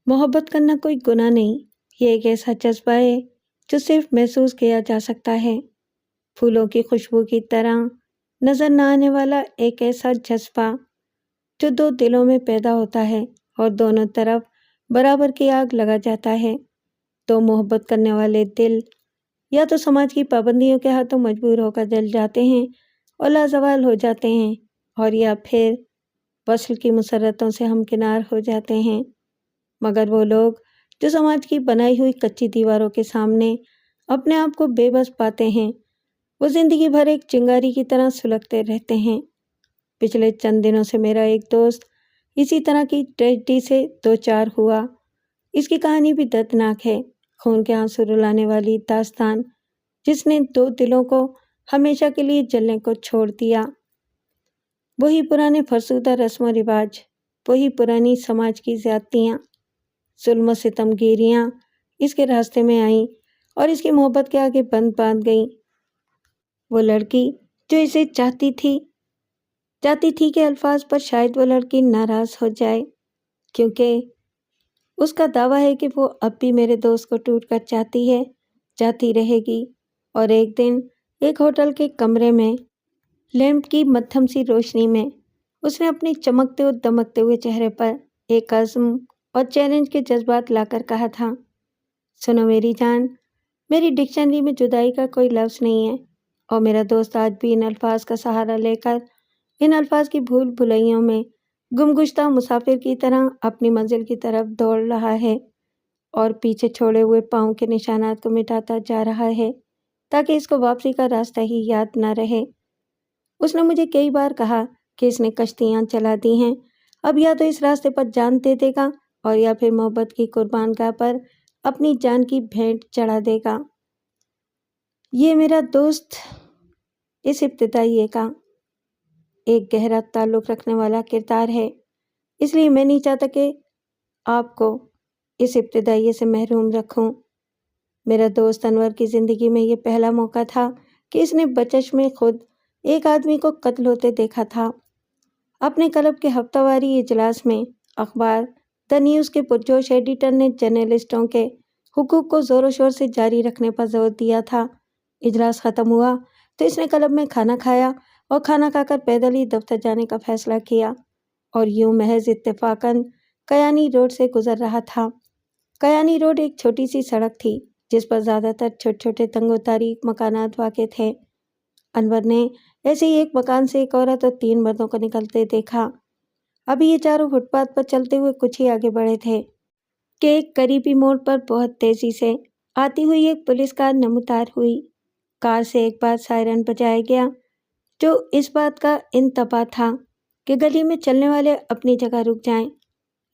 محبت کرنا کوئی گناہ نہیں، یہ ایک ایسا جذبہ ہے جو صرف محسوس کیا جا سکتا ہے۔ پھولوں کی خوشبو کی طرح نظر نہ آنے والا ایک ایسا جذبہ جو دو دلوں میں پیدا ہوتا ہے اور دونوں طرف برابر کی آگ لگا جاتا ہے۔ تو محبت کرنے والے دل یا تو سماج کی پابندیوں کے ہاتھوں مجبور ہو کر جل جاتے ہیں اور لازوال ہو جاتے ہیں، اور یا پھر وصل کی مسرتوں سے ہمکنار ہو جاتے ہیں۔ مگر وہ لوگ جو سماج کی بنائی ہوئی کچی دیواروں کے سامنے اپنے آپ کو بے بس پاتے ہیں، وہ زندگی بھر ایک چنگاری کی طرح سلگتے رہتے ہیں۔ پچھلے چند دنوں سے میرا ایک دوست اسی طرح کی ٹریجڈی سے دوچار ہوا۔ اس کی کہانی بھی دردناک ہے، خون کے آنسو رلانے والی داستان جس نے دو دلوں کو ہمیشہ کے لیے جلنے کو چھوڑ دیا۔ وہی پرانے فرسودہ رسم و رواج، وہی پرانی سماج کی زیادتیاں، ظلم و ستم گیریاں اس کے راستے میں آئیں اور اس کی محبت کے آگے بند باندھ گئیں۔ وہ لڑکی جو اسے چاہتی تھی کہ الفاظ پر شاید وہ لڑکی ناراض ہو جائے، کیونکہ اس کا دعویٰ ہے کہ وہ اب بھی میرے دوست کو ٹوٹ کر چاہتی ہے، چاہتی رہے گی۔ اور ایک دن ایک ہوٹل کے کمرے میں لیمپ کی مدھم سی روشنی میں اس نے اپنے چمکتے اور دمکتے ہوئے چہرے پر ایک عزم اور چیلنج کے جذبات لا کر کہا تھا، سنو میری جان، میری ڈکشنری میں جدائی کا کوئی لفظ نہیں ہے، اور میرا دوست آج بھی ان الفاظ کا سہارا لے کر ان الفاظ کی بھول بھلائیوں میں گمگشتہ مسافر کی طرح اپنی منزل کی طرف دوڑ رہا ہے، اور پیچھے چھوڑے ہوئے پاؤں کے نشانات کو مٹاتا جا رہا ہے تاکہ اس کو واپسی کا راستہ ہی یاد نہ رہے۔ اس نے مجھے کئی بار کہا کہ اس نے کشتیاں چلا دی ہیں، اب یا تو اس راستے پر جان دے دے گا اور یا پھر محبت کی قربان گاہ پر اپنی جان کی بھینٹ چڑھا دے گا۔ یہ میرا دوست اس ابتدائی کا ایک گہرا تعلق رکھنے والا کردار ہے، اس لیے میں نہیں چاہتا کہ آپ کو اس ابتدائی سے محروم رکھوں۔ میرا دوست انور کی زندگی میں یہ پہلا موقع تھا کہ اس نے بچش میں خود ایک آدمی کو قتل ہوتے دیکھا تھا۔ اپنے کلب کے ہفتہ واری اجلاس میں اخبار دی نیوز کے پرجوش ایڈیٹر نے جرنلسٹوں کے حقوق کو زور و شور سے جاری رکھنے پر زور دیا تھا۔ اجلاس ختم ہوا تو اس نے کلب میں کھانا کھایا اور کھانا کھا کر پیدل ہی دفتر جانے کا فیصلہ کیا، اور یوں محض اتفاقاً کیانی روڈ سے گزر رہا تھا۔ کیانی روڈ ایک چھوٹی سی سڑک تھی جس پر زیادہ تر چھوٹے چھوٹے تنگ و تاریک مکانات واقع تھے۔ انور نے ایسے ہی ایک مکان سے ایک عورت اور 3 مردوں کو نکلتے دیکھا۔ ابھی یہ چاروں فٹ پاتھ پر چلتے ہوئے کچھ ہی آگے بڑھے تھے کہ ایک قریبی موڑ پر بہت تیزی سے آتی ہوئی ایک پولیس کار نمودار ہوئی۔ کار سے ایک بار سائرن بجایا گیا جو اس بات کا انتباہ تھا کہ گلی میں چلنے والے اپنی جگہ رک جائیں،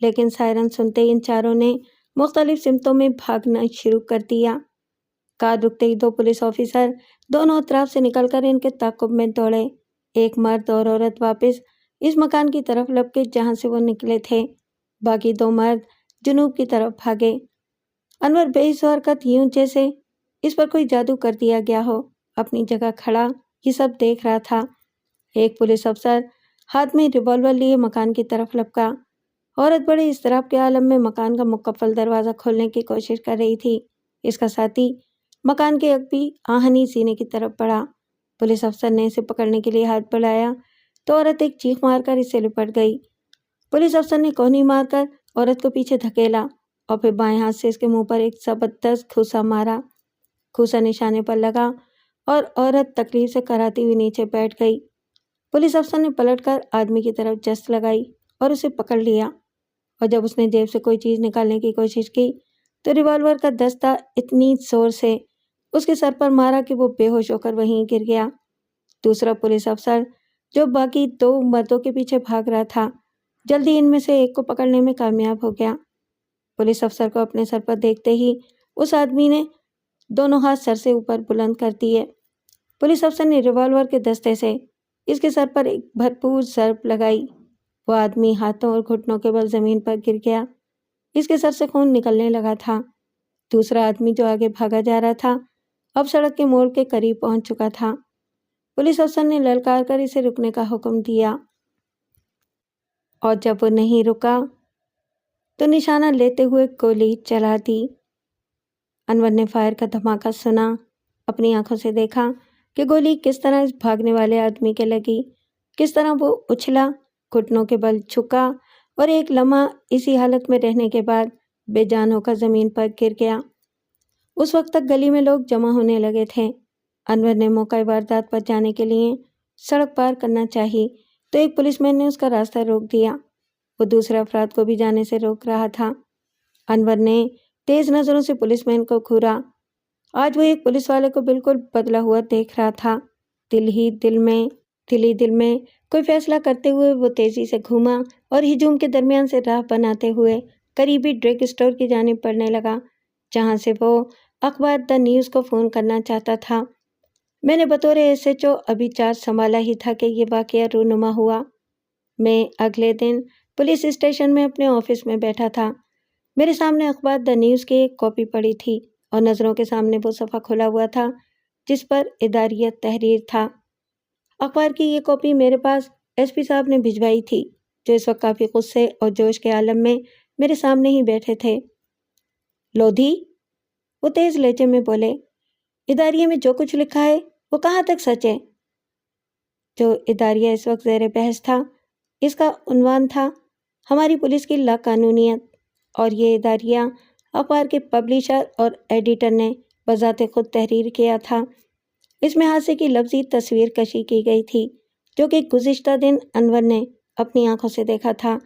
لیکن سائرن سنتے ہی ان چاروں نے مختلف سمتوں میں بھاگنا شروع کر دیا۔ کار رکتے ہی 2 پولیس آفیسر دونوں اطراف سے نکل کر ان کے تعاقب میں دوڑے۔ ایک مرد اور عورت واپس اس مکان کی طرف لپکے جہاں سے وہ نکلے تھے، باقی 2 مرد جنوب کی طرف بھاگے۔ انور بے حس و حرکت یوں جیسے اس پر کوئی جادو کر دیا گیا ہو، اپنی جگہ کھڑا یہ سب دیکھ رہا تھا۔ ایک پولیس افسر ہاتھ میں ریوالور لیے مکان کی طرف لپکا۔ عورت بڑے اضطراب کے عالم میں مکان کا مقفل دروازہ کھولنے کی کوشش کر رہی تھی۔ اس کا ساتھی مکان کے عقبی آہنی سینے کی طرف بڑھا۔ پولیس افسر نے اسے پکڑنے کے لیے ہاتھ بڑھایا تو عورت ایک چیخ مار کر اسے لپٹ گئی۔ پولیس افسر نے کونی مار کر عورت کو پیچھے دھکیلا اور پھر بائیں ہاتھ سے اس کے منہ پر ایک زبردست گھوسا مارا۔ گھوسا نشانے پر لگا اور عورت تکلیف سے کراتی ہوئی نیچے بیٹھ گئی۔ پولیس افسر نے پلٹ کر آدمی کی طرف جست لگائی اور اسے پکڑ لیا، اور جب اس نے جیب سے کوئی چیز نکالنے کی کوشش کی تو ریوالور کا دستہ اتنی زور سے اس کے سر پر مارا کہ وہ بے ہوش ہو کر وہیں گر گیا۔ دوسرا پولیس افسر جو باقی 2 مردوں کے پیچھے بھاگ رہا تھا جلدی ان میں سے ایک کو پکڑنے میں کامیاب ہو گیا۔ پولیس افسر کو اپنے سر پر دیکھتے ہی اس آدمی نے دونوں ہاتھ سر سے اوپر بلند کر دیے۔ پولیس افسر نے ریوالور کے دستے سے اس کے سر پر ایک بھرپور ضرب لگائی۔ وہ آدمی ہاتھوں اور گھٹنوں کے بل زمین پر گر گیا۔ اس کے سر سے خون نکلنے لگا تھا۔ دوسرا آدمی جو آگے بھاگا جا رہا تھا اب سڑک کے موڑ کے قریب پہنچ چکا تھا۔ پولیس افسر نے للکار کر اسے رکنے کا حکم دیا، اور جب وہ نہیں رکا تو نشانہ لیتے ہوئے گولی چلا دی۔ انور نے فائر کا دھماکہ سنا، اپنی آنکھوں سے دیکھا کہ گولی کس طرح اس بھاگنے والے آدمی کے لگی، کس طرح وہ اچھلا، گھٹنوں کے بل جھکا اور ایک لمحہ اسی حالت میں رہنے کے بعد بے جان ہو کر زمین پر گر گیا۔ اس وقت تک گلی میں لوگ جمع ہونے لگے تھے۔ انور نے موقع واردات پر جانے کے لیے سڑک پار کرنا چاہی تو ایک پولیس مین نے اس کا راستہ روک دیا۔ وہ دوسرے افراد کو بھی جانے سے روک رہا تھا۔ انور نے تیز نظروں سے پولیس مین کو گھورا۔ آج وہ ایک پولیس والے کو بالکل بدلا ہوا دیکھ رہا تھا۔ دل ہی دل میں کوئی فیصلہ کرتے ہوئے وہ تیزی سے گھوما اور ہجوم کے درمیان سے راہ بناتے ہوئے قریبی ڈرگ اسٹور کی جانب بڑھنے لگا، جہاں سے وہ اخبار دا نیوز کو فون کرنا چاہتا تھا۔ میں نے بطور SHO ابھی چارج سنبھالا ہی تھا کہ یہ واقعہ رونما ہوا۔ میں اگلے دن پولیس اسٹیشن میں اپنے آفس میں بیٹھا تھا۔ میرے سامنے اخبار دا نیوز کی ایک کاپی پڑی تھی اور نظروں کے سامنے وہ صفحہ کھلا ہوا تھا جس پر اداریہ تحریر تھا۔ اخبار کی یہ کاپی میرے پاس SP صاحب نے بھجوائی تھی، جو اس وقت کافی غصے اور جوش کے عالم میں میرے سامنے ہی بیٹھے تھے۔ لودھی، وہ تیز لہجے میں بولے، اداریے میں جو کچھ لکھا ہے وہ کہاں تک سچ ہے؟ جو اداریہ اس وقت زیر بحث تھا، اس کا عنوان تھا ہماری پولیس کی لا قانونیت، اور یہ اداریہ اخبار کے پبلشر اور ایڈیٹر نے بذات خود تحریر کیا تھا۔ اس میں حادثے کی لفظی تصویر کشی کی گئی تھی جو کہ گزشتہ دن انور نے اپنی آنکھوں سے دیکھا تھا،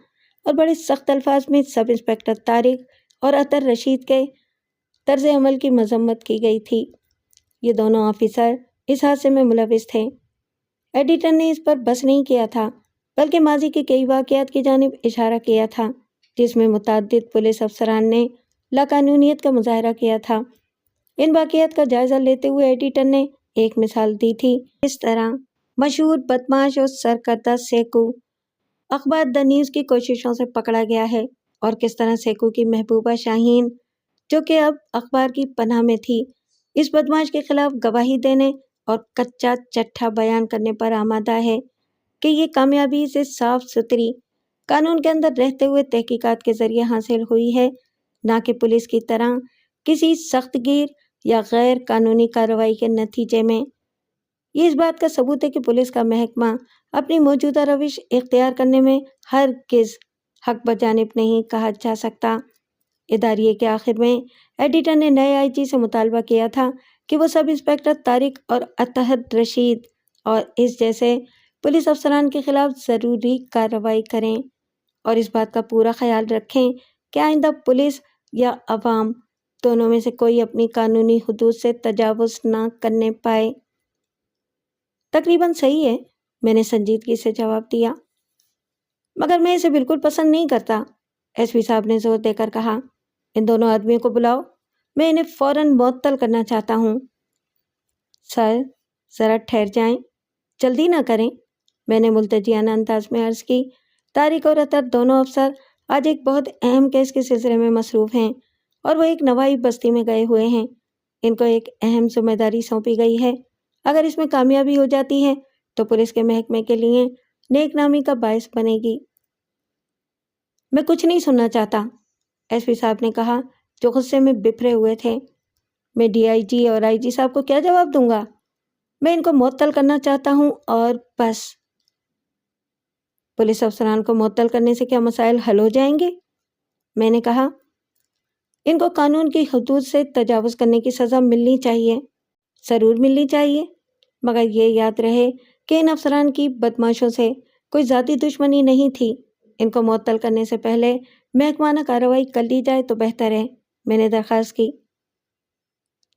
اور بڑے سخت الفاظ میں سب انسپکٹر طارق اور اطہر رشید کے طرز عمل کی مذمت کی گئی تھی۔ یہ دونوں آفیسر اس حادثے میں ملوث تھے۔ ایڈیٹر نے اس پر بس نہیں کیا تھا، بلکہ ماضی کے کئی واقعات کی جانب اشارہ کیا تھا جس میں متعدد پولیس افسران نے لاقانونیت کا مظاہرہ کیا تھا۔ ان واقعات کا جائزہ لیتے ہوئے ایڈیٹر نے ایک مثال دی تھی، اس طرح مشہور بدماش اور سرکردہ سیکو اخبار دا نیوز کی کوششوں سے پکڑا گیا ہے، اور کس طرح سیکو کی محبوبہ شاہین، جو کہ اب اخبار کی پناہ میں تھی، اس بدماش کے خلاف گواہی دینے اور کچا چٹھا بیان کرنے پر آمادہ ہے کہ یہ کامیابی سے صاف ستھری قانون کے اندر رہتے ہوئے تحقیقات کے ذریعے حاصل ہوئی ہے، نہ کہ پولیس کی طرح کسی سخت گیر یا غیر قانونی کارروائی کے نتیجے میں۔ یہ اس بات کا ثبوت ہے کہ پولیس کا محکمہ اپنی موجودہ روش اختیار کرنے میں ہرگز حق بجانب نہیں کہا جا سکتا۔ اداریے کے آخر میں ایڈیٹر نے نئے IG سے مطالبہ کیا تھا کہ وہ سب انسپکٹر طارق اور اطہر رشید اور اس جیسے پولیس افسران کے خلاف ضروری کارروائی کریں، اور اس بات کا پورا خیال رکھیں کہ آئندہ پولیس یا عوام دونوں میں سے کوئی اپنی قانونی حدود سے تجاوز نہ کرنے پائے۔ تقریباً صحیح ہے، میں نے سنجیدگی سے جواب دیا، مگر میں اسے بالکل پسند نہیں کرتا۔ SP صاحب نے زور دے کر کہا، ان دونوں آدمیوں کو بلاؤ، میں انہیں فوراً معطل کرنا چاہتا ہوں۔ سر، ذرا ٹھہر جائیں، جلدی نہ کریں، میں نے ملتجیانہ انداز میں عرض کی۔ طارق اور اطہر دونوں افسر آج ایک بہت اہم کیس کے سلسلے میں مصروف ہیں، اور وہ ایک نوائی بستی میں گئے ہوئے ہیں۔ ان کو ایک اہم ذمہ داری سونپی گئی ہے۔ اگر اس میں کامیابی ہو جاتی ہے تو پولیس کے محکمے کے لیے نیک نامی کا باعث بنے گی۔ میں کچھ نہیں سننا چاہتا، SP صاحب نے کہا، جو غصے میں بپھرے ہوئے تھے۔ میں DIG اور IG صاحب کو کیا جواب دوں گا؟ میں ان کو معطل کرنا چاہتا ہوں اور بس۔ پولیس افسران کو معطل کرنے سے کیا مسائل حل ہو جائیں گے؟ میں نے کہا، ان کو قانون کی حدود سے تجاوز کرنے کی سزا ملنی چاہیے، ضرور ملنی چاہیے، مگر یہ یاد رہے کہ ان افسران کی بدماشوں سے کوئی ذاتی دشمنی نہیں تھی۔ ان کو معطل کرنے سے پہلے محکمانہ کارروائی کر لی جائے تو بہتر ہے، میں نے درخواست کی۔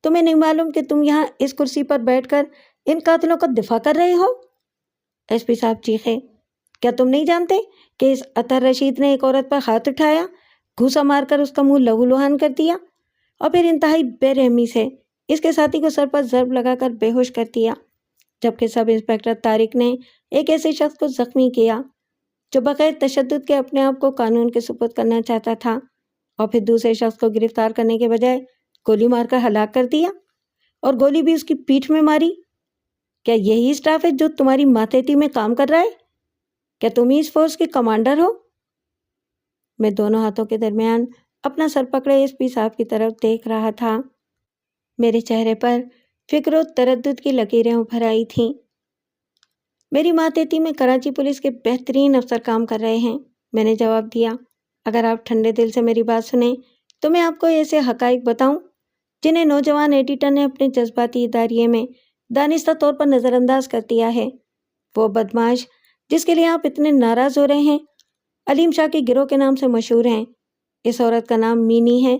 تمہیں نہیں معلوم کہ تم یہاں اس کرسی پر بیٹھ کر ان قاتلوں کا دفاع کر رہے ہو؟ SP صاحب چیخے، کیا تم نہیں جانتے کہ اس اطہر رشید نے ایک عورت پر ہاتھ اٹھایا، گھوسا مار کر اس کا منہ لہو لہان کر دیا، اور پھر انتہائی بے رحمی سے اس کے ساتھی کو سر پر ضرب لگا کر بے ہوش کر دیا، جبکہ سب انسپکٹر طارق نے ایک ایسے شخص کو زخمی کیا جو بغیر تشدد کے اپنے آپ کو قانون کے سپرد کرنا چاہتا تھا، اور پھر دوسرے شخص کو گرفتار کرنے کے بجائے گولی مار کر ہلاک کر دیا، اور گولی بھی اس کی پیٹھ میں ماری۔ کیا یہی اسٹاف ہے جو تمہاری ماتحتی میں کام کر رہا ہے؟ کیا تم ہی اس فورس کے کمانڈر ہو؟ میں دونوں ہاتھوں کے درمیان اپنا سر پکڑے ایس پی صاحب کی طرف دیکھ رہا تھا۔ میرے چہرے پر فکر و تردد کی لکیریں ابھر آئی تھیں۔ میری ماتحتی میں کراچی پولیس کے بہترین افسر کام کر رہے ہیں، میں نے جواب دیا۔ اگر آپ ٹھنڈے دل سے میری بات سنیں تو میں آپ کو ایسے حقائق بتاؤں جنہیں نوجوان ایڈیٹر نے اپنے جذباتی اداریے میں دانستہ طور پر نظر انداز کر دیا ہے۔ وہ بدماش جس کے لیے آپ اتنے ناراض ہو رہے ہیں علیم شاہ کے گروہ کے نام سے مشہور ہیں۔ اس عورت کا نام مینی ہے،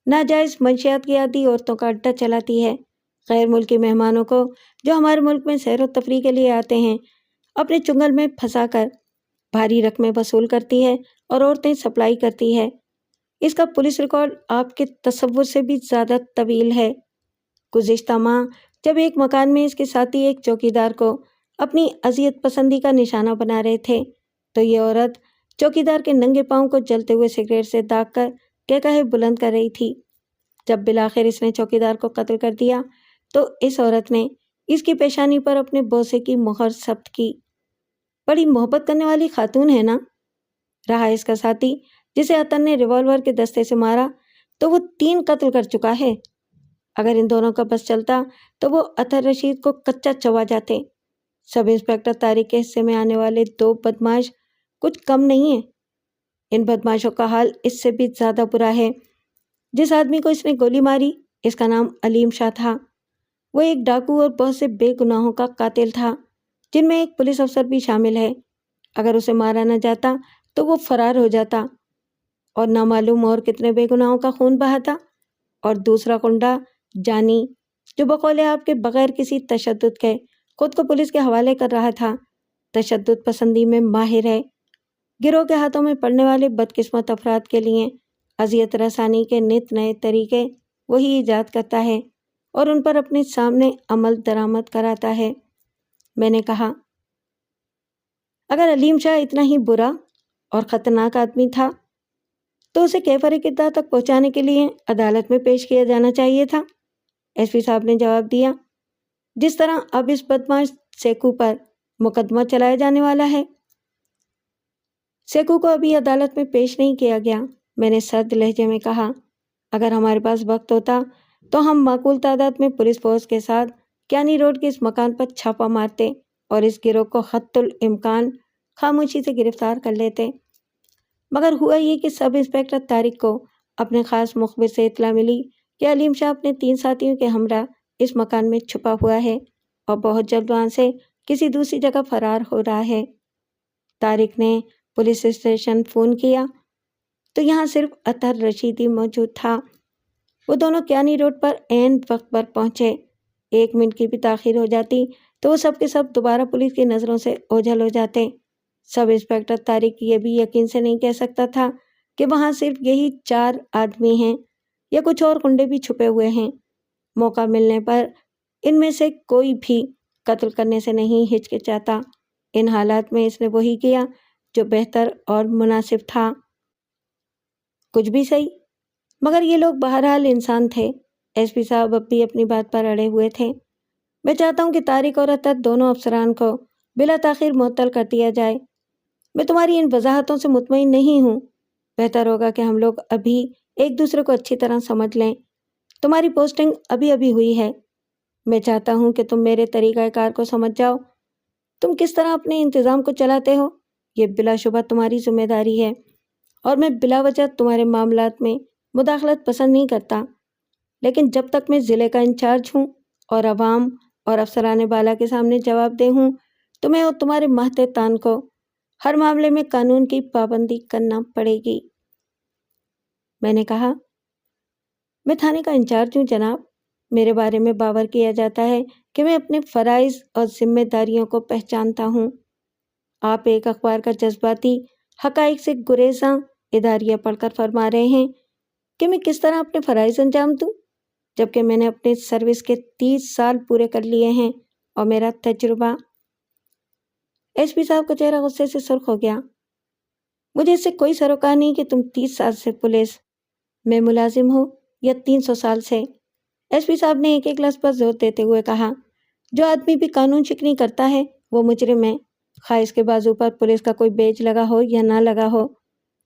ناجائز منشیات کی عادی عورتوں کا اڈہ چلاتی ہے، غیر ملکی مہمانوں کو جو ہمارے ملک میں سیر و تفریح کے لیے آتے ہیں اپنے چنگل میں پھنسا کر بھاری رقمیں وصول کرتی ہے اور عورتیں سپلائی کرتی ہے۔ اس کا پولیس ریکارڈ آپ کے تصور سے بھی زیادہ طویل ہے۔ گزشتہ ماہ جب ایک مکان میں اس کے ساتھی ایک چوکیدار کو اپنی اذیت پسندی کا نشانہ بنا رہے تھے تو یہ عورت چوکیدار کے ننگے پاؤں کو جلتے ہوئے سگریٹ سے داغ کر کہے بلند کر رہی تھی۔ جب بالآخر اس نے چوکیدار کو قتل کر دیا تو اس عورت نے اس کی پیشانی پر اپنے بوسے کی مہر ثبت کی۔ بڑی محبت کرنے والی خاتون ہے نا؟ رہا اس کا ساتھی جسے عطر نے ریوالور کے دستے سے مارا تو وہ 3 قتل کر چکا ہے۔ اگر ان دونوں کا بس چلتا تو وہ عطر رشید کو کچا چبا جاتے۔ سب انسپکٹر طارق کے حصے میں آنے والے 2 بدماش کچھ کم نہیں ہیں۔ ان بدماشوں کا حال اس سے بھی زیادہ برا ہے۔ جس آدمی کو اس نے گولی ماری اس کا نام علیم شاہ تھا۔ وہ ایک ڈاکو اور بہت سے بے گناہوں کا قاتل تھا، جن میں ایک پولیس افسر بھی شامل ہے۔ اگر اسے مارا نہ جاتا تو وہ فرار ہو جاتا اور نامعلوم اور کتنے بے گناہوں کا خون بہاتا۔ اور دوسرا گنڈا جانی جو بقول آپ کے بغیر کسی تشدد کے خود کو پولیس کے حوالے کر رہا تھا، تشدد پسندی میں ماہر ہے۔ گروہ کے ہاتھوں میں پڑنے والے بدقسمت افراد کے لیے اذیت رسانی کے نت نئے طریقے وہی ایجاد کرتا ہے اور ان پر اپنے سامنے عمل درآمد کراتا ہے۔ میں نے کہا، اگر علیم شاہ اتنا ہی برا اور خطرناک آدمی تھا تو اسے کیفر کردار تک پہنچانے کے لیے عدالت میں پیش کیا جانا چاہیے تھا۔ ایس پی صاحب نے جواب دیا، جس طرح اب اس بدماش سیکو پر مقدمہ چلایا جانے والا ہے۔ سیکو کو ابھی عدالت میں پیش نہیں کیا گیا، میں نے سرد لہجے میں کہا۔ اگر ہمارے پاس وقت ہوتا تو ہم معقول تعداد میں پولیس فورس کے ساتھ کیانی روڈ کے اس مکان پر چھاپہ مارتے اور اس گروہ کو حتی الامکان خاموشی سے گرفتار کر لیتے۔ مگر ہوا یہ کہ سب انسپکٹر طارق کو اپنے خاص مخبر سے اطلاع ملی کہ علیم شاہ اپنے 3 ساتھیوں کے ہمراہ اس مکان میں چھپا ہوا ہے اور بہت جلد وہاں سے کسی دوسری جگہ فرار ہو رہا ہے۔ طارق نے پولیس اسٹیشن فون کیا تو یہاں صرف عطر رشید ہی موجود تھا۔ وہ دونوں کیانی روڈ پر عین وقت پر پہنچے۔ 1 منٹ کی بھی تاخیر ہو جاتی تو وہ سب کے سب دوبارہ پولیس کی نظروں سے اوجھل ہو جاتے۔ سب انسپکٹر طارق یہ بھی یقین سے نہیں کہہ سکتا تھا کہ وہاں صرف یہی 4 آدمی ہیں یا کچھ اور گنڈے بھی چھپے ہوئے ہیں۔ موقع ملنے پر ان میں سے کوئی بھی قتل کرنے سے نہیں ہچکچاتا۔ ان حالات میں اس نے وہی کیا جو بہتر اور مناسب تھا۔ کچھ بھی صحیح، مگر یہ لوگ بہرحال انسان تھے۔ ایس پی صاحب اب بھی اپنی بات پر اڑے ہوئے تھے۔ میں چاہتا ہوں کہ طارق اور عطر دونوں افسران کو بلا تاخیر معطل کر دیا جائے۔ میں تمہاری ان وضاحتوں سے مطمئن نہیں ہوں۔ بہتر ہوگا کہ ہم لوگ ابھی ایک دوسرے کو اچھی طرح سمجھ لیں۔ تمہاری پوسٹنگ ابھی ہوئی ہے۔ میں چاہتا ہوں کہ تم میرے طریقہ کار کو سمجھ جاؤ۔ تم کس طرح اپنے انتظام کو چلاتے ہو یہ بلا شبہ تمہاری ذمہ داری ہے اور میں بلا وجہ تمہارے معاملات میں مداخلت پسند نہیں کرتا، لیکن جب تک میں ضلع کا انچارج ہوں اور عوام اور افسران بالا کے سامنے جواب دہ ہوں، تمہیں اور تمہارے ماہتان کو ہر معاملے میں قانون کی پابندی کرنا پڑے گی۔ میں نے کہا، میں تھانے کا انچارج ہوں جناب۔ میرے بارے میں باور کیا جاتا ہے کہ میں اپنے فرائض اور ذمہ داریوں کو پہچانتا ہوں۔ آپ ایک اخبار کا جذباتی حقائق سے گریزاں اداریہ پڑھ کر فرما رہے ہیں کہ میں کس طرح اپنے فرائض انجام دوں، جبکہ میں نے اپنے سروس کے 30 سال پورے کر لیے ہیں اور میرا تجربہ۔ ایس پی صاحب کا چہرہ غصے سے سرخ ہو گیا۔ مجھے اس سے کوئی سروکار نہیں کہ تم 30 سال سے پولیس میں ملازم ہو یا 300 سال سے۔ ایس پی صاحب نے ایک لفظ پر زور دیتے ہوئے کہا، جو آدمی بھی قانون شکنی کرتا ہے وہ مجرم ہے، خواہ اس کے بازو پر پولیس کا کوئی بیج لگا ہو یا نہ لگا ہو۔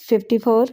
54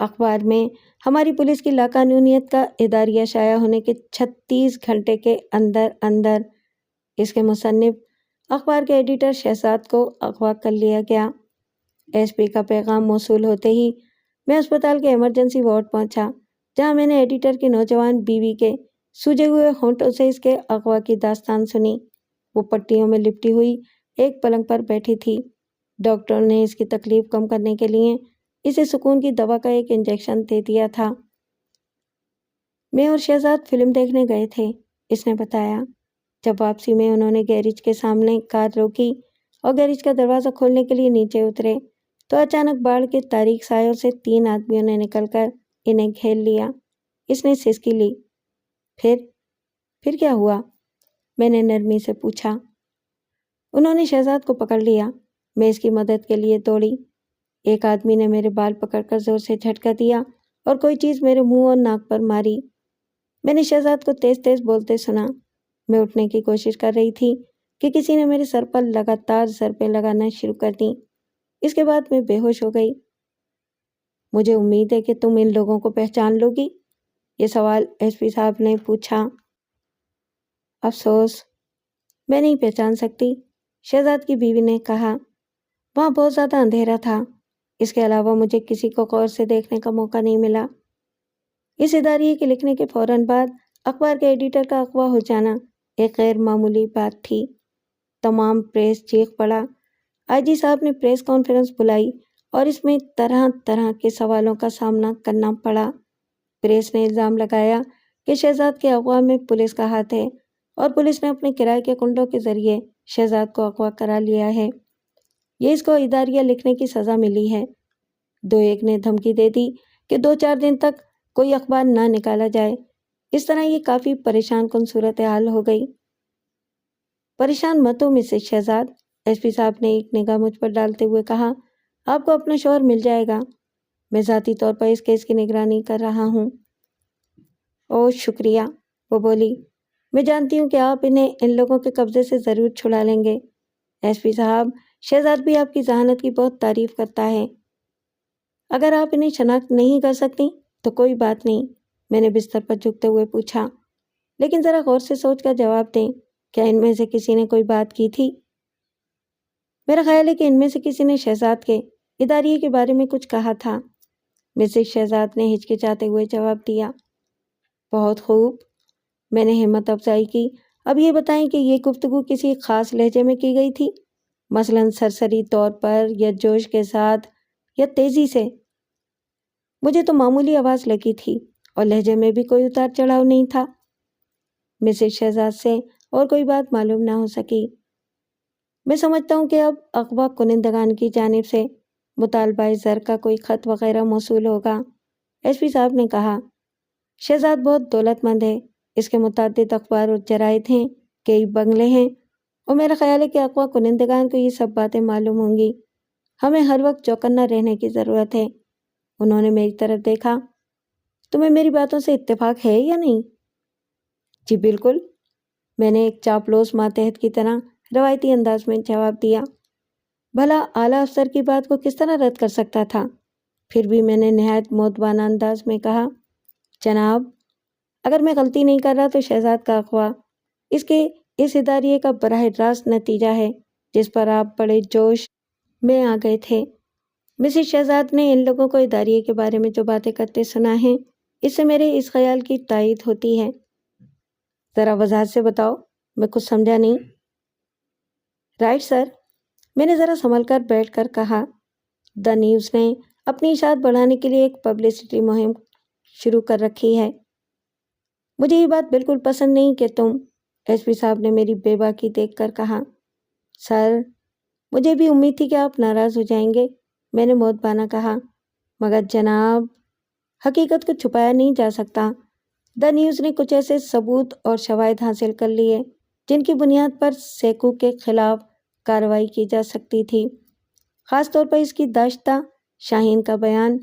اخبار میں ہماری پولیس کی لاقانونیت کا اداریہ شائع ہونے کے 36 گھنٹے کے اندر اس کے مصنف اخبار کے ایڈیٹر شہزاد کو اغوا کر لیا گیا۔ ایس پی کا پیغام موصول ہوتے ہی میں اسپتال کے ایمرجنسی وارڈ پہنچا، جہاں میں نے ایڈیٹر کی نوجوان بیوی کے سوجے ہوئے ہونٹوں سے اس کے اغوا کی داستان سنی۔ وہ پٹیوں میں لپٹی ہوئی ایک پلنگ پر بیٹھی تھی۔ ڈاکٹروں نے اس کی تکلیف کم کرنے کے لیے اسے سکون کی دوا کا ایک انجیکشن دے دیا تھا۔ میں اور شہزاد فلم دیکھنے گئے تھے، اس نے بتایا۔ جب واپسی میں انہوں نے گیریج کے سامنے کار روکی اور گیریج کا دروازہ کھولنے کے لیے نیچے اترے تو اچانک باڑ کے تاریک سایوں سے 3 آدمیوں نے نکل کر انہیں گھیر لیا۔ اس نے سسکی لی۔ پھر کیا ہوا؟ میں نے نرمی سے پوچھا۔ انہوں نے شہزاد کو پکڑ لیا۔ میں اس کی مدد کے لیے دوڑی۔ ایک آدمی نے میرے بال پکڑ کر زور سے جھٹکا دیا اور کوئی چیز میرے منہ اور ناک پر ماری۔ میں نے شہزاد کو تیز تیز بولتے سنا۔ میں اٹھنے کی کوشش کر رہی تھی کہ کسی نے میرے سر پر لگاتار ضربیں لگانا شروع کر دیں۔ اس کے بعد میں بے ہوش ہو گئی۔ مجھے امید ہے کہ تم ان لوگوں کو پہچان لو گی؟ یہ سوال ایس پی صاحب نے پوچھا۔ افسوس، میں نہیں پہچان سکتی، شہزاد کی بیوی نے کہا۔ وہاں بہت زیادہ اندھیرا تھا۔ اس کے علاوہ مجھے کسی کو غور سے دیکھنے کا موقع نہیں ملا۔ اس اداریے کے لکھنے کے فوراً بعد اخبار کے ایڈیٹر کا اغوا ہو جانا ایک غیر معمولی بات تھی۔ تمام پریس چیخ پڑا۔ آئی جی صاحب نے پریس کانفرنس بلائی اور اس میں طرح طرح کے سوالوں کا سامنا کرنا پڑا۔ پریس نے الزام لگایا کہ شہزاد کے اغوا میں پولیس کا ہاتھ ہے اور پولیس نے اپنے کرائے کے کنڈوں کے ذریعے شہزاد کو اغوا کرا لیا ہے۔ یہ اس کو اداریہ لکھنے کی سزا ملی ہے۔ 2-1 نے دھمکی دے دی کہ 2-4 دن تک کوئی اخبار نہ نکالا جائے۔ اس طرح یہ کافی پریشان کن صورتحال ہو گئی۔ پریشان مت ہو مسز شہزاد، ایس پی صاحب نے ایک نگاہ مجھ پر ڈالتے ہوئے کہا۔ آپ کو اپنا شوہر مل جائے گا۔ میں ذاتی طور پر اس کیس کی نگرانی کر رہا ہوں۔ اوہ شکریہ، وہ بولی۔ میں جانتی ہوں کہ آپ انہیں ان لوگوں کے قبضے سے ضرور چھڑا لیں گے۔ ایس پی صاحب، شہزاد بھی آپ کی ذہانت کی بہت تعریف کرتا ہے۔ اگر آپ انہیں شناخت نہیں کر سکتی تو کوئی بات نہیں، میں نے بستر پر جھکتے ہوئے پوچھا۔ لیکن ذرا غور سے سوچ کر جواب دیں، کیا ان میں سے کسی نے کوئی بات کی تھی؟ میرا خیال ہے کہ ان میں سے کسی نے شہزاد کے اداریے کے بارے میں کچھ کہا تھا، مسز شہزاد نے ہچکچاتے ہوئے جواب دیا۔ بہت خوب، میں نے ہمت افزائی کی۔ اب یہ بتائیں کہ یہ گفتگو کسی خاص لہجے میں کی گئی تھی، مثلاً سرسری طور پر یا جوش کے ساتھ یا تیزی سے؟ مجھے تو معمولی آواز لگی تھی اور لہجے میں بھی کوئی اتار چڑھاؤ نہیں تھا۔ مسز شہزاد سے اور کوئی بات معلوم نہ ہو سکی۔ میں سمجھتا ہوں کہ اب اغوا کنندگان کی جانب سے مطالبہ زر کا کوئی خط وغیرہ موصول ہوگا، ایس پی صاحب نے کہا۔ شہزاد بہت دولت مند ہے، اس کے متعدد اخبار اور جرائد ہیں، کئی بنگلے ہیں، اور میرا خیال ہے کہ اغوا کنندگان کو یہ سب باتیں معلوم ہوں گی۔ ہمیں ہر وقت چوکنا رہنے کی ضرورت ہے۔ انہوں نے میری طرف دیکھا۔ تمہیں میری باتوں سے اتفاق ہے یا نہیں؟ جی بالکل، میں نے ایک چاپلوس ماتحت کی طرح روایتی انداز میں جواب دیا۔ بھلا اعلیٰ افسر کی بات کو کس طرح رد کر سکتا تھا؟ پھر بھی میں نے نہایت مؤدبانہ انداز میں کہا، جناب، اگر میں غلطی نہیں کر رہا تو شہزاد کا اغوا اس اداریے کا براہ راست نتیجہ ہے جس پر آپ بڑے جوش میں آ گئے تھے۔ مسز شہزاد نے ان لوگوں کو اداریے کے بارے میں جو باتیں کرتے سنا ہے، اس سے میرے اس خیال کی تائید ہوتی ہے۔ ذرا وضاحت سے بتاؤ، میں کچھ سمجھا نہیں۔ رائٹ سر، میں نے ذرا سنبھل کر بیٹھ کر کہا۔ دا نیوز نے اپنی اشاعت بڑھانے کے لیے ایک پبلسٹی مہم شروع کر رکھی ہے۔ مجھے یہ بات بالکل پسند نہیں کہ تم، ایس پی صاحب نے میری بے باکی دیکھ کر کہا۔ سر، مجھے بھی امید تھی کہ آپ ناراض ہو جائیں گے، میں نے مؤدبانہ کہا، مگر جناب، حقیقت کو چھپایا نہیں جا سکتا۔ دا نیوز نے کچھ ایسے ثبوت اور شواہد حاصل کر لیے جن کی بنیاد پر سیکو کے خلاف کارروائی کی جا سکتی تھی، خاص طور پر اس کی داشتہ شاہین کا بیان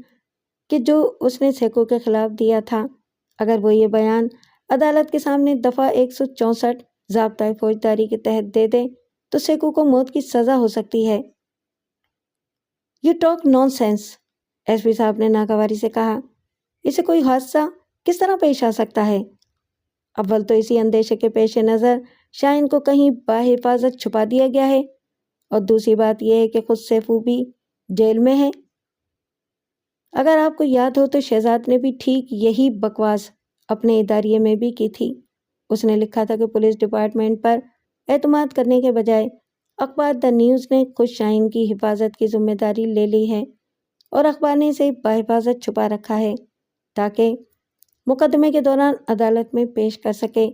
کہ جو اس نے سیکو کے خلاف دیا تھا۔ اگر وہ یہ بیان عدالت کے سامنے دفعہ 164 ضابطۂ فوجداری کے تحت دے دے تو سیکو کو موت کی سزا ہو سکتی ہے۔ You talk naan sense, S P صاحب نے ناگواری سے کہا۔ اسے کوئی حادثہ کس طرح پیش آ سکتا ہے؟ اول تو اسی اندیشے کے پیش نظر شاہین کو کہیں بحفاظت چھپا دیا گیا ہے، اور دوسری بات یہ ہے کہ خود سیفو بھی جیل میں ہے۔ اگر آپ کو یاد ہو تو شہزاد نے بھی ٹھیک یہی بکواس اپنے اداریے میں بھی کی تھی۔ اس نے لکھا تھا کہ پولیس ڈپارٹمنٹ پر اعتماد کرنے کے بجائے اخبار دا نیوز نے خود شاہین کی حفاظت کی ذمہ داری لے لی ہے، اور اخبار نے اسے بحفاظت چھپا رکھا ہے تاکہ مقدمے کے دوران عدالت میں پیش کر سکے۔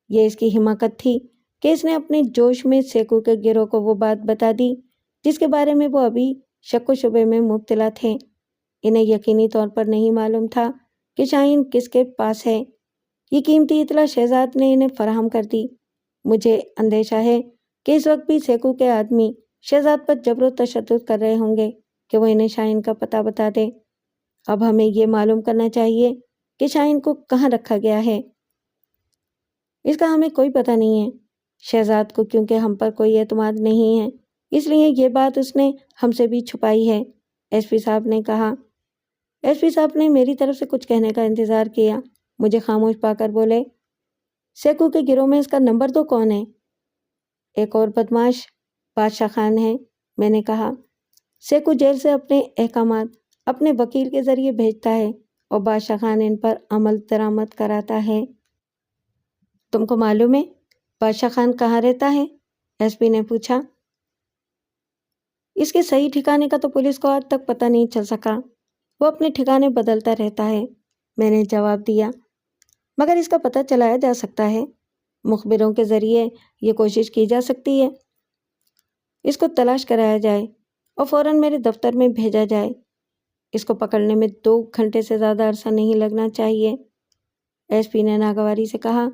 یہ اس کی حماقت تھی کہ اس نے اپنے جوش میں سیکو کے گروہ کو وہ بات بتا دی جس کے بارے میں وہ ابھی شک و شبے میں مبتلا تھے۔ انہیں یقینی طور پر نہیں معلوم تھا کہ شاہین کس کے پاس ہے۔ یہ قیمتی اطلاع شہزاد نے انہیں فراہم کر دی۔ مجھے اندیشہ ہے کہ اس وقت بھی سیکو کے آدمی شہزاد پر جبر و تشدد کر رہے ہوں گے کہ وہ انہیں شاہین کا پتہ بتا دے۔ اب ہمیں یہ معلوم کرنا چاہیے کہ شاہین کو کہاں رکھا گیا ہے۔ اس کا ہمیں کوئی پتہ نہیں ہے۔ شہزاد کو کیونکہ ہم پر کوئی اعتماد نہیں ہے، اس لیے یہ بات اس نے ہم سے بھی چھپائی ہے، ایس پی صاحب نے کہا۔ ایس پی صاحب نے میری طرف سے کچھ کہنے کا انتظار کیا، مجھے خاموش پا کر بولے، سیکو کے گروہ میں اس کا نمبر 2 کون ہے؟ ایک اور بدماش بادشاہ خان ہے، میں نے کہا۔ سیکو جیل سے اپنے احکامات اپنے وکیل کے ذریعے بھیجتا ہے اور بادشاہ خان ان پر عمل درآمد کراتا ہے۔ تم کو معلوم ہے بادشاہ خان کہاں رہتا ہے؟ ایس پی نے پوچھا۔ اس کے صحیح ٹھکانے کا تو پولیس کو آج تک پتہ نہیں چل سکا، وہ اپنے ٹھکانے بدلتا رہتا ہے، میں نے جواب دیا۔ مگر اس کا پتہ چلایا جا سکتا ہے، مخبروں کے ذریعے یہ کوشش کی جا سکتی ہے۔ اس کو تلاش کرایا جائے اور فوراً میرے دفتر میں بھیجا جائے۔ اس کو پکڑنے میں 2 گھنٹے سے زیادہ عرصہ نہیں لگنا چاہیے، ایس پی نے ناگواری سے کہا،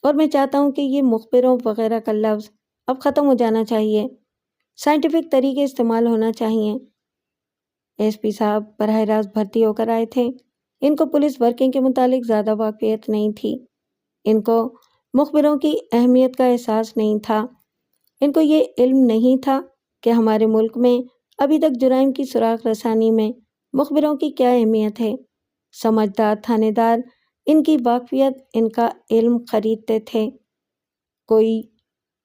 اور میں چاہتا ہوں کہ یہ مخبروں وغیرہ کا لفظ اب ختم ہو جانا چاہیے، سائنٹیفک طریقے استعمال ہونا چاہیے۔ ایس پی صاحب براہ راست بھرتی ہو کر آئے تھے، ان کو پولیس ورکنگ کے متعلق زیادہ واقفیت نہیں تھی، ان کو مخبروں کی اہمیت کا احساس نہیں تھا، ان کو یہ علم نہیں تھا کہ ہمارے ملک میں ابھی تک جرائم کی سراغ رسانی میں مخبروں کی کیا اہمیت ہے۔ سمجھدار تھانے دار ان کی واقفیت، ان کا علم خریدتے تھے۔ کوئی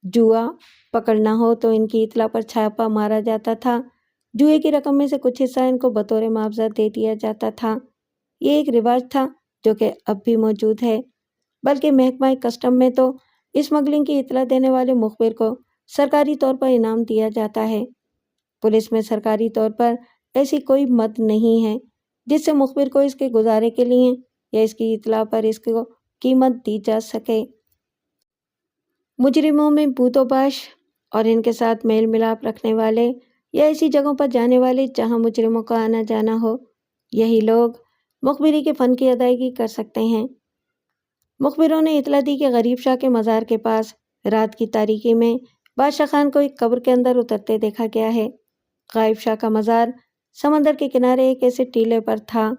جوا پکڑنا ہو تو ان کی اطلاع پر چھاپا مارا جاتا تھا، جوئے کی رقم میں سے کچھ حصہ ان کو بطور معاوضہ دے دیا جاتا تھا۔ یہ ایک رواج تھا جو کہ اب بھی موجود ہے، بلکہ محکمہ کسٹم میں تو اسمگلنگ کی اطلاع دینے والے مخبر کو سرکاری طور پر انعام دیا جاتا ہے۔ پولیس میں سرکاری طور پر ایسی کوئی مد نہیں ہے جس سے مخبر کو اس کے گزارے کے لیے یا اس کی اطلاع پر اس کو قیمت دی جا سکے۔ مجرموں میں بھوت و باش اور ان کے ساتھ میل ملاپ رکھنے والے یا ایسی جگہوں پر جانے والے جہاں مجرموں کا آنا جانا ہو، یہی لوگ مخبری کے فن کی ادائیگی کر سکتے ہیں۔ مخبروں نے اطلاع دی کہ غریب شاہ کے مزار کے پاس رات کی تاریکی میں بادشاہ خان کو ایک قبر کے اندر اترتے دیکھا گیا ہے۔ غائب شاہ کا مزار سمندر کے کنارے ایک ایسے ٹیلے پر تھا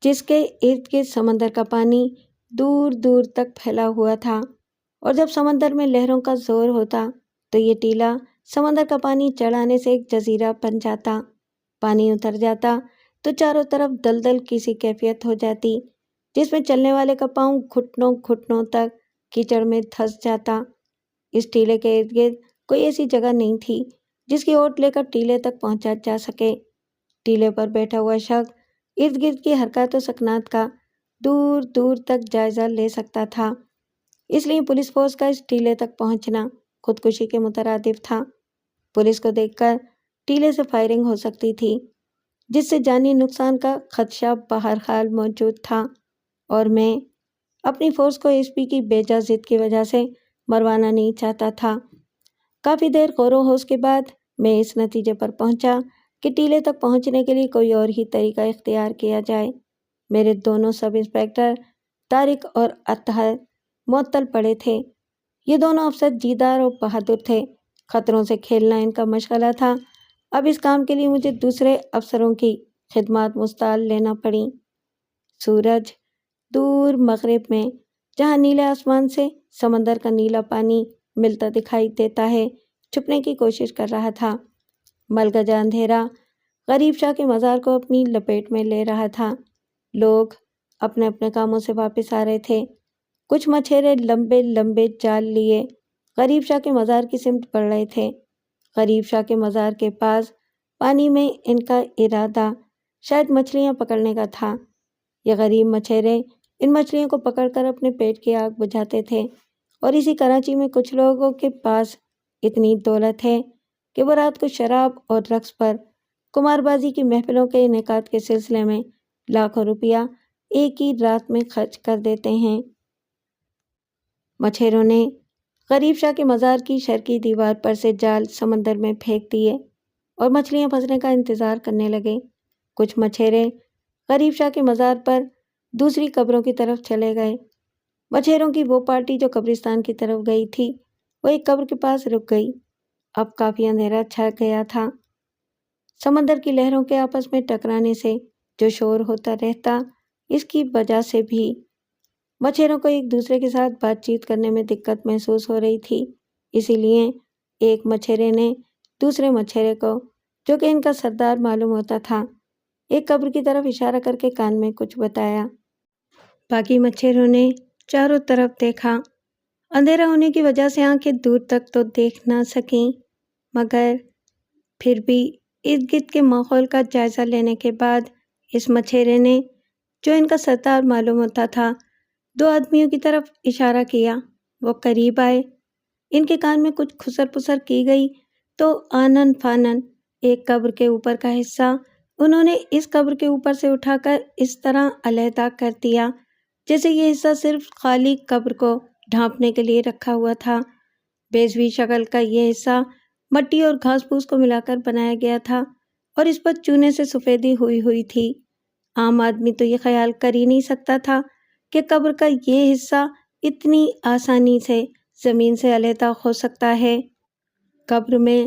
جس کے ارد گرد سمندر کا پانی دور دور تک پھیلا ہوا تھا، اور جب سمندر میں لہروں کا زور ہوتا تو یہ ٹیلا سمندر کا پانی چڑھانے سے ایک جزیرہ بن جاتا، پانی اتر جاتا تو چاروں طرف دلدل کی سی کیفیت ہو جاتی جس میں چلنے والے کا پاؤں گھٹنوں گھٹنوں تک کیچڑ میں دھس جاتا۔ اس ٹیلے کے ارد گرد کوئی ایسی جگہ نہیں تھی جس کی اوٹ لے کر ٹیلے تک پہنچا جا سکے۔ ٹیلے پر بیٹھا ہوا شخص ارد گرد کی حرکات و سکنات کا دور دور تک جائزہ لے سکتا تھا، اس لیے پولیس فورس کا اس ٹیلے تک پہنچنا خودکشی کے مترادف تھا۔ پولیس کو دیکھ کر ٹیلے سے فائرنگ ہو سکتی تھی جس سے جانی نقصان کا خدشہ بہرحال موجود تھا، اور میں اپنی فورس کو ایس پی کی بے جا ضد کی وجہ سے مروانا نہیں چاہتا تھا۔ کافی دیر غور و خوض کے بعد میں اس نتیجے پر پہنچا کہ ٹیلے تک پہنچنے کے لیے کوئی اور ہی طریقہ اختیار کیا جائے۔ میرے دونوں سب انسپیکٹر طارق اور اطہر معطل پڑے تھے۔ یہ دونوں افسر جیدار اور بہادر تھے، خطروں سے کھیلنا ان کا مشغلہ تھا۔ اب اس کام کے لیے مجھے دوسرے افسروں کی خدمات مستعار لینا پڑیں۔ سورج دور مغرب میں جہاں نیلے آسمان سے سمندر کا نیلا پانی ملتا دکھائی دیتا ہے چھپنے کی کوشش کر رہا تھا۔ ملگجا اندھیرا غریب شاہ کے مزار کو اپنی لپیٹ میں لے رہا تھا۔ لوگ اپنے اپنے کاموں سے واپس آ رہے تھے۔ کچھ مچھیرے لمبے لمبے جال لیے غریب شاہ کے مزار کی سمت بڑھ رہے تھے۔ غریب شاہ کے مزار کے پاس پانی میں ان کا ارادہ شاید مچھلیاں پکڑنے کا تھا۔ یہ غریب مچھیرے ان مچھلیوں کو پکڑ کر اپنے پیٹ کی آگ بجھاتے تھے، اور اسی کراچی میں کچھ لوگوں کے پاس اتنی دولت ہے کہ وہ رات کو شراب اور رقص پر، قمار بازی کی محفلوں کے انعقاد کے سلسلے میں لاکھوں روپیہ ایک ہی رات میں خرچ کر دیتے ہیں۔ مچھیروں نے غریب شاہ کے مزار کی شرقی دیوار پر سے جال سمندر میں پھینک دیے اور مچھلیاں پھنسنے کا انتظار کرنے لگے۔ کچھ مچھیرے غریب شاہ کے مزار پر دوسری قبروں کی طرف چلے گئے۔ مچھیروں کی وہ پارٹی جو قبرستان کی طرف گئی تھی وہ ایک قبر کے پاس رک گئی۔ اب کافی اندھیرا چھا گیا تھا۔ سمندر کی لہروں کے آپس میں ٹکرانے سے جو شور ہوتا رہتا، اس کی وجہ سے بھی مچھیروں کو ایک دوسرے کے ساتھ بات چیت کرنے میں دقت محسوس ہو رہی تھی۔ اسی لیے ایک مچھیرے نے دوسرے مچھیرے کو، جو کہ ان کا سردار معلوم ہوتا تھا، ایک قبر کی طرف اشارہ کر کے کان میں کچھ بتایا۔ باقی مچھیروں نے چاروں طرف دیکھا۔ اندھیرا ہونے کی وجہ سے آنکھیں دور تک تو دیکھ نہ سکیں، مگر پھر بھی ارد گرد کے ماحول کا جائزہ لینے کے بعد اس مچھیرے نے، جو ان کا سردار معلوم ہوتا تھا، دو آدمیوں کی طرف اشارہ کیا۔ وہ قریب آئے۔ ان کے کان میں کچھ خسر پسر کی گئی تو آنن فانن ایک قبر کے اوپر کا حصہ انہوں نے اس قبر کے اوپر سے اٹھا کر اس طرح علیحدہ کر دیا جیسے یہ حصہ صرف خالی قبر کو ڈھانپنے کے لیے رکھا ہوا تھا۔ بیضوی شکل کا یہ حصہ مٹی اور گھاس پھوس کو ملا کر بنایا گیا تھا اور اس پر چونے سے سفیدی ہوئی تھی۔ عام آدمی تو یہ خیال کر ہی نہیں سکتا تھا کہ قبر کا یہ حصہ اتنی آسانی سے زمین سے علیحدہ ہو سکتا ہے۔ قبر میں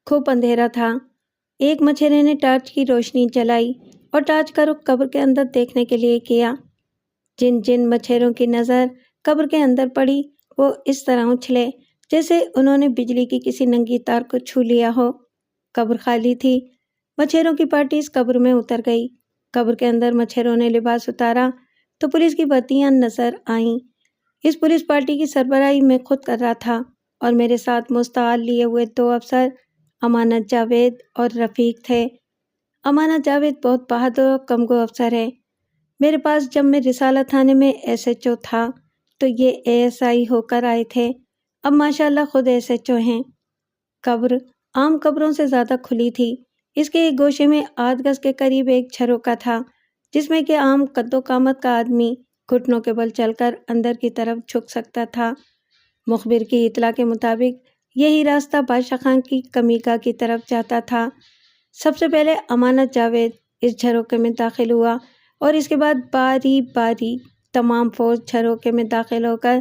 خوب اندھیرا تھا۔ ایک مچھیرے نے ٹارچ کی روشنی جلائی اور ٹارچ کا رخ قبر کے اندر دیکھنے کے لیے کیا۔ جن جن مچھیروں کی نظر قبر کے اندر پڑی وہ اس طرح اچھلے جیسے انہوں نے بجلی کی کسی ننگی تار کو چھو لیا ہو۔ قبر خالی تھی۔ مچھیروں کی پارٹی اس قبر میں اتر گئی۔ قبر کے اندر مچھیروں نے لباس اتارا تو پولیس کی وردیاں نظر آئیں۔ اس پولیس پارٹی کی سربراہی میں خود کر رہا تھا اور میرے ساتھ مستعار لیے ہوئے دو افسر امانت جاوید اور رفیق تھے۔ امانت جاوید بہت بہادر اور کمگو افسر ہے۔ میرے پاس جب میں رسالہ تھانے میں ایس ایچ او تھا تو یہ اے ایس آئی ہو کر آئے تھے، اب ماشاءاللہ خود ایس ایچ او ہیں۔ قبر عام قبروں سے زیادہ کھلی تھی۔ اس کے ایک گوشے میں 8 گز کے قریب ایک جھروکا تھا جس میں کہ عام قد و قامت کا آدمی گھٹنوں کے بل چل کر اندر کی طرف جھک سکتا تھا۔ مخبر کی اطلاع کے مطابق یہی راستہ بادشاہ خان کی کمیگاہ کی طرف جاتا تھا۔ سب سے پہلے امانت جاوید اس جھروکے میں داخل ہوا اور اس کے بعد باری باری تمام فوج جھروکے میں داخل ہو کر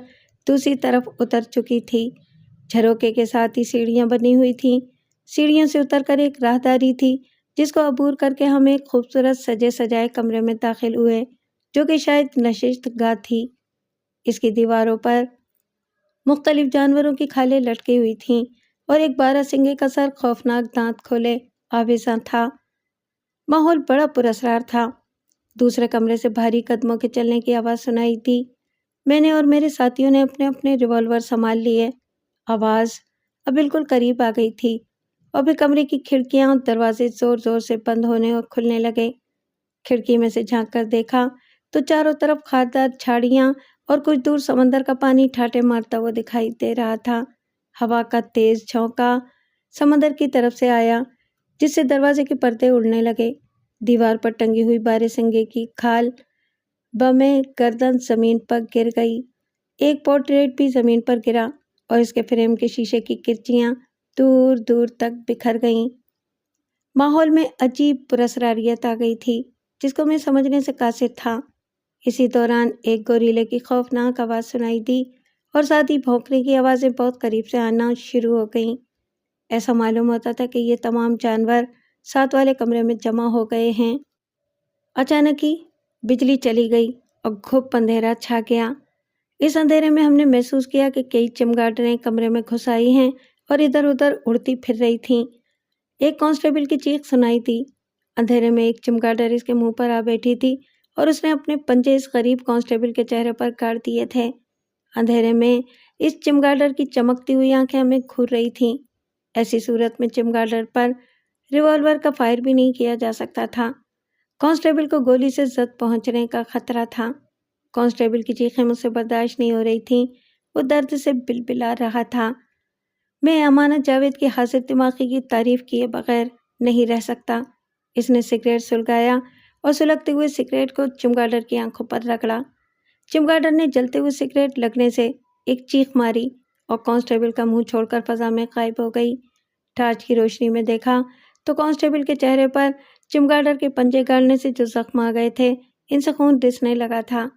دوسری طرف اتر چکی تھی۔ جھروکے کے ساتھ ہی سیڑھیاں بنی ہوئی تھیں۔ سیڑھیوں سے اتر کر ایک راہداری تھی جس کو عبور کر کے ہم ایک خوبصورت سجے سجائے کمرے میں داخل ہوئے جو کہ شاید نشست گاہ تھی۔ اس کی دیواروں پر مختلف جانوروں کی کھالیں لٹکی ہوئی تھیں اور ایک بارہ سنگے کا سر خوفناک دانت کھولے آویزاں تھا۔ ماحول بڑا پراسرار تھا۔ دوسرے کمرے سے بھاری قدموں کے چلنے کی آواز سنائی دی۔ میں نے اور میرے ساتھیوں نے اپنے اپنے ریوالور سنبھال لیے۔ آواز اب بالکل قریب آ گئی تھی اور پھر کمرے کی کھڑکیاں اور دروازے زور زور سے بند ہونے اور کھلنے لگے۔ کھڑکی میں سے جھانک کر دیکھا تو چاروں طرف خاردار جھاڑیاں اور کچھ دور سمندر کا پانی ٹھاٹے مارتا ہوا دکھائی دے رہا تھا۔ ہوا کا تیز جھونکا سمندر کی طرف سے آیا جس سے دروازے کے پردے اڑنے لگے۔ دیوار پر ٹنگی ہوئی بارہ سنگے کی کھال بمِ گردن زمین پر گر گئی۔ ایک پورٹریٹ بھی زمین پر گرا اور اس کے فریم کے شیشے کی کرچیاں دور دور تک بکھر گئیں۔ ماحول میں عجیب پراسراریت آ گئی تھی جس کو میں سمجھنے سے قاصر تھا۔ اسی دوران ایک گوریلے کی خوفناک آواز سنائی دی اور ساتھ ہی بھونکنے کی آوازیں بہت قریب سے آنا شروع ہو گئیں۔ ایسا معلوم ہوتا تھا کہ یہ تمام جانور ساتھ والے کمرے میں جمع ہو گئے ہیں۔ اچانک ہی بجلی چلی گئی اور گھپ اندھیرا چھا گیا۔ اس اندھیرے میں ہم نے محسوس کیا کہ کئی چمگاڈریں کمرے میں گھس آئی ہیں اور ادھر ادھر اڑتی پھر رہی تھیں۔ ایک کانسٹیبل کی چیخ سنائی دی، اندھیرے میں ایک چمگادڑ اس کے منہ پر آ بیٹھی تھی اور اس نے اپنے پنجے اس غریب کانسٹیبل کے چہرے پر گاڑ دیے تھے۔ اندھیرے میں اس چمگادڑ کی چمکتی ہوئی آنکھیں ہمیں گھور رہی تھیں۔ ایسی صورت میں چمگادڑ پر ریوالور کا فائر بھی نہیں کیا جا سکتا تھا۔ کانسٹیبل کو گولی سے زد پہنچنے کا خطرہ تھا۔ کانسٹیبل کی چیخیں مجھ سے برداشت نہیں ہو رہی تھیں، وہ درد سے بلبلا رہا تھا۔ میں امانت جاوید کی حاضر دماغی کی تعریف کیے بغیر نہیں رہ سکتا۔ اس نے سگریٹ سلگایا اور سلگتے ہوئے سگریٹ کو چمگادڑ کی آنکھوں پر رگڑا۔ چمگادڑ نے جلتے ہوئے سگریٹ لگنے سے ایک چیخ ماری اور کانسٹیبل کا منہ چھوڑ کر فضا میں غائب ہو گئی۔ ٹارچ کی روشنی میں دیکھا تو کانسٹیبل کے چہرے پر چمگادڑ کے پنجے گاڑنے سے جو زخم آ گئے تھے ان سے خون رسنے لگا تھا۔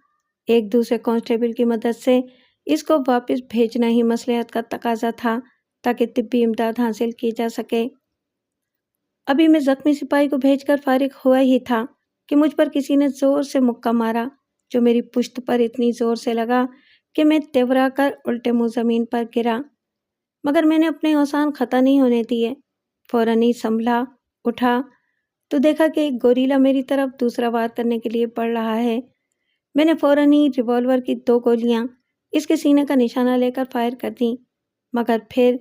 ایک دوسرے کانسٹیبل کی مدد سے اس کو واپس بھیجنا ہی مصلحت کا تقاضا تھا تاکہ طبی امداد حاصل کی جا سکے۔ ابھی میں زخمی سپاہی کو بھیج کر فارغ ہوا ہی تھا کہ مجھ پر کسی نے زور سے مکہ مارا جو میری پشت پر اتنی زور سے لگا کہ میں تیورا کر الٹے منہ زمین پر گرا، مگر میں نے اپنے اوسان خطا نہیں ہونے دیے۔ فوراً ہی سنبھلا، اٹھا تو دیکھا کہ ایک گوریلا میری طرف دوسرا وار کرنے کے لیے بڑھ رہا ہے۔ میں نے فوراً ہی ریوالور کی 2 گولیاں اس کے سینے کا نشانہ لے کر فائر کر دیں، مگر پھر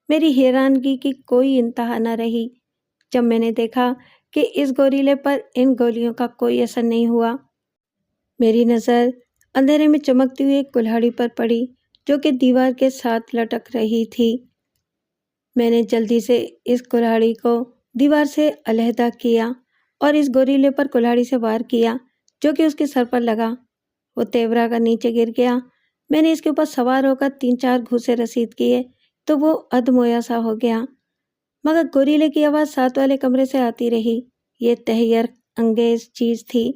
میری حیرانگی کی کوئی انتہا نہ رہی جب میں نے دیکھا کہ اس گوریلے پر ان گولیوں کا کوئی اثر نہیں ہوا۔ میری نظر اندھیرے میں چمکتی ہوئی ایک کلہاڑی پر پڑی جو کہ دیوار کے ساتھ لٹک رہی تھی۔ میں نے جلدی سے اس کلہاڑی کو دیوار سے علیحدہ کیا اور اس گوریلے پر کلہاڑی سے وار کیا جو کہ اس کے سر پر لگا۔ وہ تیورا کا نیچے گر گیا۔ میں نے اس کے اوپر سوار ہو کر 3-4 گھوسے رسید کیے تو وہ ادمویا سا ہو گیا، مگر گوریلے کی آواز ساتھ والے کمرے سے آتی رہی۔ یہ تحیر انگیز چیز تھی۔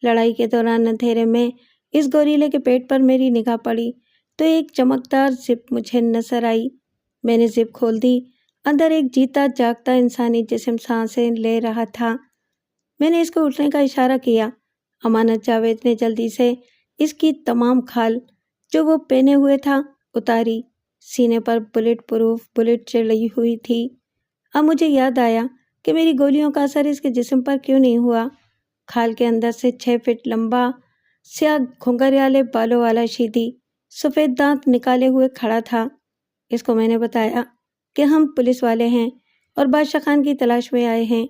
لڑائی کے دوران اندھیرے میں اس گوریلے کے پیٹ پر میری نگاہ پڑی تو ایک چمکدار زپ مجھے نظر آئی۔ میں نے زپ کھول دی۔ اندر ایک جیتا جاگتا انسانی جسم سانسیں لے رہا تھا۔ میں نے اس کو اٹھنے کا اشارہ کیا۔ امانت جاوید نے جلدی سے اس کی تمام کھال جو وہ پہنے ہوئے تھا اتاری۔ سینے پر بلٹ پروف بلٹ چڑھی ہوئی تھی۔ اب مجھے یاد آیا کہ میری گولیوں کا اثر اس کے جسم پر کیوں نہیں ہوا۔ کھال کے اندر سے 6 فٹ لمبا سیاہ گھنگریالے بالوں والا شیدی سفید دانت نکالے ہوئے کھڑا تھا۔ اس کو میں نے بتایا کہ ہم پولیس والے ہیں اور بادشاہ خان کی تلاش میں آئے ہیں۔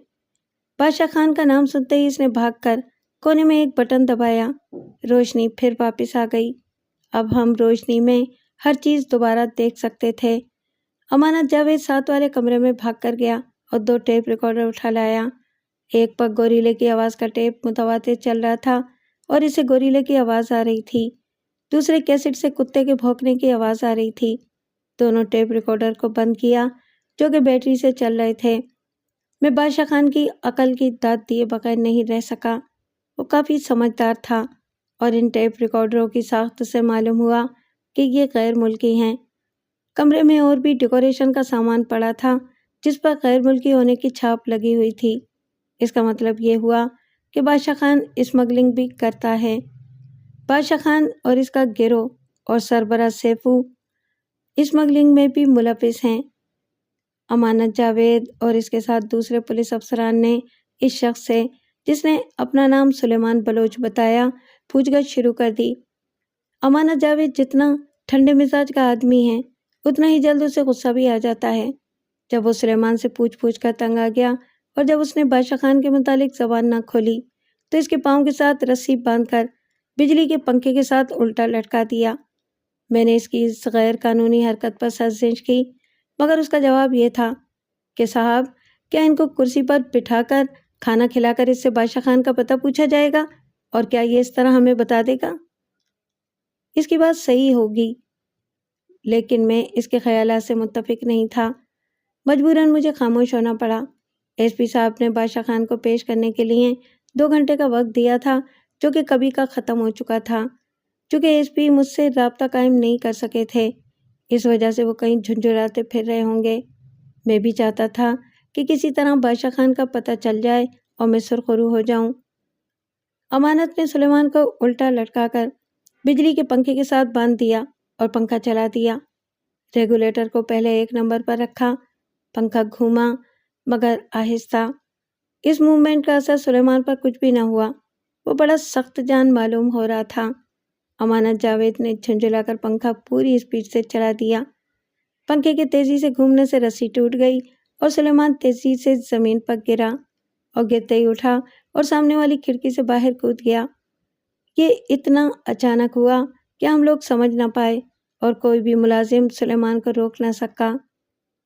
بادشاہ خان کا نام سنتے ہی اس نے بھاگ کر کونے میں ایک بٹن دبایا۔ روشنی پھر واپس آ گئی۔ اب ہم روشنی میں ہر چیز دوبارہ دیکھ سکتے تھے۔ امانت جاوید ساتھ والے کمرے میں بھاگ کر گیا اور 2 ٹیپ ریکارڈر اٹھا لایا۔ ایک پر گوریلے کی آواز کا ٹیپ متواتر چل رہا تھا اور اسے گوریلے کی آواز آ رہی تھی۔ دوسرے کیسٹ سے کتے کے بھونکنے کی آواز آ رہی تھی۔ دونوں ٹیپ ریکارڈر کو بند کیا جو کہ بیٹری سے چل رہے تھے۔ میں بادشاہ خان کی عقل کی داد دیے بغیر نہیں رہ سکا۔ وہ کافی سمجھدار تھا اور ان ٹیپ ریکارڈروں کی ساخت سے معلوم ہوا کہ یہ غیر ملکی ہیں۔ کمرے میں اور بھی ڈیکوریشن کا سامان پڑا تھا جس پر غیر ملکی ہونے کی چھاپ لگی ہوئی تھی۔ اس کا مطلب یہ ہوا کہ بادشاہ خان اسمگلنگ بھی کرتا ہے۔ بادشاہ خان اور اس کا گروہ اور سربراہ سیفو اسمگلنگ میں بھی ملوث ہیں۔ امانت جاوید اور اس کے ساتھ دوسرے پولیس افسران نے اس شخص سے جس نے اپنا نام سلیمان بلوچ بتایا پوچھ گچھ شروع کر دی۔ امانت جاوید جتنا ٹھنڈے مزاج کا آدمی ہے اتنا ہی جلد اسے غصہ بھی آ جاتا ہے۔ جب وہ سلیمان سے پوچھ کر تنگ آ گیا اور جب اس نے بادشاہ خان کے متعلق زبان نہ کھولی تو اس کے پاؤں کے ساتھ رسی باندھ کر بجلی کے پنکھے کے ساتھ الٹا لٹکا دیا۔ میں نے اس کی اس غیر قانونی حرکت پر سرزنش کی مگر اس کا جواب یہ تھا کہ صاحب کیا ان کو کرسی پر بٹھا کر کھانا کھلا کر اس سے بادشاہ خان کا پتہ پوچھا جائے گا اور کیا یہ اس طرح ہمیں بتا دے گا؟ اس کی بات صحیح ہوگی لیکن میں اس کے خیالات سے متفق نہیں تھا۔ مجبوراً مجھے خاموش ہونا پڑا۔ ایس پی صاحب نے بادشاہ خان کو پیش کرنے کے لیے 2 گھنٹے کا وقت دیا تھا جو کہ کبھی کا ختم ہو چکا تھا۔ چونکہ ایس پی مجھ سے رابطہ قائم نہیں کر سکے تھے اس وجہ سے وہ کہیں جھنجھلاتے پھر رہے ہوں گے۔ میں بھی چاہتا تھا کہ کسی طرح بادشاہ خان کا پتہ چل جائے اور میں سرخرو ہو جاؤں۔ امانت نے سلیمان کو الٹا لٹکا کر بجلی کے پنکھے کے ساتھ باندھ دیا اور پنکھا چلا دیا۔ ریگولیٹر کو پہلے 1 نمبر پر رکھا۔ پنکھا گھوما مگر آہستہ۔ اس موومنٹ کا اثر سلیمان پر کچھ بھی نہ ہوا، وہ بڑا سخت جان معلوم ہو رہا تھا۔ امانت جاوید نے جھنجھلا کر پنکھا پوری اسپیڈ سے چلا دیا۔ پنکھے کے تیزی سے گھومنے سے رسی ٹوٹ گئی اور سلیمان تیزی سے زمین پر گرا اور گرتے ہی اٹھا اور سامنے والی کھڑکی سے باہر کود گیا۔ یہ اتنا اچانک ہوا کہ ہم لوگ سمجھ نہ پائے اور کوئی بھی ملازم سلیمان کو روک نہ سکا۔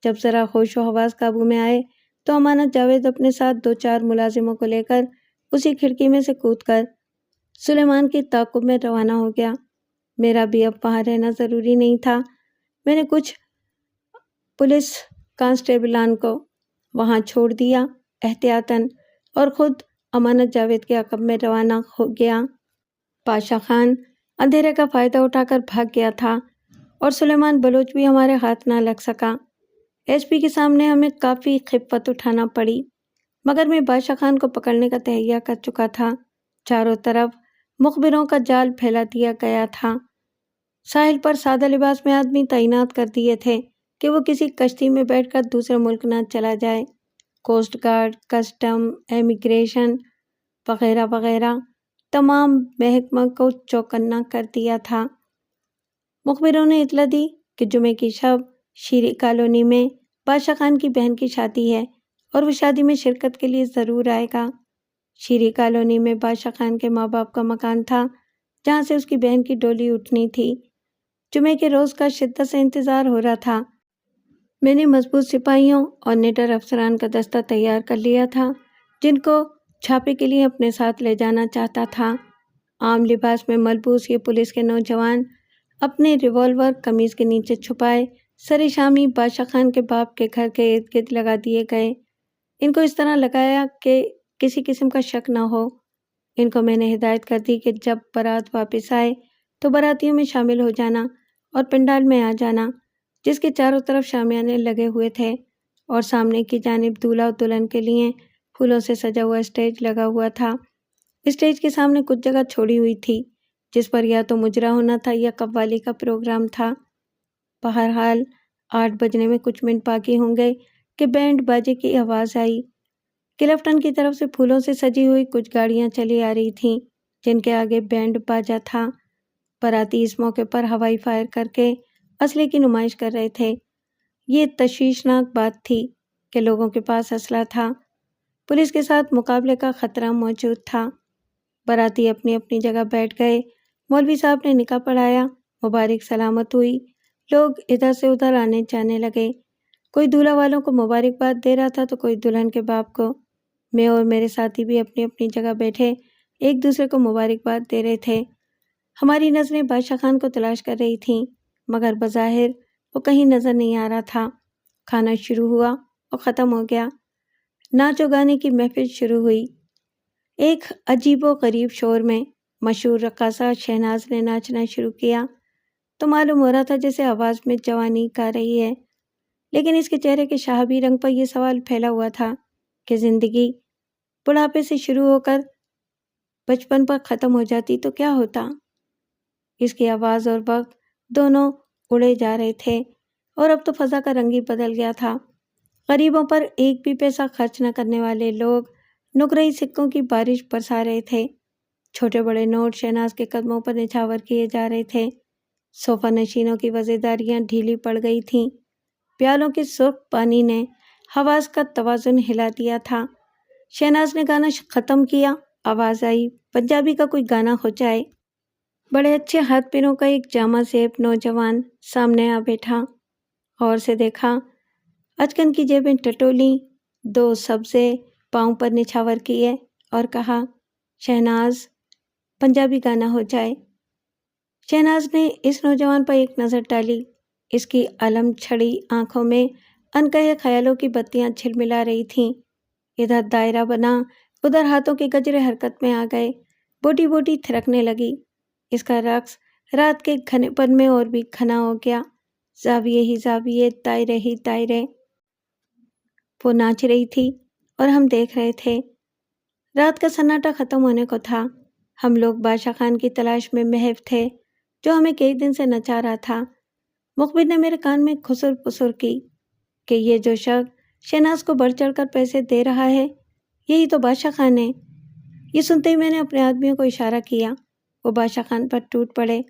جب ذرا ہوش و حواس قابو میں آئے تو امانت جاوید اپنے ساتھ 2-4 ملازموں کو لے کر اسی کھڑکی میں سے کود کر سلیمان کی تعاقب میں روانہ ہو گیا۔ میرا بھی اب وہاں رہنا ضروری نہیں تھا۔ میں نے کچھ پولیس کانسٹیبلان کو وہاں چھوڑ دیا احتیاطاً، اور خود امانت جاوید کے عقب میں روانہ ہو گیا۔ پاشا خان اندھیرے کا فائدہ اٹھا کر بھاگ گیا تھا اور سلیمان بلوچ بھی ہمارے ہاتھ نہ لگ سکا۔ ایس پی کے سامنے ہمیں کافی خفت اٹھانا پڑی، مگر میں بادشاہ خان کو پکڑنے کا تہیہ کر چکا تھا۔ چاروں طرف مخبروں کا جال پھیلا دیا گیا تھا۔ ساحل پر سادہ لباس میں آدمی تعینات کر دیے تھے کہ وہ کسی کشتی میں بیٹھ کر دوسرے ملک نہ چلا جائے۔ کوسٹ گارڈ، کسٹم، امیگریشن وغیرہ وغیرہ تمام محکمہ کو چوکنا کر دیا تھا۔ مخبروں نے اطلاع دی کہ جمعے کی شب شیری کالونی میں بادشاہ خان کی بہن کی شادی ہے اور وہ شادی میں شرکت کے لیے ضرور آئے گا۔ شیری کالونی میں بادشاہ خان کے ماں باپ کا مکان تھا جہاں سے اس کی بہن کی ڈولی اٹھنی تھی۔ جمعے کے روز کا شدت سے انتظار ہو رہا تھا۔ میں نے مضبوط سپاہیوں اور نڈر افسران کا دستہ تیار کر لیا تھا جن کو چھاپے کے لیے اپنے ساتھ لے جانا چاہتا تھا۔ عام لباس میں ملبوس یہ پولیس کے نوجوان اپنے ریوالور قمیض کے نیچے چھپائے سر شامی بادشاہ خان کے باپ کے گھر کے ارد گرد لگا دیے گئے۔ ان کو اس طرح لگایا کہ کسی قسم کا شک نہ ہو۔ ان کو میں نے ہدایت کر دی کہ جب بارات واپس آئے تو باراتیوں میں شامل ہو جانا اور پنڈال میں آ جانا، جس کے چاروں طرف شامیانے لگے ہوئے تھے اور سامنے کی جانب دولہا اور دلہن کے لیے پھولوں سے سجا ہوا اسٹیج لگا ہوا تھا۔ اسٹیج کے سامنے کچھ جگہ چھوڑی ہوئی تھی جس پر یا تو مجرا ہونا تھا یا قوالی کا پروگرام تھا۔ بہرحال 8 بجنے میں کچھ منٹ باقی ہوں گے کہ بینڈ باجے کی آواز آئی۔ کلفٹن کی طرف سے پھولوں سے سجی ہوئی کچھ گاڑیاں چلی آ رہی تھیں جن کے آگے بینڈ باجا تھا۔ باراتی اس موقع پر ہوائی فائر کر کے اسلحے کی نمائش کر رہے تھے۔ یہ تشویشناک بات تھی کہ لوگوں کے پاس اسلحہ تھا۔ پولیس کے ساتھ مقابلے کا خطرہ موجود تھا۔ باراتی اپنی اپنی جگہ بیٹھ گئے۔ مولوی صاحب نے نکاح پڑھایا، مبارک سلامت ہوئی۔ لوگ ادھر سے ادھر آنے جانے لگے۔ کوئی دولہا والوں کو مبارکباد دے رہا تھا تو کوئی دلہن کے باپ کو۔ میں اور میرے ساتھی بھی اپنی اپنی جگہ بیٹھے ایک دوسرے کو مبارکباد دے رہے تھے۔ ہماری نظریں بادشاہ خان کو تلاش کر رہی تھیں مگر بظاہر وہ کہیں نظر نہیں آ رہا تھا۔ کھانا شروع ہوا اور ختم ہو گیا۔ ناچ و گانے کی محفل شروع ہوئی۔ ایک عجیب و غریب شور میں مشہور رقاصہ شہناز نے ناچنا شروع کیا تو معلوم ہو رہا تھا جیسے آواز میں جوانی گا رہی ہے، لیکن اس کے چہرے کے شہابی رنگ پر یہ سوال پھیلا ہوا تھا کہ زندگی بڑھاپے سے شروع ہو کر بچپن پر ختم ہو جاتی تو کیا ہوتا؟ اس کی آواز اور وقت دونوں اڑے جا رہے تھے اور اب تو فضا کا رنگ ہی بدل گیا تھا۔ غریبوں پر ایک بھی پیسہ خرچ نہ کرنے والے لوگ نقرئی سکوں کی بارش برسا رہے تھے۔ چھوٹے بڑے نوٹ شہناز کے قدموں پر نچھاور کیے جا رہے تھے۔ صوفہ نشینوں کی وضعداریاں ڈھیلی پڑ گئی تھیں۔ پیالوں کے سرخ پانی نے حواس کا توازن ہلا دیا تھا۔ شہناز نے گانا ختم کیا۔ آواز آئی، پنجابی کا کوئی گانا ہو جائے۔ بڑے اچھے ہاتھ پیروں کا ایک جامع زیب نوجوان سامنے آ بیٹھا۔ غور سے دیکھا، اچکن کی جیبیں ٹٹولیں، 2 سبزے پاؤں پر نچھاور کیے اور کہا، شہناز پنجابی گانا ہو جائے۔ شہناز نے اس نوجوان پر ایک نظر ڈالی۔ اس کی علم چھڑی آنکھوں میں انکہے خیالوں کی بتیاں جھلملا رہی تھیں۔ ادھر دائرہ بنا، ادھر ہاتھوں کے گجرے حرکت میں آ گئے۔ بوٹی بوٹی تھرکنے لگی۔ اس کا رقص رات کے گھنے پن میں اور بھی گھنا ہو گیا۔ زاویے ہی زاویے، دائرے ہی دائرے۔ وہ ناچ رہی تھی اور ہم دیکھ رہے تھے۔ رات کا سناٹا ختم ہونے کو تھا۔ ہم لوگ بادشاہ خان کی تلاش میں محو تھے جو ہمیں کئی دن سے نچا رہا تھا۔ مخبر نے میرے کان میں خسر پسر کی کہ یہ جو شخص شہناز کو بڑھ چڑھ کر پیسے دے رہا ہے یہی تو بادشاہ خان ہے۔ یہ سنتے ہی میں نے اپنے آدمیوں کو اشارہ کیا۔ وہ بادشاہ خان پر ٹوٹ پڑے۔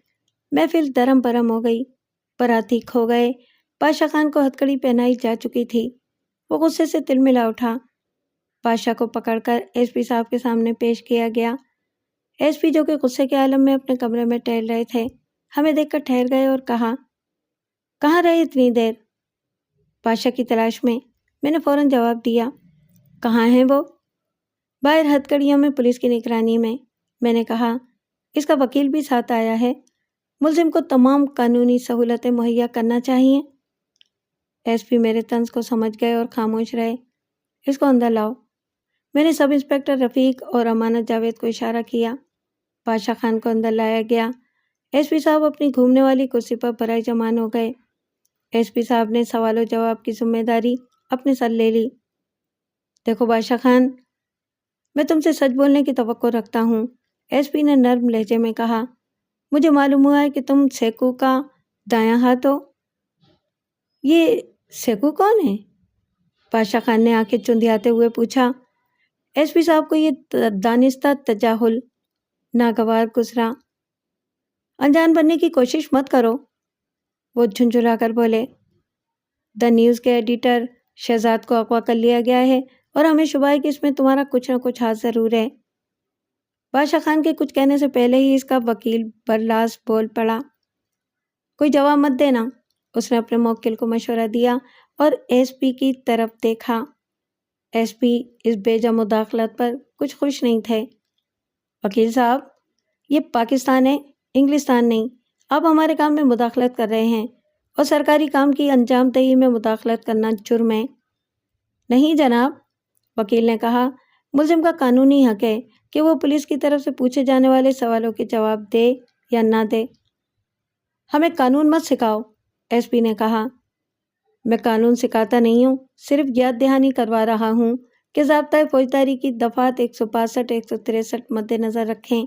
محفل درم برم ہو گئی۔ باراتی کھو گئے۔ بادشاہ خان کو ہتھکڑی پہنائی جا چکی تھی۔ وہ غصے سے تلملا اٹھا۔ بادشاہ کو پکڑ کر ایس پی صاحب کے سامنے پیش کیا گیا۔ ایس پی جو کہ غصے کے عالم میں اپنے کمرے میں ٹہل رہے تھے، ہمیں دیکھ کر ٹھہر گئے اور کہا، کہاں رہے اتنی دیر؟ بادشاہ کی تلاش میں نے فوراً جواب دیا۔ کہاں ہیں وہ؟ باہر ہتھکڑیوں میں پولیس کی نگرانی میں نے کہا، اس کا وکیل بھی ساتھ آیا ہے۔ ملزم کو تمام قانونی سہولتیں مہیا کرنا چاہیے۔ ایس پی میرے طنز کو سمجھ گئے اور خاموش رہے۔ اس کو اندر لاؤ۔ میں نے سب انسپکٹر رفیق اور امانت جاوید کو اشارہ کیا۔ بادشاہ خان کو اندر لایا گیا۔ ایس پی صاحب اپنی گھومنے والی کرسی پر برائے جمان ہو گئے۔ ایس پی صاحب نے سوال و جواب کی ذمہ داری اپنے سر لے لی۔ دیکھو بادشاہ خان، میں تم سے سچ بولنے کی توقع رکھتا ہوں۔ ایس پی نے نرم لہجے میں کہا، مجھے معلوم ہوا ہے کہ تم سیکو کا دایاں ہاتھ ہو۔ یہ سیکو کون ہے؟ بادشاہ خان نے آنکھیں چندیاتے ہوئے پوچھا۔ ایس پی صاحب کو یہ دانستہ تجاہل ناگوار گزرا۔ انجان بننے کی کوشش مت کرو، وہ جھنجھلا کر بولے۔ دا نیوز کے ایڈیٹر شہزاد کو اغوا کر لیا گیا ہے اور ہمیں شبہ ہے کہ اس میں تمہارا کچھ نہ کچھ ہاتھ ضرور ہے۔ بادشاہ خان کے کچھ کہنے سے پہلے ہی اس کا وکیل برلاس بول پڑا۔ کوئی جواب مت دینا، اس نے اپنے موکل کو مشورہ دیا اور ایس پی کی طرف دیکھا۔ ایس پی اس بے جا مداخلت پر کچھ خوش نہیں تھے۔ وکیل صاحب، یہ پاکستان ہے، انگلستان نہیں۔ آپ ہمارے کام میں مداخلت کر رہے ہیں اور سرکاری کام کی انجام دہی میں مداخلت کرنا جرم ہے۔ نہیں جناب، وکیل نے کہا، ملزم کا قانونی حق ہے کہ وہ پولیس کی طرف سے پوچھے جانے والے سوالوں کے جواب دے یا نہ دے۔ ہمیں قانون مت سکھاؤ، ایس پی نے کہا۔ میں قانون سکھاتا نہیں ہوں، صرف یاد دہانی کروا رہا ہوں کہ ضابطۂ فوجداری کی دفعات 162 163 مد نظر رکھیں۔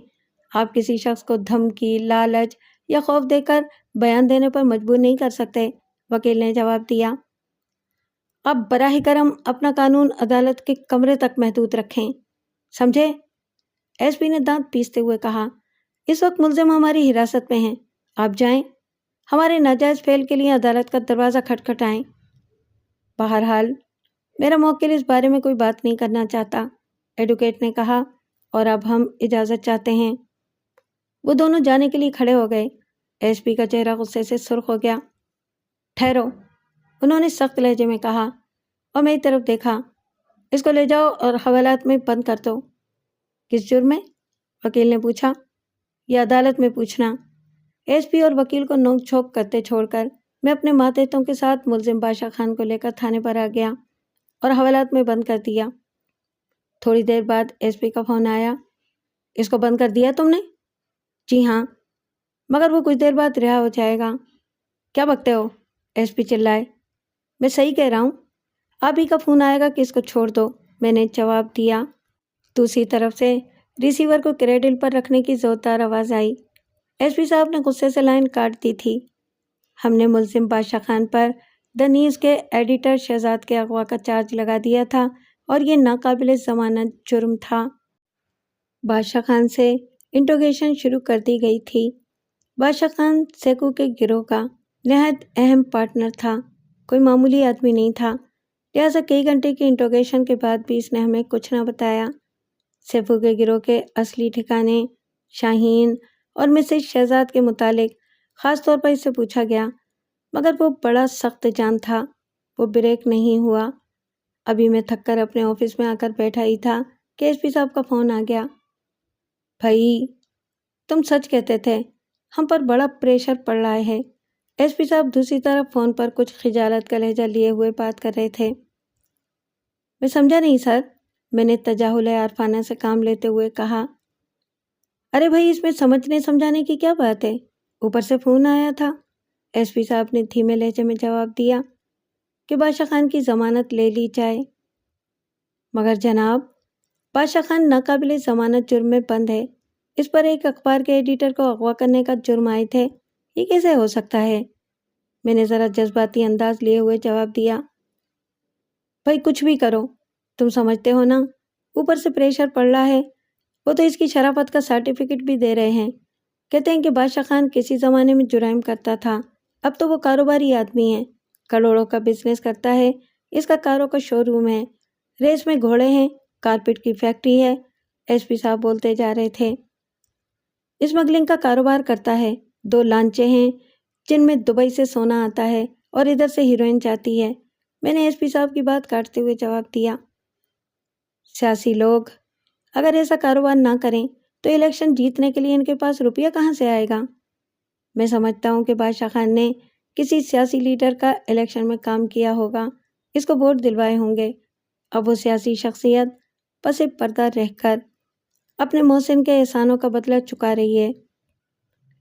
آپ کسی شخص کو دھمکی، لالچ یا خوف دے کر بیان دینے پر مجبور نہیں کر سکتے، وکیل نے جواب دیا۔ آپ براہ کرم اپنا قانون عدالت کے کمرے تک محدود رکھیں، سمجھے؟ ایس پی نے دانت پیستے ہوئے کہا، اس وقت ملزم ہماری حراست میں ہیں، آپ جائیں، ہمارے ناجائز فعل کے لیے عدالت کا دروازہ کھٹکھٹائیں۔ بہرحال میرا موکل اس بارے میں کوئی بات نہیں کرنا چاہتا، ایڈوکیٹ نے کہا، اور اب ہم اجازت چاہتے ہیں۔ وہ دونوں جانے کے لیے کھڑے ہو گئے۔ ایس پی کا چہرہ غصے سے سرخ ہو گیا۔ ٹھہرو، انہوں نے سخت لہجے میں کہا اور میری طرف دیکھا۔ اس کو لے جاؤ اور حوالات میں بند کر دو۔ کس جرم میں؟ وکیل نے پوچھا۔ یہ عدالت میں پوچھنا۔ ایس پی اور وکیل کو نوک جھونک کرتے چھوڑ کر میں اپنے ماتحتوں کے ساتھ ملزم بادشاہ خان کو لے کر تھانے پر آ گیا اور حوالات میں بند کر دیا۔ تھوڑی دیر بعد ایس پی کا فون آیا۔ اس کو بند کر دیا تم نے؟ جی ہاں، مگر وہ کچھ دیر بعد رہا ہو جائے گا۔ کیا بکتے ہو؟ ایس پی چلائے۔ میں صحیح کہہ رہا ہوں، آپ ہی کا فون آئے گا کہ اس کو چھوڑ دو، میں نے جواب دیا۔ دوسری طرف سے ریسیور کو کریڈل پر رکھنے کی زوردار آواز آئی۔ ایس پی صاحب نے غصے سے لائن کاٹ دی تھی۔ ہم نے ملزم بادشاہ خان پر دا نیوز کے ایڈیٹر شہزاد کے اغوا کا چارج لگا دیا تھا اور یہ ناقابل ضمانت جرم تھا۔ بادشاہ خان سے انٹروگیشن شروع کر دی گئی تھی۔ بادشاہ خان سیکو کے گروہ کا نہایت اہم پارٹنر تھا، کوئی معمولی آدمی نہیں تھا، لہٰذا کئی گھنٹے کی انٹروگیشن کے بعد بھی اس نے ہمیں کچھ نہ بتایا۔ سیکو کے گروہ کے اصلی ٹھکانے، شاہین اور مسز شہزاد کے متعلق خاص طور پر اس سے پوچھا گیا، مگر وہ بڑا سخت جان تھا، وہ بریک نہیں ہوا۔ ابھی میں تھک کر اپنے آفس میں آ کر بیٹھا ہی تھا کہ ایس پی صاحب کا فون آ گیا۔ بھائی، تم سچ کہتے تھے، ہم پر بڑا پریشر پڑ رہا ہے۔ ایس پی صاحب دوسری طرف فون پر کچھ خجالت کا لہجہ لیے ہوئے بات کر رہے تھے۔ میں سمجھا نہیں سر، میں نے تجاہل عارفانہ سے کام لیتے ہوئے کہا۔ ارے بھائی، اس میں سمجھنے سمجھانے کی کیا بات ہے؟ اوپر سے فون آیا تھا، ایس پی صاحب نے دھیمے لہجے میں جواب دیا، کہ بادشاہ خان کی ضمانت لے لی جائے۔ مگر جناب، بادشاہ خان ناقابل ضمانت جرم میں بند ہے، اس پر ایک اخبار کے ایڈیٹر کو اغوا کرنے کا جرم عائد ہے، یہ کیسے ہو سکتا ہے؟ میں نے ذرا جذباتی انداز لیے ہوئے جواب دیا۔ بھائی کچھ بھی کرو، تم سمجھتے ہو نا، اوپر سے پریشر پڑ رہا ہے۔ وہ تو اس کی شرافت کا سرٹیفکیٹ بھی دے رہے ہیں۔ کہتے ہیں کہ بادشاہ خان کسی زمانے میں جرائم کرتا تھا، اب تو وہ کاروباری آدمی ہے، کروڑوں کا بزنس کرتا ہے، اس کا کاروں کا شو روم ہے، ریس میں گھوڑے ہیں، کارپیٹ کی فیکٹری ہے۔ ایس پی صاحب بولتے جا رہے تھے۔ اسمگلنگ کا کاروبار کرتا ہے، 2 لانچیں ہیں جن میں دبئی سے سونا آتا ہے اور ادھر سے ہیروئن جاتی ہے۔ میں نے ایس پی صاحب کی بات کاٹتے ہوئے جواب دیا، سیاسی لوگ اگر ایسا کاروبار نہ کریں تو الیکشن جیتنے کے لیے ان کے پاس روپیہ کہاں سے آئے گا؟ میں سمجھتا ہوں کہ بادشاہ خان نے کسی سیاسی لیڈر کا الیکشن میں کام کیا ہوگا، اس کو ووٹ دلوائے ہوں گے۔ اب وہ سیاسی شخصیت پس پردہ رہ کر اپنے محسن کے احسانوں کا بدلہ چکا رہی ہے۔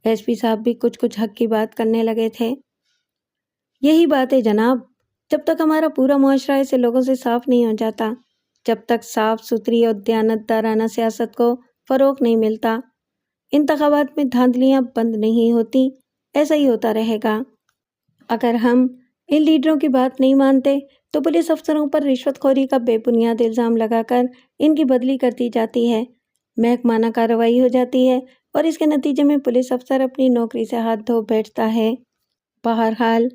ایس پی صاحب بھی کچھ حق کی بات کرنے لگے تھے۔ یہی بات ہے جناب، جب تک ہمارا پورا معاشرہ ایسے لوگوں سے صاف نہیں ہو جاتا، جب تک صاف ستھری اور دیانتدارانہ سیاست کو فروغ نہیں ملتا، انتخابات میں دھاندلیاں بند نہیں ہوتی، ایسا ہی ہوتا رہے گا۔ اگر ہم ان لیڈروں کی بات نہیں مانتے تو پولیس افسروں پر رشوت خوری کا بے بنیاد الزام لگا کر ان کی بدلی کر دی جاتی ہے، محکمانہ کارروائی ہو جاتی ہے اور اس کے نتیجے میں پولیس افسر اپنی نوکری سے ہاتھ دھو بیٹھتا ہے۔ بہرحال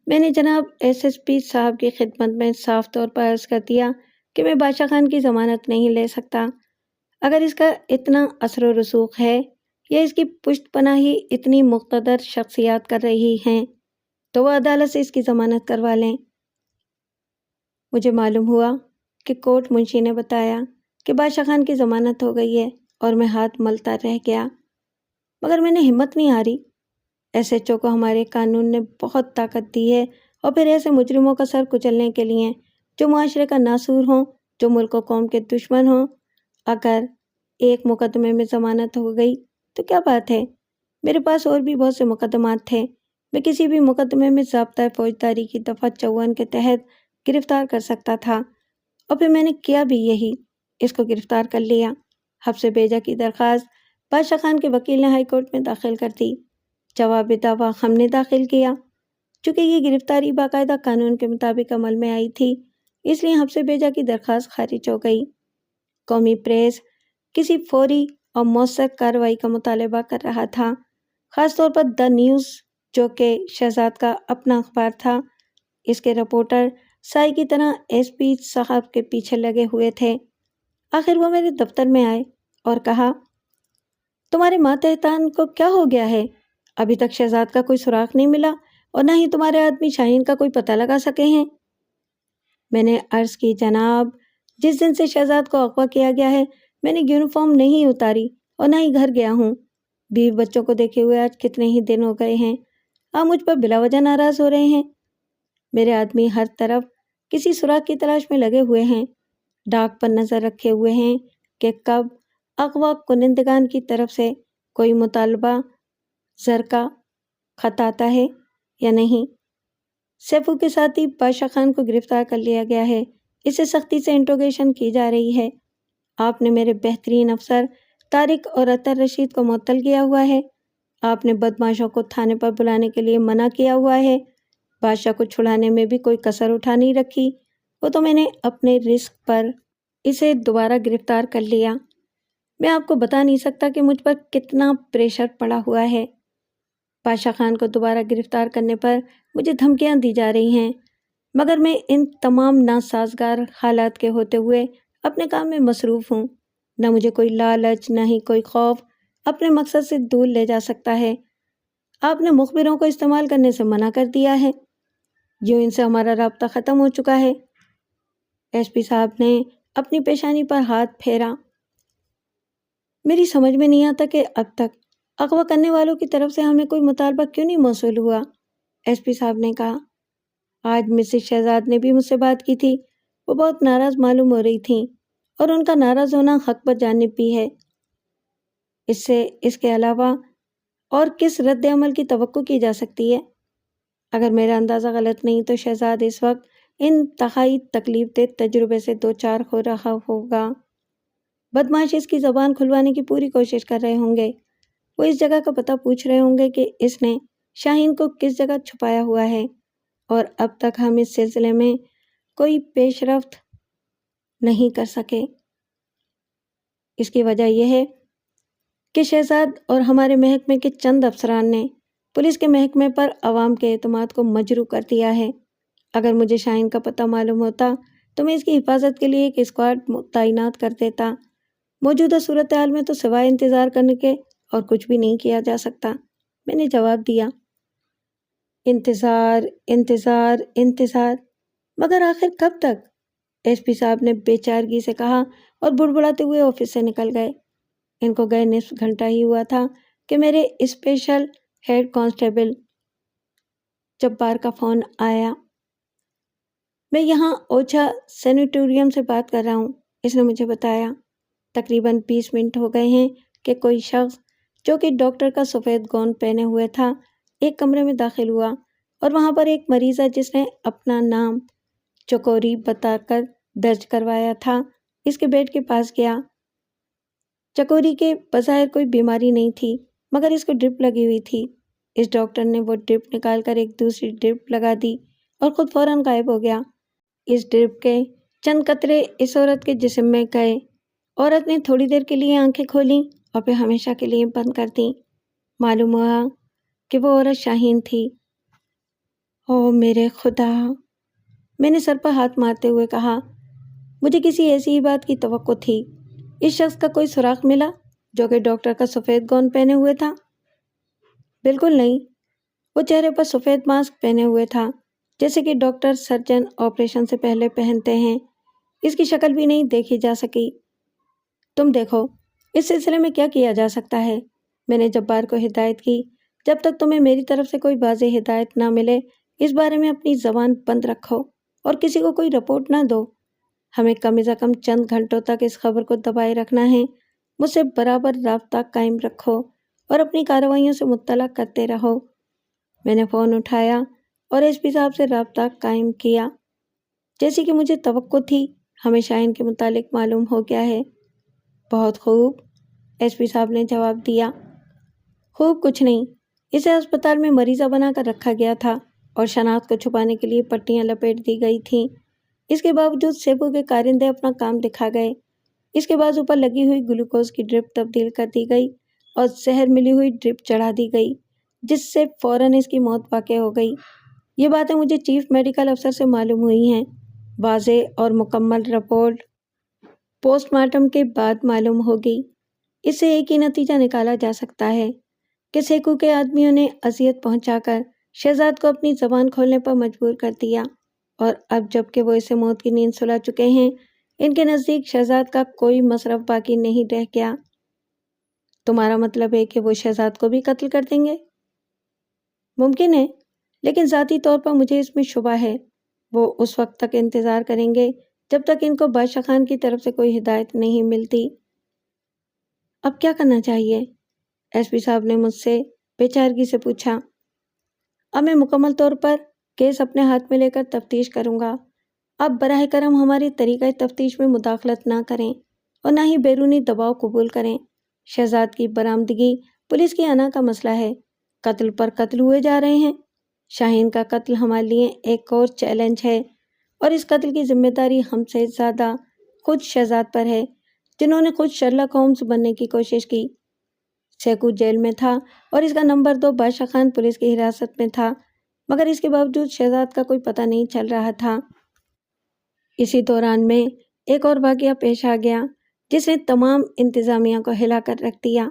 میں نے جناب ایس پی صاحب کی خدمت میں صاف طور پر عرض کر دیا کہ میں بادشاہ خان کی ضمانت نہیں لے سکتا۔ اگر اس کا اتنا اثر و رسوخ ہے یا اس کی پشت پناہی اتنی مقتدر شخصیات کر رہی ہیں تو وہ عدالت سے اس کی ضمانت کروا لیں۔ مجھے معلوم ہوا کہ کورٹ منشی نے بتایا کہ بادشاہ خان کی ضمانت ہو گئی ہے اور میں ہاتھ ملتا رہ گیا، مگر میں نے ہمت نہیں ہاری۔ ایس ایچ او کو ہمارے قانون نے بہت طاقت دی ہے اور پھر ایسے مجرموں کا سر کچلنے کے لیے جو معاشرے کا ناسور ہوں، جو ملک و قوم کے دشمن ہوں۔ اگر ایک مقدمے میں ضمانت ہو گئی تو کیا بات ہے، میرے پاس اور بھی بہت سے مقدمات تھے، میں کسی بھی مقدمے میں ضابطۂ فوجداری کی دفعہ 54 کے تحت گرفتار کر سکتا تھا، اور پھر میں نے کیا بھی یہی، اس کو گرفتار کر لیا۔ حبس بیجا کی درخواست بادشاہ خان کے وکیل نے ہائی کورٹ میں داخل کر دی، جواب دعویٰ ہم نے داخل کیا۔ چونکہ یہ گرفتاری باقاعدہ قانون کے مطابق عمل میں آئی تھی، اس لیے حبس بیجا کی درخواست خارج ہو گئی۔ قومی پریس کسی فوری اور مؤثر کارروائی کا مطالبہ کر رہا تھا، خاص طور پر دا نیوز جو کہ شہزاد کا اپنا اخبار تھا۔ اس کے رپورٹر سائی کی طرح ایس پی صاحب کے پیچھے لگے ہوئے تھے۔ آخر وہ میرے دفتر میں آئے اور کہا، تمہارے ماتحتان کو کیا ہو گیا ہے؟ ابھی تک شہزاد کا کوئی سراغ نہیں ملا اور نہ ہی تمہارے آدمی شاہین کا کوئی پتہ لگا سکے ہیں۔ میں نے عرض کی، جناب جس دن سے شہزاد کو اغوا کیا گیا ہے میں نے یونیفارم نہیں اتاری اور نہ ہی گھر گیا ہوں۔ بیوی بچوں کو دیکھے ہوئے آج کتنے ہی دن ہو گئے ہیں، آپ مجھ پر بلا وجہ ناراض ہو رہے ہیں۔ میرے آدمی ہر طرف کسی سراغ کی تلاش میں لگے ہوئے ہیں، ڈاک پر نظر رکھے ہوئے ہیں کہ کب اغوا کنندگان کی طرف سے کوئی مطالبہ زر کا خط آتا ہے یا نہیں۔ سیفو کے ساتھی بادشاہ خان کو گرفتار کر لیا گیا ہے، اسے سختی سے انٹروگیشن کی جا رہی ہے۔ آپ نے میرے بہترین افسر طارق اور اطہر رشید کو معطل کیا ہوا ہے، آپ نے بدماشوں کو تھانے پر بلانے کے لیے منع کیا ہوا ہے، بادشاہ کو چھڑانے میں بھی کوئی کسر اٹھا نہیں رکھی، وہ تو میں نے اپنے رسک پر اسے دوبارہ گرفتار کر لیا۔ میں آپ کو بتا نہیں سکتا کہ مجھ پر کتنا پریشر پڑا ہوا ہے۔ بادشاہ خان کو دوبارہ گرفتار کرنے پر مجھے دھمکیاں دی جا رہی ہیں، مگر میں ان تمام ناسازگار حالات کے ہوتے ہوئے اپنے کام میں مصروف ہوں، نہ مجھے کوئی لالچ نہ ہی کوئی خوف اپنے مقصد سے دور لے جا سکتا ہے۔ آپ نے مخبروں کو استعمال کرنے سے منع کر دیا ہے، یوں ان سے ہمارا رابطہ ختم ہو چکا ہے۔ ایس پی صاحب نے اپنی پیشانی پر ہاتھ پھیرا۔ میری سمجھ میں نہیں آتا کہ اب تک اغوا کرنے والوں کی طرف سے ہمیں کوئی مطالبہ کیوں نہیں موصول ہوا، ایس پی صاحب نے کہا۔ آج مسز شہزاد نے بھی مجھ سے بات کی تھی، وہ بہت ناراض معلوم ہو رہی تھیں، اور ان کا ناراض ہونا حق بجانب بھی ہے۔ اس کے علاوہ اور کس رد عمل کی توقع کی جا سکتی ہے؟ اگر میرا اندازہ غلط نہیں تو شہزاد اس وقت انتہائی تکلیف دہ تجربے سے دوچار ہو رہا ہوگا۔ بدماش اس کی زبان کھلوانے کی پوری کوشش کر رہے ہوں گے، وہ اس جگہ کا پتہ پوچھ رہے ہوں گے کہ اس نے شاہین کو کس جگہ چھپایا ہوا ہے، اور اب تک ہم اس سلسلے میں کوئی پیش رفت نہیں کر سکے۔ اس کی وجہ یہ ہے کہ شہزاد اور ہمارے محکمے کے چند افسران نے پولیس کے محکمے پر عوام کے اعتماد کو مجروح کر دیا ہے۔ اگر مجھے شاہین کا پتہ معلوم ہوتا تو میں اس کی حفاظت کے لیے ایک اسکواڈ تعینات کر دیتا۔ موجودہ صورتحال میں تو سوائے انتظار کرنے کے اور کچھ بھی نہیں کیا جا سکتا، میں نے جواب دیا۔ انتظار انتظار انتظار، مگر آخر کب تک؟ ایس پی صاحب نے بے چارگی سے کہا اور بڑبڑاتے ہوئے آفس سے نکل گئے۔ ان کو گئے نصف گھنٹہ ہی ہوا تھا کہ میرے اسپیشل ہیڈ کانسٹیبل جبار کا فون آیا۔ میں یہاں اوچھا سینیٹوریم سے بات کر رہا ہوں، اس نے مجھے بتایا۔ تقریباً 20 منٹ ہو گئے ہیں کہ کوئی شخص جو کہ ڈاکٹر کا سفید گون پہنے ہوئے تھا ایک کمرے میں داخل ہوا اور وہاں پر ایک مریضہ جس نے اپنا نام چکوری بتا کر درج کروایا تھا اس کے بیڈ کے پاس گیا۔ چکوری کے بظاہر کوئی بیماری نہیں تھی مگر اس کو ڈرپ لگی ہوئی تھی۔ اس ڈاکٹر نے وہ ڈرپ نکال کر ایک دوسری ڈرپ لگا دی اور خود فوراً غائب ہو گیا۔ اس ڈرپ کے چند قطرے اس عورت کے جسم میں گئے۔ عورت نے تھوڑی دیر کے لیے آنکھیں کھولیں اور پھر ہمیشہ کے لیے بند کر دیں۔ معلوم ہوا کہ وہ عورت شاہین تھی۔ او میرے خدا! میں نے سر پر ہاتھ مارتے ہوئے کہا، مجھے کسی ایسی ہی بات کی توقع تھی۔ اس شخص کا کوئی سراغ ملا جو کہ ڈاکٹر کا سفید گون پہنے ہوئے تھا؟ بالکل نہیں، وہ چہرے پر سفید ماسک پہنے ہوئے تھا جیسے کہ ڈاکٹر سرجن آپریشن سے پہلے پہنتے ہیں۔ اس کی شکل بھی نہیں دیکھی جا سکی۔ تم دیکھو اس سلسلے میں کیا کیا جا سکتا ہے؟ میں نے جبار کو ہدایت کی، جب تک تمہیں میری طرف سے کوئی واضح ہدایت نہ ملے اس بارے میں اپنی زبان بند رکھو اور کسی کو کوئی رپورٹ نہ دو۔ ہمیں کم از کم چند گھنٹوں تک اس خبر کو دبائے رکھنا ہے۔ مجھ سے برابر رابطہ قائم رکھو اور اپنی کارروائیوں سے مطلع کرتے رہو۔ میں نے فون اٹھایا اور ایس پی صاحب سے رابطہ قائم کیا۔ جیسی کہ مجھے توقع تھی ہمیں شاہین کے متعلق معلوم ہو گیا ہے۔ بہت خوب، ایس پی صاحب نے جواب دیا۔ خوب کچھ نہیں، اسے ہسپتال میں مریضہ بنا کر رکھا گیا تھا اور شناخت کو چھپانے کے لیے پٹیاں لپیٹ دی گئی تھیں۔ اس کے باوجود سیبو کے کارندے اپنا کام دکھا گئے۔ اس کے بازو پر لگی ہوئی گلوکوز کی ڈرپ تبدیل کر دی گئی اور زہر ملی ہوئی ڈرپ چڑھا دی گئی جس سے فوراً اس کی موت واقع ہو گئی۔ یہ باتیں مجھے چیف میڈیکل افسر سے معلوم ہوئی ہیں۔ واضح اور مکمل رپورٹ پوسٹ مارٹم کے بعد معلوم ہوگی۔ اس سے ایک ہی نتیجہ نکالا جا سکتا ہے کہ سیکو کے آدمیوں نے اذیت پہنچا کر شہزاد کو اپنی زبان کھولنے پر مجبور کر دیا، اور اب جب کہ وہ اسے موت کی نیند سلا چکے ہیں ان کے نزدیک شہزاد کا کوئی مصرف باقی نہیں رہ گیا۔ تمہارا مطلب ہے کہ وہ شہزاد کو بھی قتل کر دیں گے؟ ممکن ہے، لیکن ذاتی طور پر مجھے اس میں شبہ ہے۔ وہ اس وقت تک انتظار کریں گے جب تک ان کو بادشاہ خان کی طرف سے کوئی ہدایت نہیں ملتی۔ اب کیا کرنا چاہیے؟ ایس پی صاحب نے مجھ سے بے چارگی سے پوچھا۔ اب میں مکمل طور پر کیس اپنے ہاتھ میں لے کر تفتیش کروں گا۔ اب براہ کرم ہماری طریقہ تفتیش میں مداخلت نہ کریں اور نہ ہی بیرونی دباؤ قبول کریں۔ شہزاد کی برآمدگی پولیس کی انا کا مسئلہ ہے۔ قتل پر قتل ہوئے جا رہے ہیں۔ شاہین کا قتل ہمارے لیے ایک اور چیلنج ہے، اور اس قتل کی ذمہ داری ہم سے زیادہ خود شہزاد پر ہے جنہوں نے خود شرلاک ہومز بننے کی کوشش کی۔ سیکو جیل میں تھا اور اس کا نمبر 2 بادشاہ خان پولیس کی حراست میں تھا، مگر اس کے باوجود شہزاد کا کوئی پتہ نہیں چل رہا تھا۔ اسی دوران میں ایک اور واقعہ پیش آ گیا جس نے تمام انتظامیہ کو ہلا کر رکھ دیا۔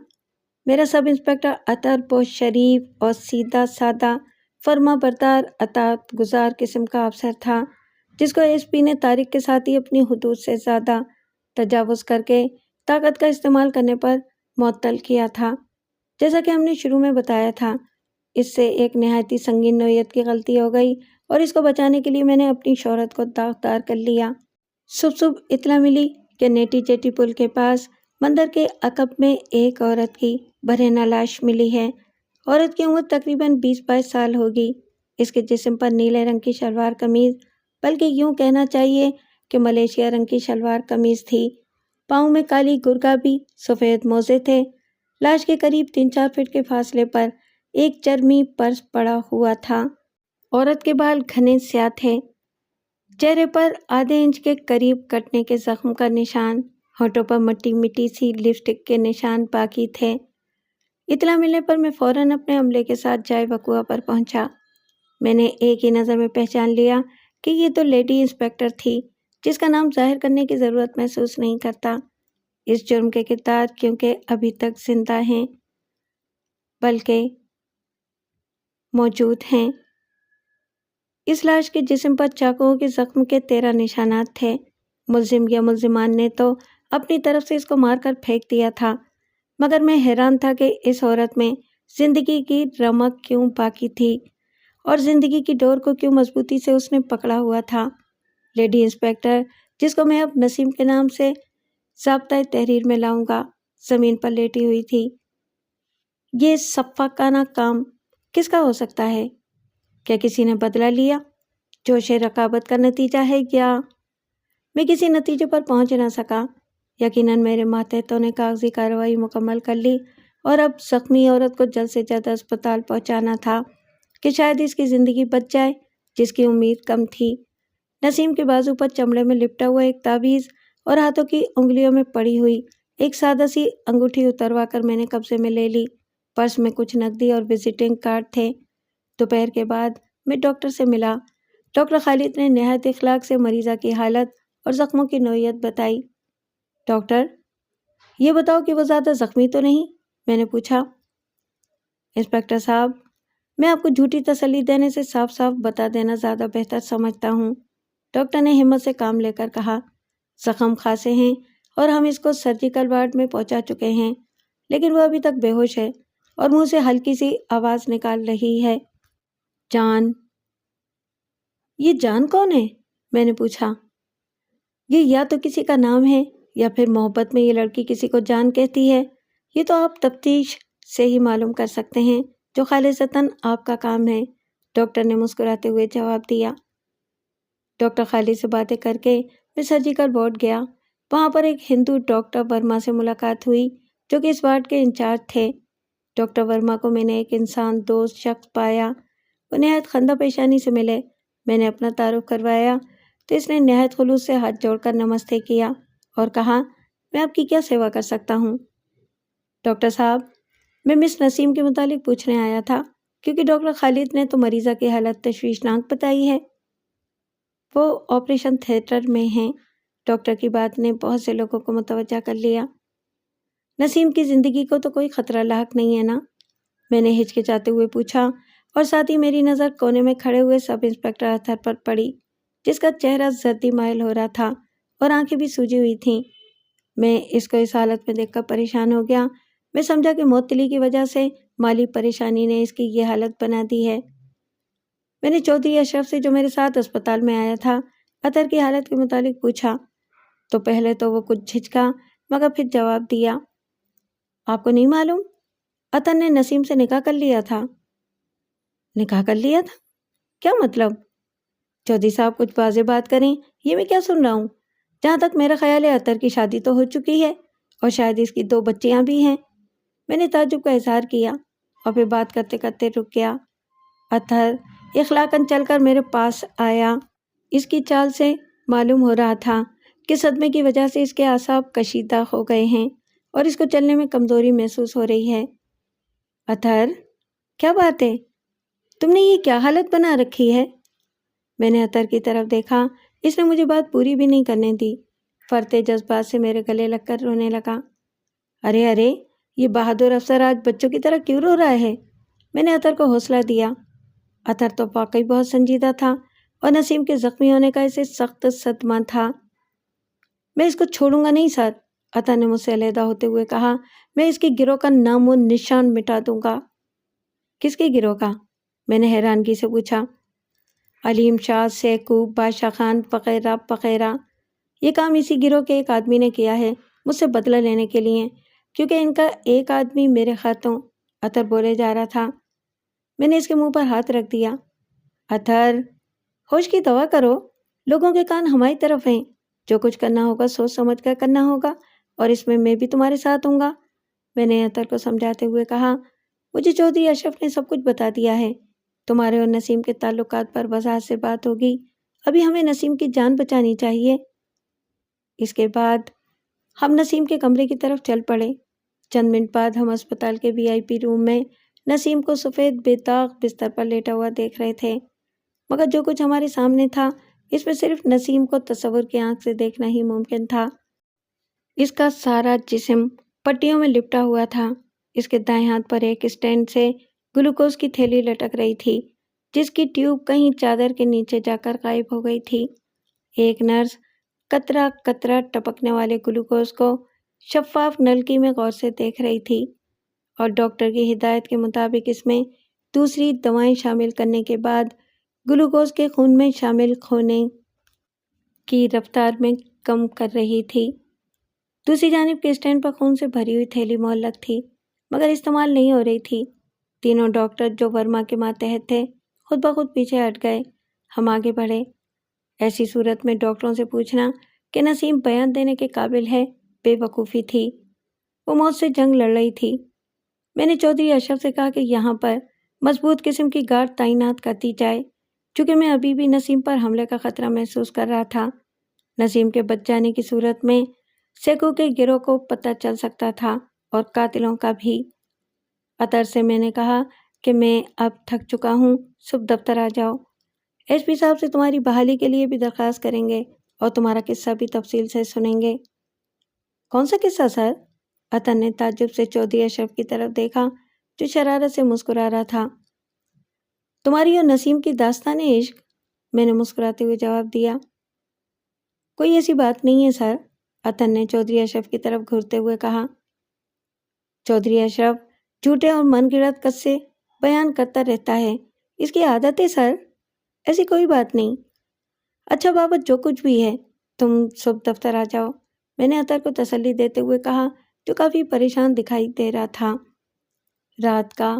میرا سب انسپکٹر اطہر بہت شریف اور سیدھا سادہ فرما بردار اطاعت گزار قسم کا افسر تھا جس کو ایس پی نے طارق کے ساتھ ہی اپنی حدود سے زیادہ تجاوز کر کے طاقت کا استعمال کرنے پر معطل کیا تھا۔ جیسا کہ ہم نے شروع میں بتایا تھا، اس سے ایک نہایت ہی سنگین نوعیت کی غلطی ہو گئی اور اس کو بچانے کے لیے میں نے اپنی شہرت کو داغدار کر لیا۔ صبح اطلاع ملی کہ نیٹی چیٹی پل کے پاس مندر کے عقب میں ایک عورت کی برہنہ لاش ملی ہے۔ عورت کی عمر تقریباً 20-22 سال ہوگی۔ اس کے جسم پر نیلے رنگ کی شلوار قمیض، بلکہ یوں کہنا چاہیے کہ ملیشیا رنگ کی شلوار قمیض تھی۔ پاؤں میں کالی گرگابی، سفید موزے تھے۔ لاش کے قریب 3-4 فٹ کے فاصلے پر ایک چرمی پرس پڑا ہوا تھا۔ عورت کے بال گھنے سیاہ تھے۔ چہرے پر آدھے انچ کے قریب کٹنے کے زخم کا نشان ہونٹوں پر مٹی مٹی سی لپسٹک کے نشان باقی تھے۔ اطلاع ملنے پر میں فوراً اپنے عملے کے ساتھ جائے وقوع پر پہنچا۔ میں نے ایک ہی نظر میں پہچان لیا کہ یہ تو لیڈی انسپکٹر تھی، جس کا نام ظاہر کرنے کی ضرورت محسوس نہیں کرتا۔ اس جرم کے کردار کیونکہ ابھی تک زندہ ہیں بلکہ موجود ہیں۔ اس لاش کے جسم پر چاقوؤں کے زخم کے 13 نشانات تھے۔ ملزم یا ملزمان نے تو اپنی طرف سے اس کو مار کر پھینک دیا تھا، مگر میں حیران تھا کہ اس عورت میں زندگی کی رمق کیوں باقی تھی اور زندگی کی ڈور کو کیوں مضبوطی سے اس نے پکڑا ہوا تھا۔ لیڈی انسپکٹر، جس کو میں اب نسیم کے نام سے ضابطۂ تحریر میں لاؤں گا، زمین پر لیٹی ہوئی تھی۔ یہ شفاقانہ کام کس کا ہو سکتا ہے؟ کیا کسی نے بدلہ لیا؟ جوش رقابت کا نتیجہ ہے یا؟ میں کسی نتیجے پر پہنچ نہ سکا۔ یقیناً میرے ماتحتوں نے کاغذی کارروائی مکمل کر لی اور اب زخمی عورت کو جلد سے جلد اسپتال پہنچانا تھا کہ شاید اس کی زندگی بچ جائے، جس کی امید کم تھی۔ نسیم کے بازو پر چمڑے میں لپٹا ہوا ایک تعویذ اور ہاتھوں کی انگلیوں میں پڑی ہوئی ایک سادہ سی انگوٹھی اتروا کر میں نے قبضے میں لے لی۔ پرس میں کچھ نقدی اور وزٹنگ کارڈ تھے۔ دوپہر کے بعد میں ڈاکٹر سے ملا۔ ڈاکٹر خالد نے نہایت اخلاق سے مریضہ کی حالت اور زخموں کی نوعیت بتائی۔ ڈاکٹر، یہ بتاؤ کہ وہ زیادہ زخمی تو نہیں؟ میں نے پوچھا۔ انسپکٹر صاحب، میں آپ کو جھوٹی تسلی دینے سے صاف صاف بتا دینا زیادہ بہتر سمجھتا ہوں، ڈاکٹر نے ہمت سے کام لے کر کہا۔ زخم خاصے ہیں اور ہم اس کو سرجیکل وارڈ میں پہنچا چکے ہیں، لیکن وہ ابھی تک بے ہوش ہے اور منہ سے ہلکی سی آواز نکال رہی ہے۔ جان؟ یہ جان کون ہے؟ میں نے پوچھا۔ یہ یا تو کسی کا نام ہے یا پھر محبت میں یہ لڑکی کسی کو جان کہتی ہے۔ یہ تو آپ تفتیش سے ہی معلوم کر سکتے ہیں، جو خالصتاً آپ کا کام ہے، ڈاکٹر نے مسکراتے ہوئے جواب دیا۔ ڈاکٹر خالد سے باتیں کر کے میں سرجیکل وارڈ گیا۔ وہاں پر ایک ہندو ڈاکٹر ورما سے ملاقات ہوئی، جو کہ اس وارڈ کے انچارج تھے۔ ڈاکٹر ورما کو میں نے ایک انسان دوست شخص پایا۔ وہ نہایت خندہ پیشانی سے ملے۔ میں نے اپنا تعارف کروایا تو اس نے نہایت خلوص سے ہاتھ جوڑ کر نمستے کیا اور کہا، میں آپ کی کیا سیوا کر سکتا ہوں؟ ڈاکٹر صاحب، میں مس نسیم کے متعلق پوچھنے آیا تھا، کیونکہ ڈاکٹر خالد نے تو مریضہ کی حالت تشویشناک بتائی ہے۔ وہ آپریشن تھیٹر میں ہیں۔ ڈاکٹر کی بات نے بہت سے لوگوں کو متوجہ کر لیا۔ نسیم کی زندگی کو تو کوئی خطرہ لاحق نہیں ہے نا؟ میں نے ہچکچاتے ہوئے پوچھا اور ساتھ ہی میری نظر کونے میں کھڑے ہوئے سب انسپکٹر اطہر پر پڑی، جس کا چہرہ زردی مائل ہو رہا تھا اور آنکھیں بھی سوجی ہوئی تھیں۔ میں اس کو اس حالت میں دیکھ کر پریشان ہو گیا۔ میں سمجھا کہ معطلی کی وجہ سے مالی پریشانی نے اس کی یہ حالت بنا دی ہے۔ میں نے چودھری اشرف سے، جو میرے ساتھ اسپتال میں آیا تھا، اطہر کی حالت کے متعلق پوچھا تو پہلے تو وہ کچھ جھجکا، مگر پھر جواب دیا۔ آپ کو نہیں معلوم؟ اطہر نے نسیم سے نکاح کر لیا تھا۔ نکاح کر لیا تھا؟ کیا مطلب؟ چودھری صاحب کچھ واضح بات کریں، یہ میں کیا سن رہا ہوں؟ جہاں تک میرا خیال ہے اطہر کی شادی تو ہو چکی ہے اور شاید اس کی 2 بچیاں بھی ہیں۔ میں نے تعجب کا اظہار کیا اور پھر بات کرتے کرتے رک گیا۔ اطہر اخلاقاً چل کر میرے پاس آیا۔ اس کی چال سے معلوم ہو رہا تھا کہ صدمے کی وجہ سے اس کے اعصاب کشیدہ ہو گئے ہیں اور اس کو چلنے میں کمزوری محسوس ہو رہی ہے۔ اطہر، کیا بات ہے؟ تم نے یہ کیا حالت بنا رکھی ہے؟ میں نے اطہر کی طرف دیکھا۔ اس نے مجھے بات پوری بھی نہیں کرنے دی، فرتے جذبات سے میرے گلے لگ کر رونے لگا۔ ارے، یہ بہادر افسر آج بچوں کی طرح کیوں رو رہا ہے؟ میں نے اطہر کو حوصلہ دیا۔ اطہر تو واقعی بہت سنجیدہ تھا اور نسیم کے زخمی ہونے کا اسے سخت صدمہ تھا۔ میں اس کو چھوڑوں گا نہیں سر، اطہر نے مجھ سے علیحدہ ہوتے ہوئے کہا۔ میں اس کی گروہ کا نام و نشان مٹا دوں گا۔ کس کے گروہ کا؟ میں نے حیرانگی سے پوچھا۔ علیم شاہ، سیکوب، بادشاہ خان وغیرہ وغیرہ۔ یہ کام اسی گروہ کے ایک آدمی نے کیا ہے، مجھ سے بدلہ لینے کے لیے، کیونکہ ان کا ایک آدمی میرے ہاتھوں، اطہر بولے جا رہا تھا۔ میں نے اس کے منہ پر ہاتھ رکھ دیا۔ اطہر، ہوش کی دوا کرو، لوگوں کے کان ہماری طرف ہیں۔ جو کچھ کرنا ہوگا سوچ سمجھ کر کرنا ہوگا، اور اس میں بھی تمہارے ساتھ ہوں گا۔ میں نے اطہر کو سمجھاتے ہوئے کہا، مجھے چودھری اشرف نے سب کچھ بتا دیا ہے۔ تمہارے اور نسیم کے تعلقات پر وضاحت سے بات ہوگی۔ ابھی ہمیں نسیم کی جان بچانی چاہیے۔ اس کے بعد ہم نسیم کے کمرے کی طرف چل پڑے۔ چند منٹ بعد ہم اسپتال کے VIP روم میں نسیم کو سفید بے داغ بستر پر لیٹا ہوا دیکھ رہے تھے، مگر جو کچھ ہمارے سامنے تھا اس میں صرف نسیم کو تصور کی آنکھ سے دیکھنا ہی ممکن تھا۔ اس کا سارا جسم پٹیوں میں لپٹا ہوا تھا۔ اس کے دائیں ہاتھ پر ایک اسٹینڈ سے گلوکوز کی تھیلی لٹک رہی تھی، جس کی ٹیوب کہیں چادر کے نیچے جا کر غائب ہو گئی تھی۔ ایک نرس قطرہ قطرہ ٹپکنے والے گلوکوز کو شفاف نلکی میں غور سے دیکھ رہی تھی، اور ڈاکٹر کی ہدایت کے مطابق اس میں دوسری دوائیں شامل کرنے کے بعد گلوکوز کے خون میں شامل ہونے کی رفتار میں کم کر رہی تھی۔ دوسری جانب کے اسٹینڈ پر خون سے بھری ہوئی تھیلی معلق تھی، مگر استعمال نہیں ہو رہی تھی۔ تینوں ڈاکٹر جو ورما کے ماتحت تھے خود بخود پیچھے ہٹ گئے۔ ہم آگے بڑھے۔ ایسی صورت میں ڈاکٹروں سے پوچھنا کہ نسیم بیان دینے کے قابل ہے بے وقوفی تھی۔ وہ موت سے جنگ لڑ رہی تھی۔ میں نے چودھری اشرف سے کہا کہ یہاں پر مضبوط قسم کی گارڈ تعینات کر دی جائے، چونکہ میں ابھی بھی نسیم پر حملے کا خطرہ محسوس کر رہا تھا۔ نسیم کے بچ جانے کی صورت میں سیکو کے گروہ کو پتہ چل سکتا تھا اور قاتلوں کا بھی۔ اطہر سے میں نے کہا کہ میں اب تھک چکا ہوں، صبح دفتر آ جاؤ۔ SP صاحب سے تمہاری بحالی کے لیے بھی درخواست کریں گے اور تمہارا قصہ بھی تفصیل سے سنیں گے۔ کون سا قصہ سر؟ اطہر نے تعجب سے چودھری اشرف کی طرف دیکھا جو شرارت سے مسکرا رہا تھا۔ تمہاری اور نسیم کی داستان عشق، میں نے مسکراتے ہوئے جواب دیا۔ کوئی ایسی بات نہیں ہے سر، اطہر نے چودھری اشرف کی طرف گھورتے ہوئے کہا۔ چودھری اشرف جھوٹے اور من گڑت قصے بیان کرتا رہتا ہے، اس کی عادت ہے سر، ایسی کوئی بات نہیں۔ اچھا بابت جو کچھ بھی ہے، تم صبح دفتر آ جاؤ، میں نے اطہر کو تسلی دیتے ہوئے کہا جو کافی پریشان دکھائی دے رہا تھا۔ رات کا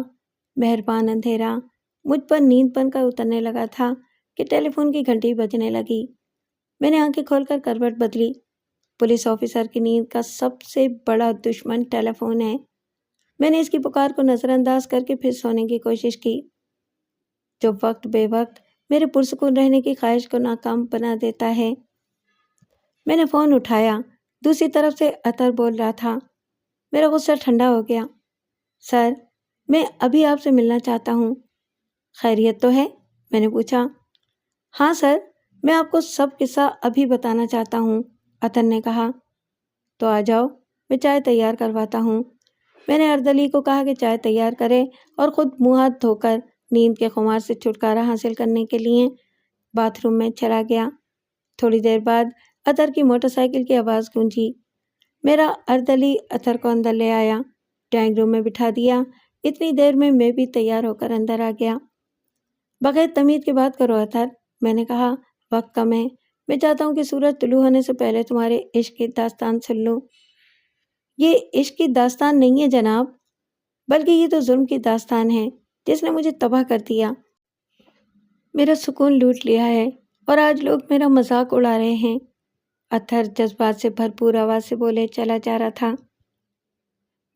مہربان اندھیرا مجھ پر نیند بن کر اترنے لگا تھا کہ ٹیلی فون کی گھنٹی بجنے لگی۔ میں نے آنکھیں کھول کر کروٹ بدلی۔ پولیس آفیسر کی نیند کا سب سے بڑا دشمن ٹیلی فون ہے۔ میں نے اس کی پکار کو نظر انداز کر کے پھر سونے کی کوشش کی، جو وقت بے وقت میرے پرسکون رہنے کی خواہش کو ناکام بنا دیتا ہے۔ میں نے فون اٹھایا۔ دوسری طرف سے اطہر بول رہا تھا۔ میرا غصہ ٹھنڈا ہو گیا۔ سر، میں ابھی آپ سے ملنا چاہتا ہوں۔ خیریت تو ہے؟ میں نے پوچھا۔ ہاں سر، میں آپ کو سب قصہ ابھی بتانا چاہتا ہوں، اطہر نے کہا۔ تو آ جاؤ، میں چائے تیار کرواتا ہوں۔ میں نے اردلی کو کہا کہ چائے تیار کرے اور خود منہ ہاتھ دھو کر نیند کے خمار سے چھٹکارا حاصل کرنے کے لیے باتھ روم میں چلا گیا۔ تھوڑی دیر بعد اطہر کی موٹر سائیکل کی آواز گونجی۔ میرا اردلی اطہر کو اندر لے آیا، ڈرائنگ روم میں بٹھا دیا۔ اتنی دیر میں بھی تیار ہو کر اندر آ گیا۔ بغیر تمید کی بات کرو اطہر، میں نے کہا، وقت کم ہے، میں چاہتا ہوں کہ سورج طلوع ہونے سے پہلے تمہارے عشق کی داستان سن لوں۔ یہ عشق کی داستان نہیں ہے جناب، بلکہ یہ تو ظلم کی داستان ہے جس نے مجھے تباہ کر دیا، میرا سکون لوٹ لیا ہے، اور آج لوگ میرا مذاق اڑا رہے ہیں۔ اطہر جذبات سے بھرپور آواز سے بولے چلا جا رہا تھا۔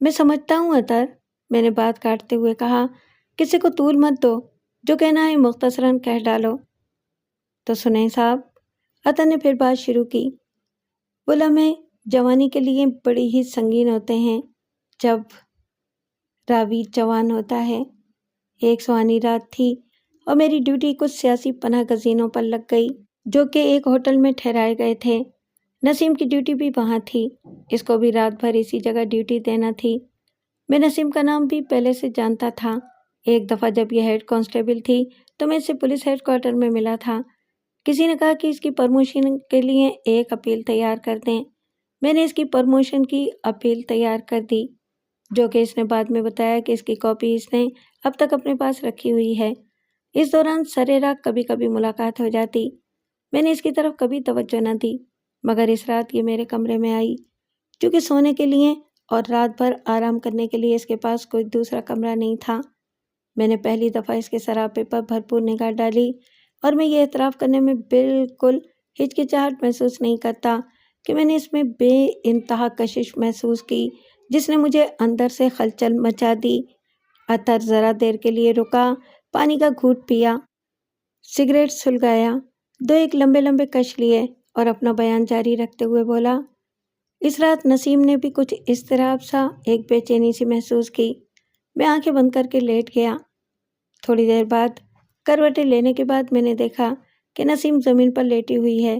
میں سمجھتا ہوں اطہر، میں نے بات کاٹتے ہوئے کہا، کسی کو طول مت دو، جو کہنا ہے مختصراً کہہ ڈالو۔ تو سنیں صاحب، اطہر نے پھر بات شروع کی۔ وہ لمحے جوانی کے لیے بڑی ہی سنگین ہوتے ہیں جب راوی جوان ہوتا ہے۔ ایک سہانی رات تھی اور میری ڈیوٹی کچھ سیاسی پناہ گزینوں پر لگ گئی جو کہ ایک ہوٹل میں ٹھہرائے گئے تھے۔ نسیم کی ڈیوٹی بھی وہاں تھی، اس کو بھی رات بھر اسی جگہ ڈیوٹی دینا تھی۔ میں نسیم کا نام بھی پہلے سے جانتا تھا۔ ایک دفعہ جب یہ ہیڈ کانسٹیبل تھی تو میں اس سے پولیس ہیڈ کوارٹر میں ملا تھا۔ کسی نے کہا کہ اس کی پروموشن کے لیے ایک اپیل تیار کر دیں۔ میں نے اس کی پروموشن کی اپیل تیار کر دی، جو کہ اس نے بعد میں بتایا کہ اس کی کاپی اس نے اب تک اپنے پاس رکھی ہوئی ہے۔ اس دوران سرے راہ کبھی کبھی ملاقات ہو جاتی۔ میں نے اس کی طرف کبھی توجہ نہ دی، مگر اس رات یہ میرے کمرے میں آئی، چونکہ سونے کے لیے اور رات بھر آرام کرنے کے لیے اس کے پاس کوئی دوسرا کمرہ نہیں تھا۔ میں نے پہلی دفعہ اس کے سراپے پر بھرپور نگاہ ڈالی، اور میں یہ اعتراف کرنے میں بالکل ہچکچاہٹ محسوس نہیں کرتا کہ میں نے اس میں بے انتہا کشش محسوس کی جس نے مجھے اندر سے ہلچل مچا دی۔ اطہر ذرا دیر کے لیے رکا، پانی کا گھونٹ پیا، سگریٹ سلگایا، دو ایک لمبے لمبے کش لیے اور اپنا بیان جاری رکھتے ہوئے بولا، اس رات نسیم نے بھی کچھ اضطراب سا، ایک بے چینی سی محسوس کی۔ میں آنکھیں بند کر کے لیٹ گیا۔ تھوڑی دیر بعد کروٹیں لینے کے بعد میں نے دیکھا کہ نسیم زمین پر لیٹی ہوئی ہے۔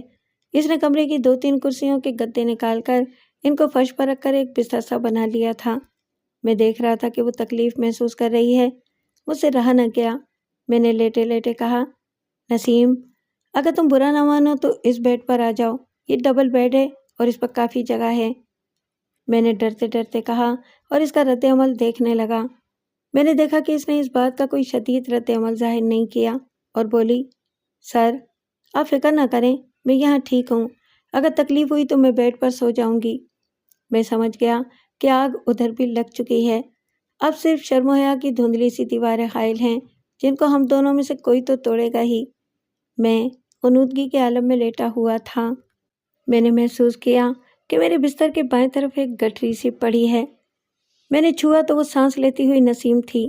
اس نے کمرے کی 2-3 کرسیوں کے گدے نکال کر ان کو فرش پر رکھ کر ایک بستر سا بنا لیا تھا۔ میں دیکھ رہا تھا کہ وہ تکلیف محسوس کر رہی ہے۔ مجھ سے رہا نہ گیا۔ میں نے لیٹے لیٹے کہا، نسیم، اگر تم برا نہ مانو تو اس بیڈ پر آ جاؤ، یہ ڈبل بیڈ ہے اور اس پر کافی جگہ ہے۔ میں نے ڈرتے ڈرتے کہا اور اس کا رد عمل دیکھنے لگا۔ میں نے دیکھا کہ اس نے اس بات کا کوئی شدید رد عمل ظاہر نہیں کیا اور بولی، سر، آپ فکر نہ کریں، میں یہاں ٹھیک ہوں۔ اگر تکلیف ہوئی تو میں بیڈ پر سو جاؤں گی۔ میں سمجھ گیا کہ آگ ادھر بھی لگ چکی ہے۔ اب صرف شرم و حیا کی دھندلی سی دیواریں حائل ہیں جن کو ہم دونوں میں سے کوئی تو توڑے گا ہی۔ میں غنودگی کے عالم میں لیٹا ہوا تھا۔ میں نے محسوس کیا کہ میرے بستر کے بائیں طرف ایک گٹھری سی پڑی ہے۔ میں نے چھوا تو وہ سانس لیتی ہوئی نسیم تھی۔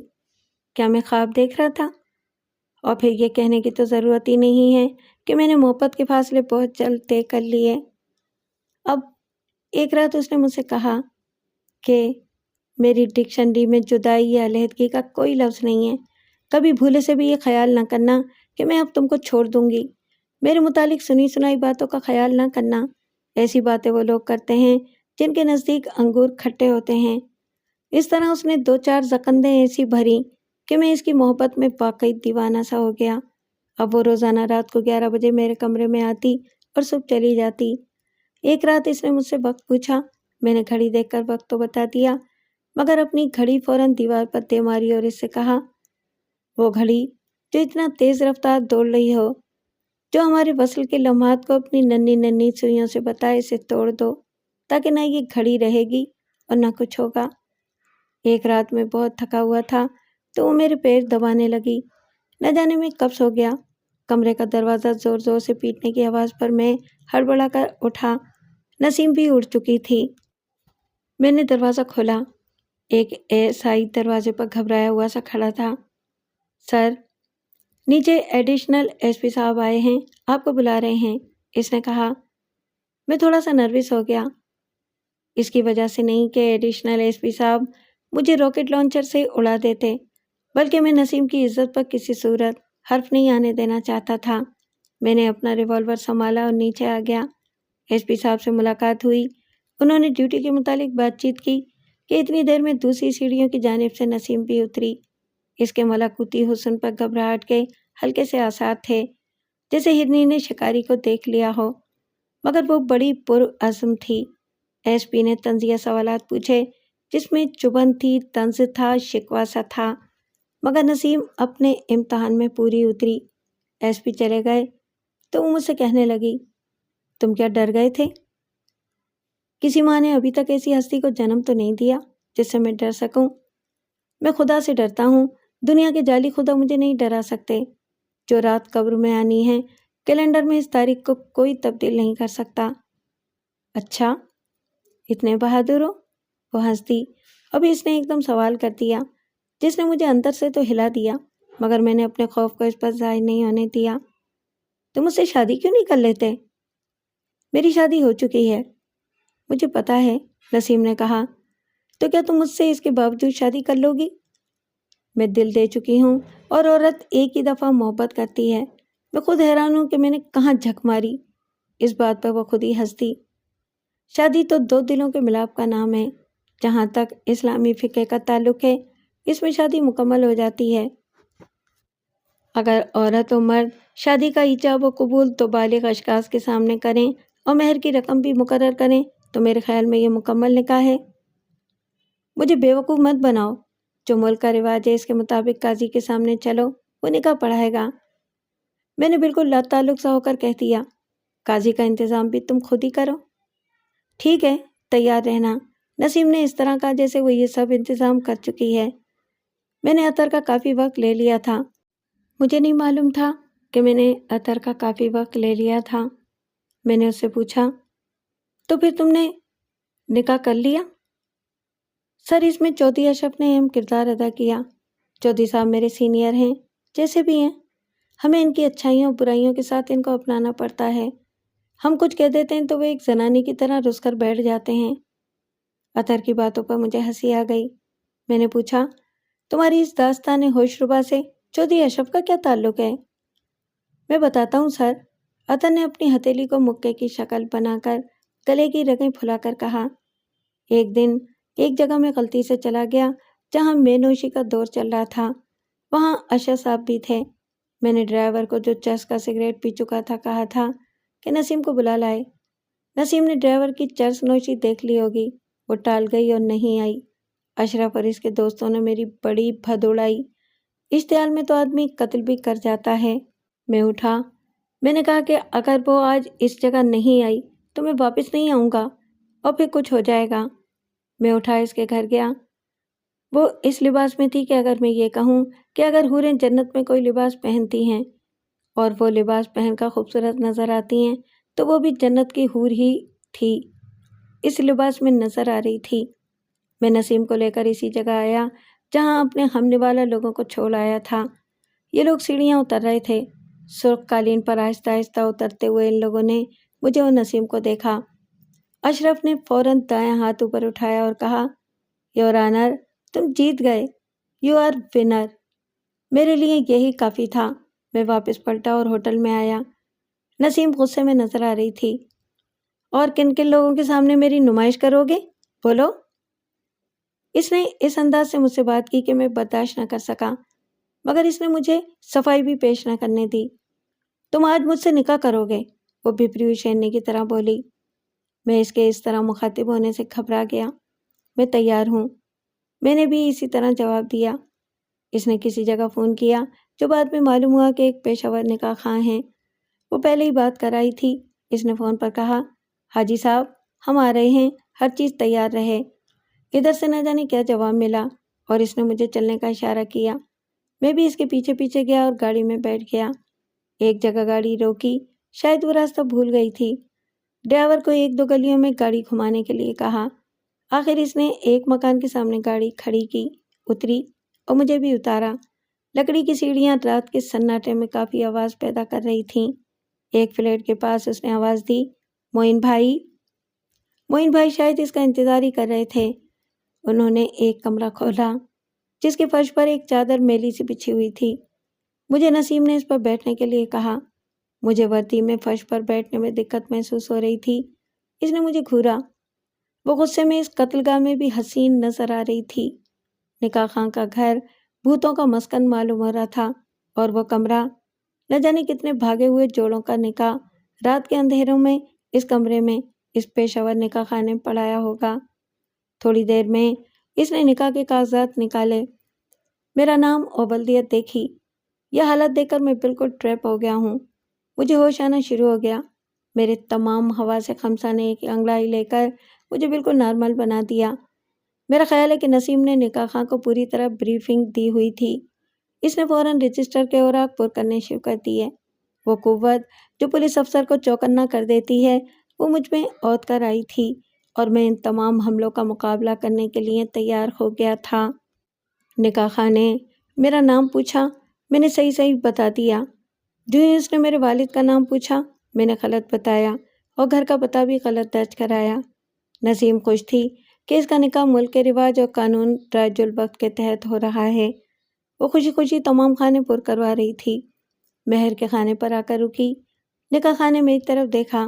کیا میں خواب دیکھ رہا تھا؟ اور پھر یہ کہنے کی تو ضرورت ہی نہیں ہے کہ میں نے محبت کے فاصلے بہت جلد طے کر لیے۔ اب ایک رات اس نے مجھ سے کہا کہ میری ڈکشنری میں جدائی یا علیحدگی کا کوئی لفظ نہیں ہے۔ کبھی بھولے سے بھی یہ خیال نہ کرنا کہ میں اب تم کو چھوڑ دوں گی۔ میرے متعلق سنی سنائی باتوں کا خیال نہ کرنا۔ ایسی باتیں وہ لوگ کرتے ہیں جن کے نزدیک انگور کھٹے ہوتے ہیں۔ اس طرح اس نے 2-4 زکندیں ایسی بھری کہ میں اس کی محبت میں واقعی دیوانہ سا ہو گیا۔ اب وہ روزانہ رات کو 11 بجے میرے کمرے میں آتی اور صبح چلی جاتی۔ ایک رات اس نے مجھ سے وقت پوچھا۔ میں نے گھڑی دیکھ کر وقت تو بتا دیا، مگر اپنی گھڑی فوراً دیوار پر دے ماری اور اس سے کہا، وہ گھڑی جو اتنا تیز رفتار دوڑ رہی ہو، جو ہمارے وصل کے لمحات کو اپنی ننھی ننھی سوئیوں سے بتائے، اسے توڑ دو، تاکہ نہ یہ گھڑی رہے گی اور نہ کچھ ہوگا۔ ایک رات میں بہت تھکا ہوا تھا تو وہ میرے پیر دبانے لگی۔ نہ جانے میں کب سو گیا۔ کمرے کا دروازہ زور زور سے پیٹنے کی آواز پر میں ہڑبڑا کر اٹھا۔ نسیم بھی اٹھ چکی تھی۔ میں نے دروازہ کھولا۔ ایک ایسائی دروازے پر گھبرایا ہوا سا کھڑا تھا۔ سر، نیچے ایڈیشنل ایس پی صاحب آئے ہیں، آپ کو بلا رہے ہیں، اس نے کہا۔ میں تھوڑا سا نروس ہو گیا۔ اس کی وجہ سے نہیں کہ ایڈیشنل ایس پی صاحب مجھے راکٹ لانچر سے اڑا دیتے، بلکہ میں نسیم کی عزت پر کسی صورت حرف نہیں آنے دینا چاہتا تھا۔ میں نے اپنا ریوالور سنبھالا اور نیچے آ گیا۔ ایس پی صاحب سے ملاقات ہوئی۔ انہوں نے ڈیوٹی کے متعلق بات چیت کی کہ اتنی دیر میں دوسری سیڑھیوں کی جانب سے نسیم بھی اتری۔ اس کے ملکوتی حسن پر گھبراہٹ کے ہلکے سے آثار تھے، جیسے ہرنی نے شکاری کو دیکھ لیا ہو، مگر وہ بڑی پرعزم تھی۔ ایس پی نے طنزیہ سوالات پوچھے جس میں چبھن تھی، طنز تھا، شکوہ سا تھا، مگر نسیم اپنے امتحان میں پوری اتری۔ ایس پی چلے گئے تو وہ مجھ سے کہنے لگی، تم کیا ڈر گئے تھے؟ کسی ماں نے ابھی تک ایسی ہستی کو جنم تو نہیں دیا جس سے میں ڈر سکوں۔ میں خدا سے ڈرتا ہوں، دنیا کے جعلی خدا مجھے نہیں ڈرا سکتے۔ جو رات قبر میں آنی ہے، کیلنڈر میں اس تاریخ کو کوئی تبدیل نہیں کر سکتا۔ اچھا، اتنے بہادر ہو؟ وہ ہنس دی۔ ابھی اس نے ایک دم سوال کر دیا جس نے مجھے اندر سے تو ہلا دیا، مگر میں نے اپنے خوف کو اس پر ظاہر نہیں ہونے دیا۔ تم مجھ سے شادی کیوں نہیں کر لیتے؟ میری شادی ہو چکی ہے۔ مجھے پتا ہے، نسیم نے کہا۔ تو کیا تم مجھ سے اس کے باوجود شادی کر لو گی؟ میں دل دے چکی ہوں اور عورت ایک ہی دفعہ محبت کرتی ہے۔ میں خود حیران ہوں کہ میں نے کہاں جھک ماری۔ اس بات پر وہ خود ہی ہنس دی۔ شادی تو 2 دلوں کے ملاپ کا نام ہے۔ جہاں تک اسلامی فقہ کا تعلق ہے، اس میں شادی مکمل ہو جاتی ہے۔ اگر عورت و مرد شادی کا ایجاب و قبول تو بالغ اشخاص کے سامنے کریں اور مہر کی رقم بھی مقرر کریں تو میرے خیال میں یہ مکمل نکاح ہے۔ مجھے بیوقوف مت بناؤ۔ جو ملک کا رواج ہے اس کے مطابق قاضی کے سامنے چلو، وہ نکاح پڑھائے گا۔ میں نے بالکل لا تعلق سا ہو کر کہہ دیا، قاضی کا انتظام بھی تم خود ہی کرو۔ ٹھیک ہے، تیار رہنا۔ نسیم نے اس طرح کہا جیسے وہ یہ سب انتظام کر چکی ہے۔ میں نے عطر کا کافی وقت لے لیا تھا۔ مجھے نہیں معلوم تھا کہ میں نے عطر کا کافی وقت لے لیا تھا۔ میں نے اس سے پوچھا، تو پھر تم نے نکاح کر لیا؟ سر، اس میں چودھری اشرف نے اہم کردار ادا کیا۔ چودھری صاحب میرے سینئر ہیں، جیسے بھی ہیں۔ ہمیں ان کی اچھائیوں اور برائیوں کے ساتھ ان کو اپنانا پڑتا ہے۔ ہم کچھ کہہ دیتے ہیں تو وہ ایک زنانی کی طرح رس کر بیٹھ جاتے ہیں۔ اطہر کی باتوں پر مجھے ہنسی آ گئی۔ میں نے پوچھا، تمہاری اس داستان ہوش ربا سے چودھری اشرف کا کیا تعلق ہے؟ میں بتاتا ہوں سر۔ اطہر نے اپنی ہتھیلی کو مکے کی شکل بنا کر گلے کی رگیں پھلا کر کہا، ایک دن ایک جگہ میں غلطی سے چلا گیا جہاں مے نوشی کا دور چل رہا تھا۔ وہاں اشر صاحب بھی تھے۔ میں نے ڈرائیور کو جو چرس کا سگریٹ پی چکا تھا کہا تھا کہ نسیم کو بلا لائے۔ نسیم نے ڈرائیور کی چرس نوشی دیکھ لی ہوگی، وہ ٹال گئی اور نہیں آئی۔ اشرف اور اس کے دوستوں نے میری بڑی بھد اڑائی۔ اشتعال میں تو آدمی قتل بھی کر جاتا ہے۔ میں اٹھا۔ میں نے کہا کہ اگر وہ آج اس جگہ نہیں آئی تو میں واپس نہیں آؤں گا اور پھر کچھ ہو جائے گا۔ میں اٹھا اس کے گھر گیا۔ وہ اس لباس میں تھی کہ اگر میں یہ کہوں کہ اگر حوریں جنت میں کوئی لباس پہنتی ہیں اور وہ لباس پہن کر خوبصورت نظر آتی ہیں تو وہ بھی جنت کی حور ہی تھی، اس لباس میں نظر آ رہی تھی۔ میں نسیم کو لے کر اسی جگہ آیا جہاں اپنے ہم نوالہ لوگوں کو چھوڑ آیا تھا۔ یہ لوگ سیڑھیاں اتر رہے تھے۔ سرخ قالین پر آہستہ آہستہ اترتے ہوئے ان لوگوں نے مجھے اور نسیم کو دیکھا۔ اشرف نے فوراً دایاں ہاتھ اوپر اٹھایا اور کہا، یور آنر، تم جیت گئے، یو آر ونر۔ میرے لیے یہی کافی تھا۔ میں واپس پلٹا اور ہوٹل میں آیا۔ نسیم غصے میں نظر آ رہی تھی۔ اور کن کن لوگوں کے سامنے میری نمائش کرو گے؟ بولو۔ اس نے اس انداز سے مجھ سے بات کی کہ میں برداشت نہ کر سکا، مگر اس نے مجھے صفائی بھی پیش نہ کرنے دی۔ تم آج مجھ سے نکاح کرو گے، وہ بھپری ہوئی شیرنی کی طرح بولی۔ میں اس کے اس طرح مخاطب ہونے سے گھبرا گیا۔ میں تیار ہوں، میں نے بھی اسی طرح جواب دیا۔ اس نے کسی جگہ فون کیا جو بعد میں معلوم ہوا کہ ایک پیشہ ور نکاح خواں ہیں۔ وہ پہلے ہی بات کرائی تھی۔ اس نے فون پر کہا، حاجی صاحب ہم آ رہے ہیں، ہر چیز تیار رہے۔ ادھر سے نہ جانے کیا جواب ملا اور اس نے مجھے چلنے کا اشارہ کیا۔ میں بھی اس کے پیچھے پیچھے گیا اور گاڑی میں بیٹھ گیا۔ ایک جگہ گاڑی روکی، شاید وہ راستہ بھول گئی تھی۔ ڈرائیور کو ایک دو گلیوں میں گاڑی گھمانے کے لیے کہا۔ آخر اس نے ایک مکان کے سامنے گاڑی کھڑی کی، اتری اور مجھے بھی اتارا۔ لکڑی کی سیڑھیاں رات کے سناٹے میں کافی آواز پیدا کر رہی تھیں۔ ایک فلیٹ کے پاس اس نے آواز دی، معین بھائی۔ معین بھائی شاید اس کا انتظار ہی کر رہے تھے۔ انہوں نے ایک کمرہ کھولا جس کے فرش پر ایک چادر میلی سی بچھی ہوئی تھی۔ مجھے نسیم نے اس پر بیٹھنے کے لیے کہا۔ مجھے وردی میں فرش پر بیٹھنے میں دقت محسوس ہو رہی تھی۔ اس نے مجھے گھورا۔ وہ غصے میں اس قتل گاہ میں بھی حسین نظر آ رہی تھی۔ نکاح خاں کا گھر بھوتوں کا مسکن معلوم ہو رہا تھا، اور وہ کمرہ، نہ جانے کتنے بھاگے ہوئے جوڑوں کا نکاح رات کے اندھیروں میں اس کمرے میں اس پیشہ ور نکاح خانے میں پڑھایا ہوگا۔ تھوڑی دیر میں اس نے نکاح کے کاغذات نکالے، میرا نام اور بلدیت دیکھی۔ یہ حالت دیکھ کر میں بالکل ٹریپ ہو گیا ہوں۔ مجھے ہوش آنا شروع ہو گیا۔ میرے تمام حواس خمسہ نے ایک انگڑائی لے کر مجھے بالکل نارمل بنا دیا۔ میرا خیال ہے کہ نسیم نے نکاح خاں کو پوری طرح بریفنگ دی ہوئی تھی۔ اس نے فوراً رجسٹر کے اوراق پر کرنے شروع کر دیے۔ وہ قوت جو پولیس افسر کو چوکنا کر دیتی ہے وہ مجھ میں اوت کر آئی تھی، اور میں ان تمام حملوں کا مقابلہ کرنے کے لیے تیار ہو گیا تھا۔ نکاح خاں نے میرا نام پوچھا، میں نے صحیح بتا دیا۔ جو ہی اس نے میرے والد کا نام پوچھا، میں نے غلط بتایا اور گھر کا پتہ بھی غلط درج کرایا۔ نسیم خوش تھی کہ اس کا نکاح ملک کے رواج اور قانون رائج الوقت کے تحت ہو رہا ہے۔ وہ خوشی خوشی تمام خانے پر کروا رہی تھی۔ مہر کے خانے پر آ کر رکی۔ نکاح خاں نے میری طرف دیکھا۔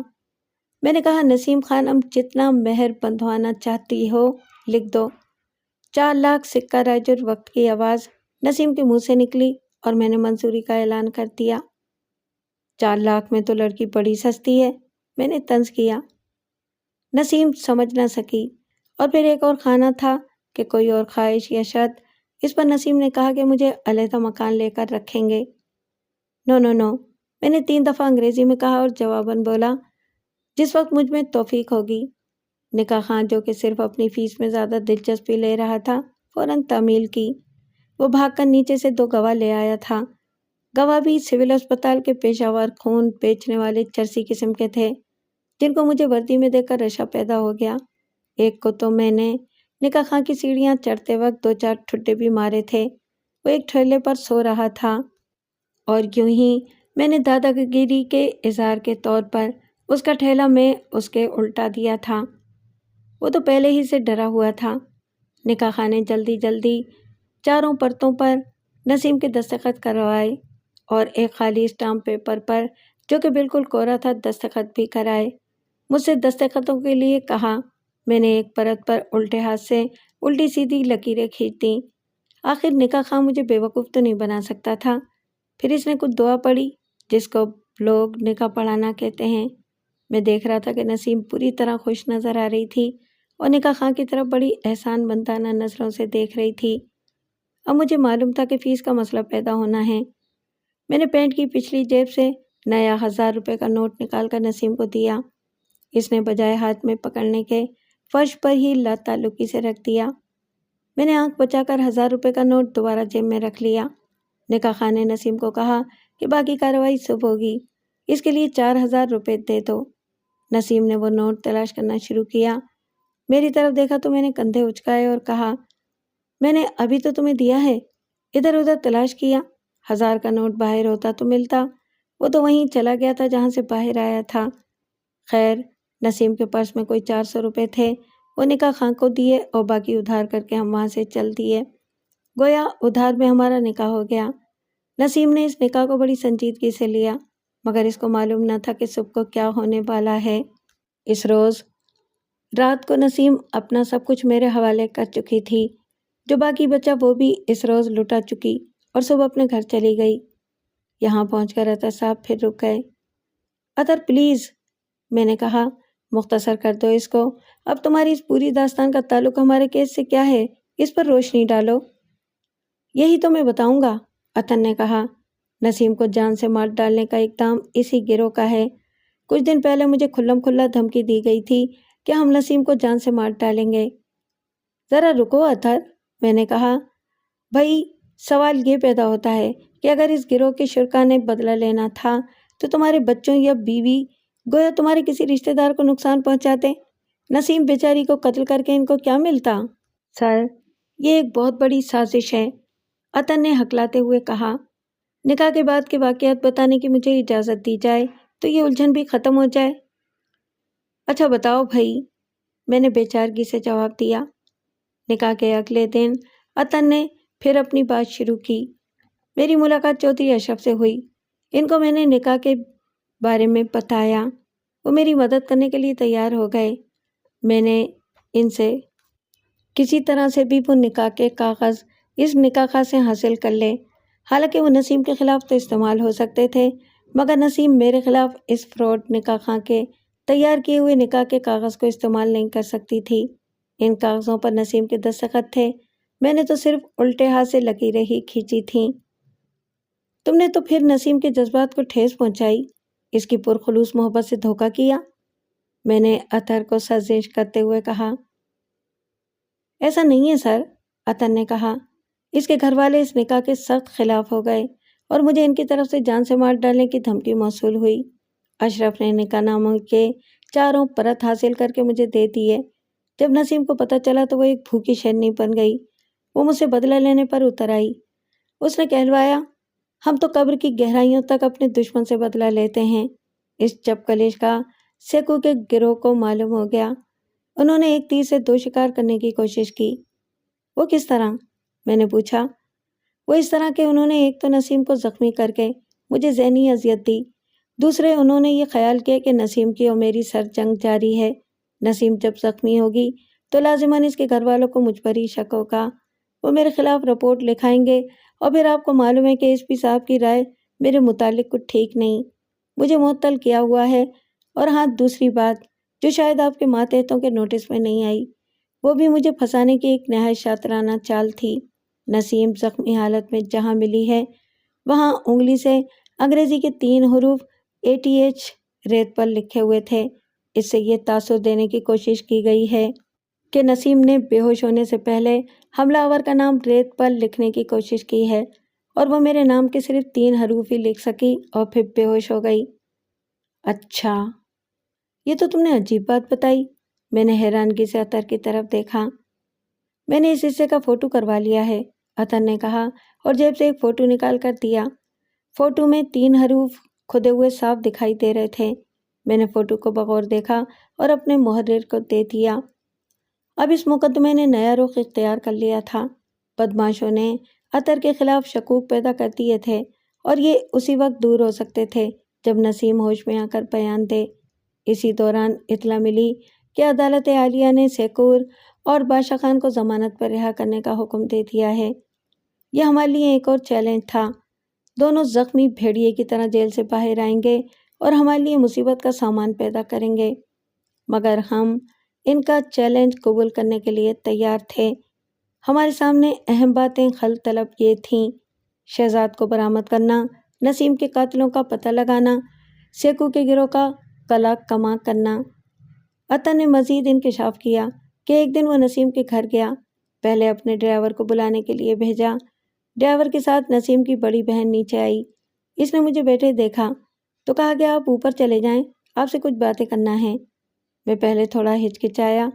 میں نے کہا، نسیم خانم جتنا مہر بندھوانا چاہتی ہو لکھ دو۔ 4 لاکھ سکہ رائج الوقت کی آواز نسیم کے منہ سے نکلی اور میں نے منظوری کا اعلان کر دیا۔ 4 لاکھ میں تو لڑکی بڑی سستی ہے، میں نے طنز کیا۔ نسیم سمجھ نہ سکی، اور پھر ایک اور خانہ تھا کہ کوئی اور خواہش یا شرط۔ اس پر نسیم نے کہا کہ مجھے علیحدہ مکان لے کر رکھیں گے۔ نو نو نو، میں نے 3 دفعہ انگریزی میں کہا اور جواباً بولا، جس وقت مجھ میں توفیق ہوگی۔ نکاح خاں جو کہ صرف اپنی فیس میں زیادہ دلچسپی لے رہا تھا، فوراً تعمیل کی۔ وہ بھاگ کر نیچے سے 2 گواہ لے آیا تھا۔ گواہ بھی سول اسپتال کے پیشہ ور خون بیچنے والے چرسی قسم کے تھے، جن کو مجھے وردی میں دیکھ کر رشا پیدا ہو گیا۔ ایک کو تو میں نے نکاح خاں کی سیڑھیاں چڑھتے وقت 2-4 ٹھڈے بھی مارے تھے۔ وہ ایک ٹھیلے پر سو رہا تھا، اور یوں ہی میں نے دادا گیری کے اظہار کے طور پر اس کا ٹھیلا میں اس کے الٹا دیا تھا۔ وہ تو پہلے ہی سے ڈرا ہوا تھا۔ نکاح خاں نے جلدی جلدی چاروں پرتوں پر نسیم کے دستخط کروائے اور ایک خالی اسٹامپ پیپر پر جو کہ بالکل کوڑا تھا دستخط بھی کرائے۔ مجھ سے دستخطوں کے لیے کہا۔ میں نے ایک پرت پر الٹے ہاتھ سے الٹی سیدھی لکیریں کھینچ دیں۔ آخر نکاح خاں مجھے بیوقوف تو نہیں بنا سکتا تھا۔ پھر اس نے کچھ دعا پڑھی جس کو لوگ نکاح پڑھانا کہتے ہیں۔ میں دیکھ رہا تھا کہ نسیم پوری طرح خوش نظر آ رہی تھی اور نکاح خاں کی طرف بڑی احسان مندانہ نظروں سے دیکھ رہی تھی۔ اب مجھے معلوم تھا کہ فیس کا مسئلہ پیدا ہونا ہے۔ میں نے پینٹ کی پچھلی جیب سے نیا 1000 روپے کا نوٹ نکال کر نسیم کو دیا۔ اس نے بجائے ہاتھ میں پکڑنے کے فرش پر ہی لاتعلقی سے رکھ دیا۔ میں نے آنکھ بچا کر 1000 روپے کا نوٹ دوبارہ جیب میں رکھ لیا۔ نکاح خاں نے نسیم کو کہا کہ باقی کارروائی صبح ہوگی، اس کے لیے 4000 روپے دے دو۔ نسیم نے وہ نوٹ تلاش کرنا شروع کیا۔ میری طرف دیکھا تو میں نے کندھے اچکائے اور کہا، میں نے ابھی تو تمہیں دیا ہے۔ ادھر ادھر تلاش کیا، 1000 کا نوٹ باہر ہوتا تو ملتا، وہ تو وہیں چلا گیا تھا جہاں سے باہر آیا تھا۔ خیر، نسیم کے پرس میں کوئی 400 روپے تھے، وہ نکاح خاں کو دیے اور باقی ادھار کر کے ہم وہاں سے چل دیے۔ گویا ادھار میں ہمارا نکاح ہو گیا۔ نسیم نے اس نکاح کو بڑی سنجیدگی سے لیا، مگر اس کو معلوم نہ تھا کہ صبح کو کیا ہونے والا ہے۔ اس روز رات کو نسیم اپنا سب کچھ میرے حوالے کر چکی تھی۔ جو باقی بچا وہ بھی اس روز لٹا چکی اور صبح اپنے گھر چلی گئی۔ یہاں پہنچ کر عطر صاحب پھر رک گئے۔ عطر پلیز، میں نے کہا، مختصر کر دو اس کو۔ اب تمہاری اس پوری داستان کا تعلق ہمارے کیس سے کیا ہے؟ اس پر روشنی ڈالو۔ یہی تو میں بتاؤں گا، عطر نے کہا۔ نسیم کو جان سے مار ڈالنے کا اقدام اسی گروہ کا ہے۔ کچھ دن پہلے مجھے کھلم کھلا دھمکی دی گئی تھی کہ ہم نسیم کو جان سے مار ڈالیں گے۔ ذرا رکو عطر، میں نے کہا۔ بھائی، سوال یہ پیدا ہوتا ہے کہ اگر اس گروہ کے شرکاء نے بدلہ لینا تھا تو تمہارے بچوں یا بیوی گویا تمہارے کسی رشتہ دار کو نقصان پہنچاتے۔ نسیم بیچاری کو قتل کر کے ان کو کیا ملتا؟ سر، یہ ایک بہت بڑی سازش ہے، عطر نے ہکلاتے ہوئے کہا۔ نکاح کے بعد کے واقعات بتانے کی مجھے اجازت دی جائے تو یہ الجھن بھی ختم ہو جائے۔ اچھا بتاؤ بھائی، میں نے بے چارگی سے جواب دیا۔ نکاح کے اگلے دن عطر نے پھر اپنی بات شروع کی۔ میری ملاقات چودھری اشرف سے ہوئی۔ ان کو میں نے نکاح کے بارے میں بتایا۔ وہ میری مدد کرنے کے لیے تیار ہو گئے۔ میں نے ان سے کسی طرح سے بھی وہ نکاح کے کاغذ اس نکاح خاں سے حاصل کر لے۔ حالانکہ وہ نسیم کے خلاف تو استعمال ہو سکتے تھے، مگر نسیم میرے خلاف اس فراڈ نکاح خاں کے تیار کیے ہوئے نکاح کے کاغذ کو استعمال نہیں کر سکتی تھی۔ ان کاغذوں پر نسیم کے دستخط تھے، میں نے تو صرف الٹے ہاتھ سے لکیریں ہی کھینچی تھیں۔ تم نے تو پھر نسیم کے جذبات کو ٹھیس پہنچائی، اس کی پرخلوص محبت سے دھوکہ کیا، میں نے عطر کو سرزنش کرتے ہوئے کہا۔ ایسا نہیں ہے سر، عطر نے کہا۔ اس کے گھر والے اس نکاح کے سخت خلاف ہو گئے اور مجھے ان کی طرف سے جان سے مار ڈالنے کی دھمکی موصول ہوئی۔ اشرف نے نکاح ناموں کے چاروں پرت حاصل کر کے مجھے دے دیے۔ جب نسیم کو پتہ چلا تو وہ ایک بھوکی شیرنی بن گئی۔ وہ مجھ سے بدلہ لینے پر اتر آئی۔ اس نے کہلوایا، ہم تو قبر کی گہرائیوں تک اپنے دشمن سے بدلہ لیتے ہیں۔ اس جب کلیش کا سیکو کے گروہ کو معلوم ہو گیا۔ انہوں نے ایک تیر سے دو شکار کرنے کی کوشش کی۔ وہ کس طرح؟ میں نے پوچھا۔ وہ اس طرح کہ انہوں نے ایک تو نسیم کو زخمی کر کے مجھے ذہنی اذیت دی، دوسرے انہوں نے یہ خیال کیا کہ نسیم کی اور میری سر جنگ جاری ہے۔ نسیم جب زخمی ہوگی تو لازماً اس کے گھر والوں کو مجھ پر ہی شک ہوگا۔ وہ میرے خلاف رپورٹ لکھائیں گے اور پھر آپ کو معلوم ہے کہ ایس پی صاحب کی رائے میرے متعلق کچھ ٹھیک نہیں، مجھے معطل کیا ہوا ہے۔ اور ہاں، دوسری بات جو شاید آپ کے ماتحتوں کے نوٹس میں نہیں آئی، وہ بھی مجھے پھنسانے کی ایک نہایت شاطرانہ چال تھی۔ نسیم زخمی حالت میں جہاں ملی ہے وہاں انگلی سے انگریزی کے 3 حروف ATH ریت پر لکھے ہوئے تھے۔ اس سے یہ تاثر دینے کی کوشش کی گئی ہے کہ نسیم نے بے ہوش ہونے سے پہلے حملہ آور کا نام ریت پر لکھنے کی کوشش کی ہے، اور وہ میرے نام کے صرف 3 حروف ہی لکھ سکی اور پھر بے ہوش ہو گئی۔ اچھا، یہ تو تم نے عجیب بات بتائی، میں نے حیرانگی سے عطر کی طرف دیکھا۔ میں نے اس حصے کا فوٹو کروا لیا ہے، عطر نے کہا اور جیب سے ایک فوٹو نکال کر دیا۔ فوٹو میں 3 حروف کھدے ہوئے صاف دکھائی دے رہے تھے۔ میں نے فوٹو کو بغور دیکھا اور اپنے محرر کو دے دیا۔ اب اس مقدمے نے نیا رخ اختیار کر لیا تھا۔ بدماشوں نے عطر کے خلاف شکوک پیدا کر دیے تھے اور یہ اسی وقت دور ہو سکتے تھے جب نسیم ہوش میں آ کر بیان دے۔ اسی دوران اطلاع ملی کہ عدالت عالیہ نے سیکور اور بادشاہ خان کو ضمانت پر رہا کرنے کا حکم دے دیا ہے۔ یہ ہمارے لیے ایک اور چیلنج تھا۔ دونوں زخمی بھیڑیے کی طرح جیل سے باہر آئیں گے اور ہمارے لیے مصیبت کا سامان پیدا کریں گے، مگر ہم ان کا چیلنج قبول کرنے کے لیے تیار تھے۔ ہمارے سامنے اہم باتیں حل طلب یہ تھیں: شہزاد کو برآمد کرنا، نسیم کے قاتلوں کا پتہ لگانا، سیکو کے گروہ کا قلع کما کرنا۔ عطر نے مزید انکشاف کیا کہ ایک دن وہ نسیم کے گھر گیا، پہلے اپنے ڈرائیور کو بلانے کے لیے بھیجا۔ ڈرائیور کے ساتھ نسیم کی بڑی بہن نیچے آئی۔ اس نے مجھے بیٹھے دیکھا تو کہا کہ آپ اوپر چلے جائیں، آپ سے کچھ باتیں کرنا ہے۔ میں پہلے تھوڑا ہچکچایا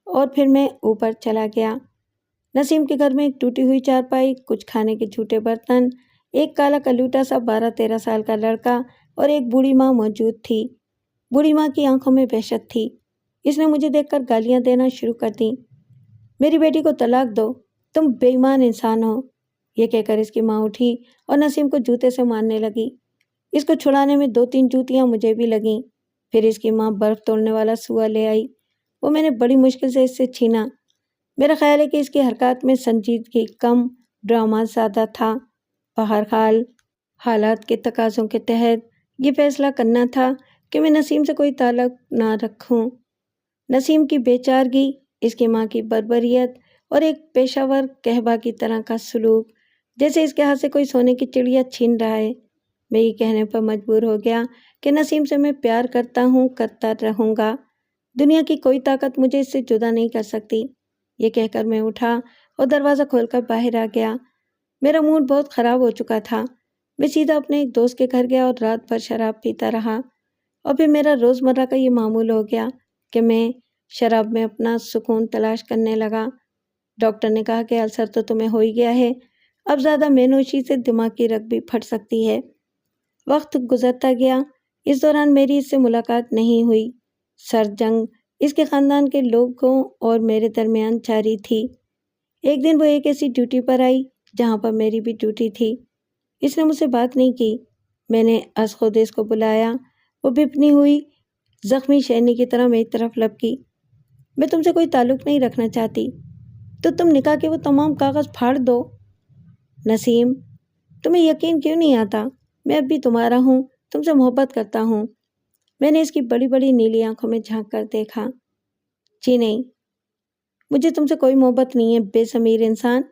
اور پھر میں اوپر چلا گیا۔ نسیم کے گھر میں ایک ٹوٹی ہوئی چارپائی، کچھ کھانے کے جھوٹے برتن، ایک کالا کلوٹا سا 12-13 سال کا لڑکا اور ایک بوڑھی ماں موجود تھی۔ بوڑھی ماں کی آنکھوں میں وحشت تھی۔ اس نے مجھے دیکھ کر گالیاں دینا شروع کر دیں۔ میری بیٹی کو طلاق دو، تم بے ایمان انسان ہو، یہ کہہ کر اس کی ماں اٹھی اور نسیم کو جوتے سے مارنے لگی۔ اس کو چھڑانے میں 2-3 جوتیاں مجھے بھی لگیں۔ پھر اس کی ماں برف توڑنے والا سوا لے آئی، وہ میں نے بڑی مشکل سے اس سے چھینا۔ میرا خیال ہے کہ اس کی حرکات میں سنجیدگی کم، ڈرامہ زیادہ تھا۔ بہرحال حالات کے تقاضوں کے تحت یہ فیصلہ کرنا تھا کہ میں نسیم سے کوئی تعلق نہ رکھوں۔ نسیم کی بے چارگی، اس کی ماں کی بربریت اور ایک پیشہ ور کہبہ کی طرح کا سلوک، جیسے اس کے ہاتھ سے کوئی سونے کی چڑیا چھین رہا ہے۔ میں یہ کہنے پر مجبور ہو گیا کہ نسیم سے میں پیار کرتا ہوں، کرتا رہوں گا۔ دنیا کی کوئی طاقت مجھے اس سے جدا نہیں کر سکتی۔ یہ کہہ کر میں اٹھا اور دروازہ کھول کر باہر آ گیا۔ میرا موڈ بہت خراب ہو چکا تھا۔ میں سیدھا اپنے ایک دوست کے گھر گیا اور رات بھر شراب پیتا رہا، اور پھر میرا روزمرہ کا یہ معمول ہو گیا کہ میں شراب میں اپنا سکون تلاش کرنے لگا۔ ڈاکٹر نے کہا کہ السر تو تمہیں ہو ہی گیا ہے، اب زیادہ مینوشی سے دماغ کی رگ بھی پھٹ سکتی ہے۔ وقت گزرتا گیا۔ اس دوران میری اس سے ملاقات نہیں ہوئی۔ سر جنگ اس کے خاندان کے لوگوں اور میرے درمیان جاری تھی۔ ایک دن وہ ایک ایسی ڈیوٹی پر آئی جہاں پر میری بھی ڈیوٹی تھی۔ اس نے مجھ سے بات نہیں کی۔ میں نے از خود اس کو بلایا۔ وہ بھپنی ہوئی زخمی شیرنی کی طرح میری طرف لپکی۔ میں تم سے کوئی تعلق نہیں رکھنا چاہتی، تو تم نکاح کے وہ تمام کاغذ پھاڑ دو۔ نسیم، تمہیں یقین کیوں نہیں آتا؟ میں اب بھی تمہارا ہوں، تم سے محبت کرتا ہوں۔ میں نے اس کی بڑی بڑی نیلی آنکھوں میں جھانک کر دیکھا۔ جی نہیں، مجھے تم سے کوئی محبت نہیں ہے، بے ضمیر انسان،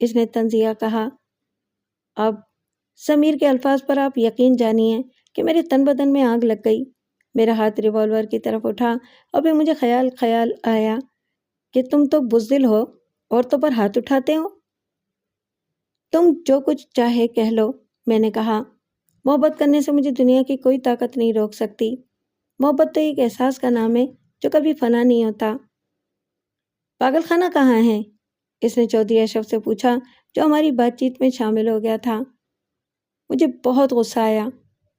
اس نے طنزیہ کہا۔ اب ضمیر کے الفاظ پر آپ یقین جانیے کہ میرے تن بدن میں آگ لگ گئی۔ میرا ہاتھ ریوالور کی طرف اٹھا اور پھر مجھے خیال آیا کہ تم تو بزدل ہو، عورتوں پر ہاتھ اٹھاتے ہو۔ تم جو کچھ چاہے کہہ لو، میں نے کہا۔ محبت کرنے سے مجھے دنیا کی کوئی طاقت نہیں روک سکتی۔ محبت تو ایک احساس کا نام ہے جو کبھی فنا نہیں ہوتا۔ پاگل خانہ کہاں ہے؟ اس نے چودھری اشرف سے پوچھا، جو ہماری بات چیت میں شامل ہو گیا تھا۔ مجھے بہت غصہ آیا۔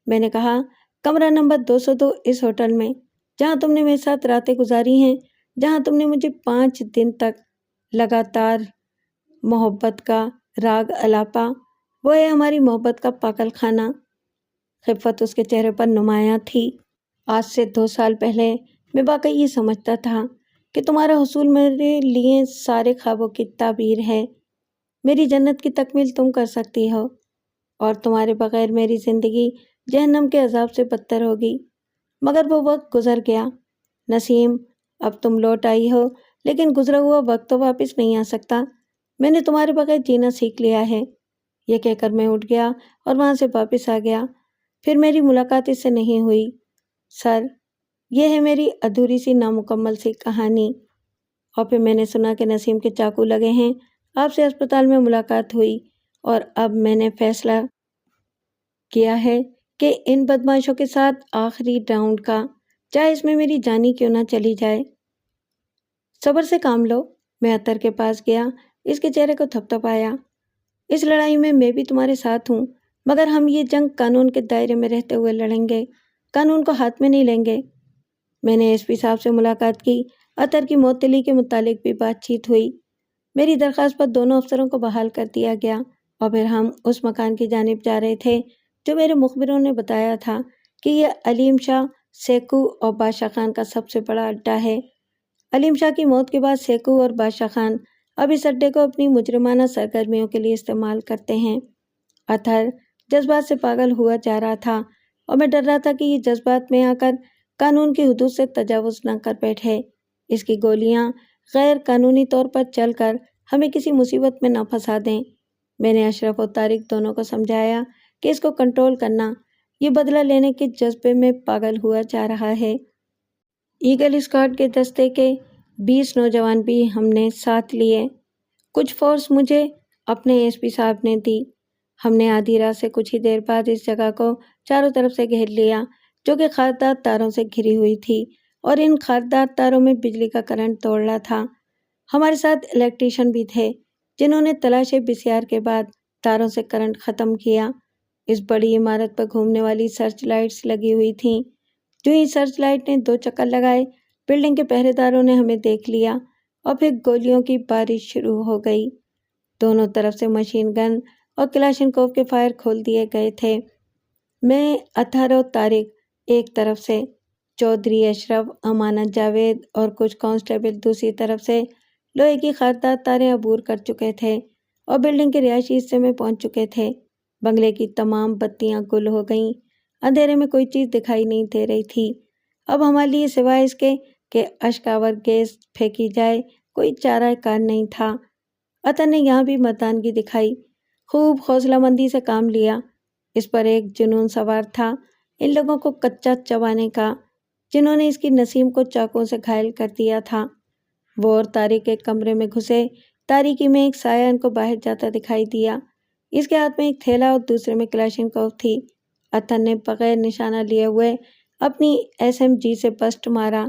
میں نے کہا، کمرہ نمبر 202 اس ہوٹل میں، جہاں تم نے میرے ساتھ راتیں گزاری ہیں، جہاں تم نے مجھے 5 دن تک لگاتار محبت کا راگ الاپا، وہ ہے ہماری محبت کا پاگل خانہ۔ خفت اس کے چہرے پر نمایاں تھی۔ آج سے 2 سال پہلے میں واقعی یہ سمجھتا تھا کہ تمہارا حصول میرے لیے سارے خوابوں کی تعبیر ہے۔ میری جنت کی تکمیل تم کر سکتی ہو، اور تمہارے بغیر میری زندگی جہنم کے عذاب سے بدتر ہوگی۔ مگر وہ وقت گزر گیا۔ نسیم، اب تم لوٹ آئی ہو، لیکن گزرا ہوا وقت تو واپس نہیں آ سکتا۔ میں نے تمہارے بغیر جینا سیکھ لیا ہے۔ یہ کہہ کر میں اٹھ گیا اور وہاں سے واپس آ گیا۔ پھر میری ملاقات اس سے نہیں ہوئی۔ سر، یہ ہے میری ادھوری سی نامکمل سی کہانی۔ اور پھر میں نے سنا کہ نسیم کے چاقو لگے ہیں۔ آپ سے اسپتال میں ملاقات ہوئی، اور اب میں نے فیصلہ کیا ہے کہ ان بدماشوں کے ساتھ آخری راؤنڈ کا، چاہے اس میں میری جانی کیوں نہ چلی جائے۔ صبر سے کام لو۔ میں عطر کے پاس گیا، اس کے چہرے کو تھپتھپایا۔ اس لڑائی میں بھی تمہارے ساتھ ہوں، مگر ہم یہ جنگ قانون کے دائرے میں رہتے ہوئے لڑیں گے، قانون کو ہاتھ میں نہیں لیں گے۔ میں نے ایس پی صاحب سے ملاقات کی، اطہر کی معطلی کے متعلق بھی بات چیت ہوئی۔ میری درخواست پر دونوں افسروں کو بحال کر دیا گیا اور پھر ہم اس مکان کی جانب جا رہے تھے جو میرے مخبروں نے بتایا تھا کہ یہ علیم شاہ، سیکو اور بادشاہ خان کا سب سے بڑا اڈہ ہے۔ علیم شاہ کی موت کے بعد سیکو اور بادشاہ خان اب اس اڈے کو اپنی مجرمانہ سرگرمیوں کے لیے استعمال کرتے ہیں۔ اطہر جذبات سے پاگل ہوا جا رہا تھا اور میں ڈر رہا تھا کہ یہ جذبات میں آ کر قانون کی حدود سے تجاوز نہ کر بیٹھے، اس کی گولیاں غیر قانونی طور پر چل کر ہمیں کسی مصیبت میں نہ پھنسا دیں۔ میں نے اشرف اور طارق دونوں کو سمجھایا کہ اس کو کنٹرول کرنا، یہ بدلہ لینے کے جذبے میں پاگل ہوا جا رہا ہے۔ ایگل اسکواڈ کے دستے کے 20 نوجوان بھی ہم نے ساتھ لیے۔ کچھ فورس مجھے اپنے ایس پی صاحب نے دی۔ ہم نے آدھی رات سے کچھ ہی دیر بعد اس جگہ کو چاروں طرف سے گھیر لیا جو کہ خاردار تاروں سے گھری ہوئی تھی اور ان خاردار تاروں میں بجلی کا کرنٹ دوڑ رہا تھا۔ ہمارے ساتھ الیکٹریشین بھی تھے جنہوں نے تلاشیں بسیار کے بعد تاروں سے کرنٹ ختم کیا۔ اس بڑی عمارت پر گھومنے والی سرچ لائٹس لگی ہوئی تھیں۔ جو ہی سرچ لائٹ نے 2 چکر لگائے، بلڈنگ کے پہرے داروں نے ہمیں دیکھ لیا اور پھر گولیوں کی بارش شروع ہو گئی۔ دونوں طرف سے مشین گن اور کلاشنکوف کے فائر کھول دیے گئے تھے۔ میں، اطہر اور طارق ایک طرف سے، چودھری اشرف، امانت جاوید اور کچھ کانسٹیبل دوسری طرف سے لوہے کی خاردار تاریں عبور کر چکے تھے اور بلڈنگ کے رہائشی حصے میں پہنچ چکے تھے۔ بنگلے کی تمام بتیاں گل ہو گئیں، اندھیرے میں کوئی چیز دکھائی نہیں دے رہی تھی۔ اب ہمارے لیے سوائے اس کے کہ اشکاور گیس پھینکی جائے کوئی چارہ کار نہیں تھا۔ اطہر نے یہاں بھی مردانگی دکھائی، خوب حوصلہ مندی سے کام لیا۔ اس پر ایک جنون سوار تھا ان لوگوں کو کچا چبانے کا جنہوں نے اس کی نسیم کو چاقوں سے گھائل کر دیا تھا۔ وہ اور طارق ایک کمرے میں گھسے۔ تاریکی میں ایک سایہ ان کو باہر جاتا دکھائی دیا۔ اس کے ہاتھ میں ایک تھیلا اور دوسرے میں کلاشنکوف تھی۔ اطہر نے بغیر نشانہ لیے ہوئے اپنی SMG سے بسٹ مارا۔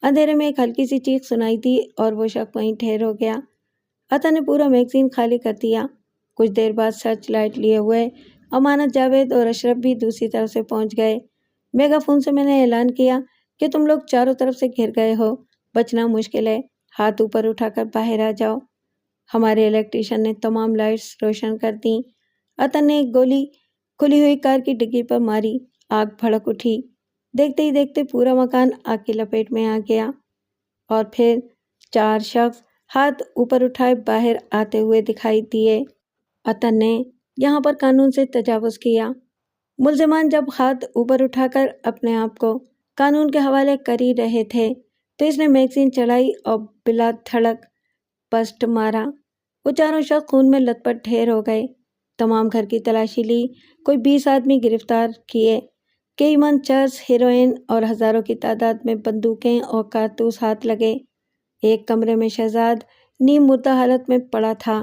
اندھیرے میں ایک ہلکی سی چیخ سنائی دی اور وہ شخص وہیں ٹھہر ہو گیا۔ اطہر نے پورا میگزین خالی کر دیا۔ کچھ دیر بعد سرچ لائٹ لیے ہوئے امانت جاوید اور اشرف بھی دوسری طرف سے پہنچ گئے۔ میگا فون سے میں نے اعلان کیا کہ تم لوگ چاروں طرف سے گھر گئے ہو، بچنا مشکل ہے، ہاتھ اوپر اٹھا کر باہر آ جاؤ۔ ہمارے الیکٹریشین نے تمام لائٹس روشن کر دیں۔ اطہر نے ایک گولی کھلی ہوئی کار کی ڈگی پر ماری، آگ بھڑک اٹھی۔ دیکھتے ہی دیکھتے پورا مکان آگ کی لپیٹ میں آ گیا اور پھر 4 شخص ہاتھ اوپر اٹھائے باہر آتے ہوئے دکھائی دیے۔ اطہر نے یہاں پر قانون سے تجاوز کیا۔ ملزمان جب ہاتھ اوپر اٹھا کر اپنے آپ کو قانون کے حوالے کر ہی رہے تھے تو اس نے میگزین چلائی اور بلا دھڑک بسٹ مارا۔ وہ چاروں شخص خون میں لت پت ڈھیر ہو گئے۔ تمام گھر کی تلاشی لی، کوئی 20 آدمی گرفتار کیے، کئی من چرس، ہیروئن اور ہزاروں کی تعداد میں بندوقیں اور کارتوس ہاتھ لگے۔ ایک کمرے میں شہزاد نیم مردہ حالت میں پڑا تھا،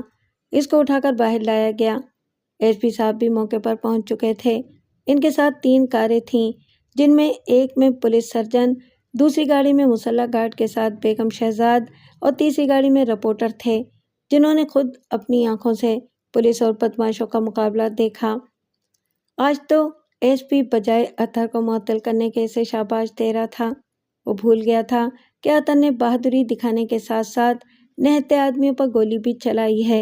اس کو اٹھا کر باہر لایا گیا۔ ایس پی صاحب بھی موقع پر پہنچ چکے تھے۔ ان کے ساتھ 3 کاریں تھیں جن میں ایک میں پولیس سرجن، دوسری گاڑی میں مسلح گارڈ کے ساتھ بیگم شہزاد اور تیسری گاڑی میں رپورٹر تھے جنہوں نے خود اپنی آنکھوں سے پولیس اور بدماشوں کا مقابلہ دیکھا۔ آج تو ایس پی بجائے اطہر کو معطل کرنے کے اسے شاباش دے رہا تھا۔ وہ بھول گیا تھا کہ اطہر نے بہادری دکھانے کے ساتھ ساتھ نہتے آدمیوں پر گولی بھی چلائی ہے۔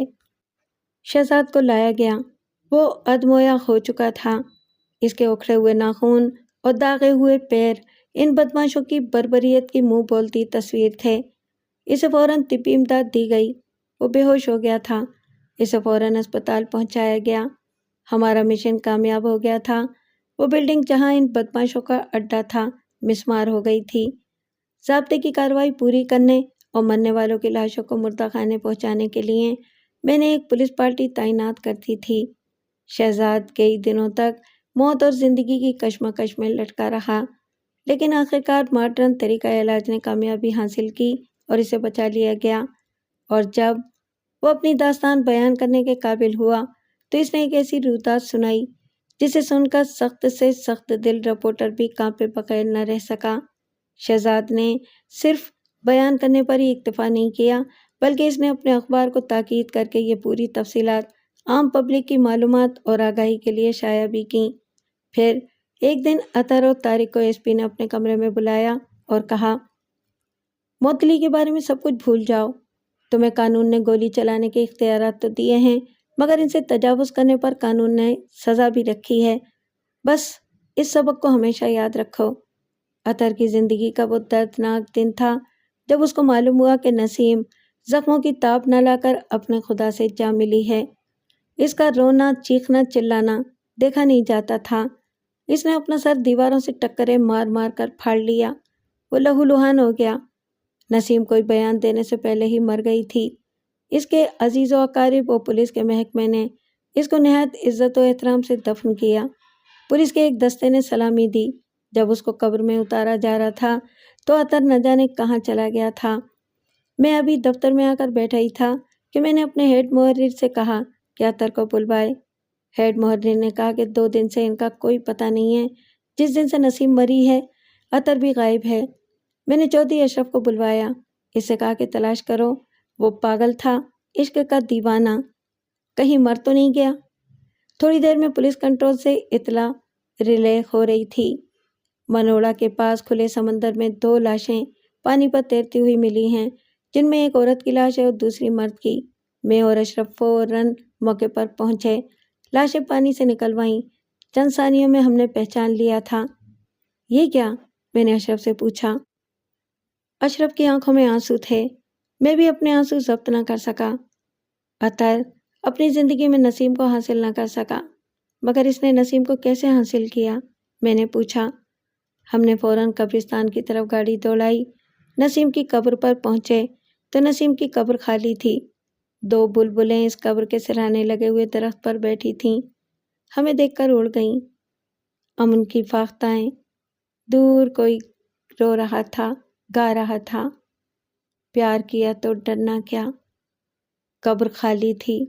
شہزاد کو لایا گیا۔ وہ ادمویا ہو چکا تھا۔ اس کے اکھڑے ہوئے ناخن اور داغے ہوئے پیر ان بدماشوں کی بربریت کی منہ بولتی تصویر تھے۔ اسے فوراً طبی امداد دی گئی۔ وہ بے ہوش ہو گیا تھا۔ اسے فوراً اسپتال پہنچایا گیا۔ ہمارا مشن کامیاب ہو گیا تھا۔ وہ بلڈنگ جہاں ان بدماشوں کا اڈا تھا مسمار ہو گئی تھی۔ ضابطے کی کارروائی پوری کرنے اور مرنے والوں کی لاشوں کو مردہ خانے پہنچانے کے لیے میں نے ایک پولیس پارٹی تعینات کر دی تھی۔ شہزاد کئی دنوں تک موت اور زندگی کی کشمکش میں لٹکا رہا، لیکن آخرکار ماڈرن طریقہ علاج نے کامیابی حاصل کی اور اسے بچا لیا گیا۔ اور جب وہ اپنی داستان بیان کرنے کے قابل ہوا تو اس نے ایک ایسی رویداد سنائی جسے سن کر سخت سے سخت دل رپورٹر بھی کانپے بغیر نہ رہ سکا۔ شہزاد نے صرف بیان کرنے پر ہی اکتفا نہیں کیا، بلکہ اس نے اپنے اخبار کو تاکید کر کے یہ پوری تفصیلات عام پبلک کی معلومات اور آگاہی کے لیے شائع بھی کیں۔ پھر ایک دن اطہر اور طارق کو ایس پی نے اپنے کمرے میں بلایا اور کہا، معطلی کے بارے میں سب کچھ بھول جاؤ۔ تمہیں قانون نے گولی چلانے کے اختیارات تو دیے ہیں، مگر ان سے تجاوز کرنے پر قانون نے سزا بھی رکھی ہے۔ بس اس سبق کو ہمیشہ یاد رکھو۔ عطر کی زندگی کا وہ دردناک دن تھا جب اس کو معلوم ہوا کہ نسیم زخموں کی تاب نہ لا کر اپنے خدا سے جا ملی ہے۔ اس کا رونا، چیخنا، چلانا دیکھا نہیں جاتا تھا۔ اس نے اپنا سر دیواروں سے ٹکرے مار مار کر پھاڑ لیا۔ وہ لہو لہان ہو گیا۔ نسیم کوئی بیان دینے سے پہلے ہی مر گئی تھی۔ اس کے عزیز و اقارب و پولیس کے محکمے نے اس کو نہایت عزت و احترام سے دفن کیا۔ پولیس کے ایک دستے نے سلامی دی۔ جب اس کو قبر میں اتارا جا رہا تھا تو عطر نہ جانے کہاں چلا گیا تھا۔ میں ابھی دفتر میں آ کر بیٹھا ہی تھا کہ میں نے اپنے ہیڈ محرر سے کہا کہ عطر کو بلوائے۔ ہیڈ محرر نے کہا کہ 2 دن سے ان کا کوئی پتہ نہیں ہے۔ جس دن سے نسیم مری ہے عطر بھی غائب ہے۔ میں نے چودھری اشرف کو بلوایا۔ اس سے کہا کہ تلاش کرو، وہ پاگل تھا، عشق کا دیوانہ، کہیں مر تو نہیں گیا۔ تھوڑی دیر میں پولیس کنٹرول سے اطلاع ریلے ہو رہی تھی۔ منوڑا کے پاس کھلے سمندر میں 2 لاشیں پانی پر تیرتی ہوئی ملی ہیں، جن میں ایک عورت کی لاش ہے اور دوسری مرد کی۔ میں اور اشرف فوراً موقع پر پہنچے، لاشیں پانی سے نکلوائیں۔ چند ثانیوں میں ہم نے پہچان لیا تھا۔ یہ کیا؟ میں نے اشرف سے پوچھا۔ اشرف کی آنکھوں میں آنسو تھے۔ میں بھی اپنے آنسو ضبط نہ کر سکا۔ عطر اپنی زندگی میں نسیم کو حاصل نہ کر سکا، مگر اس نے نسیم کو کیسے حاصل کیا؟ میں نے پوچھا۔ ہم نے فوراً قبرستان کی طرف گاڑی دوڑائی۔ نسیم کی قبر پر پہنچے تو نسیم کی قبر خالی تھی۔ 2 بلبلیں اس قبر کے سرانے لگے ہوئے درخت پر بیٹھی تھیں۔ ہمیں دیکھ کر اڑ گئیں۔ امن کی فاختائیں۔ دور کوئی رو رہا تھا، گا رہا تھا، پیار کیا تو ڈرنا کیا۔ قبر خالی تھی۔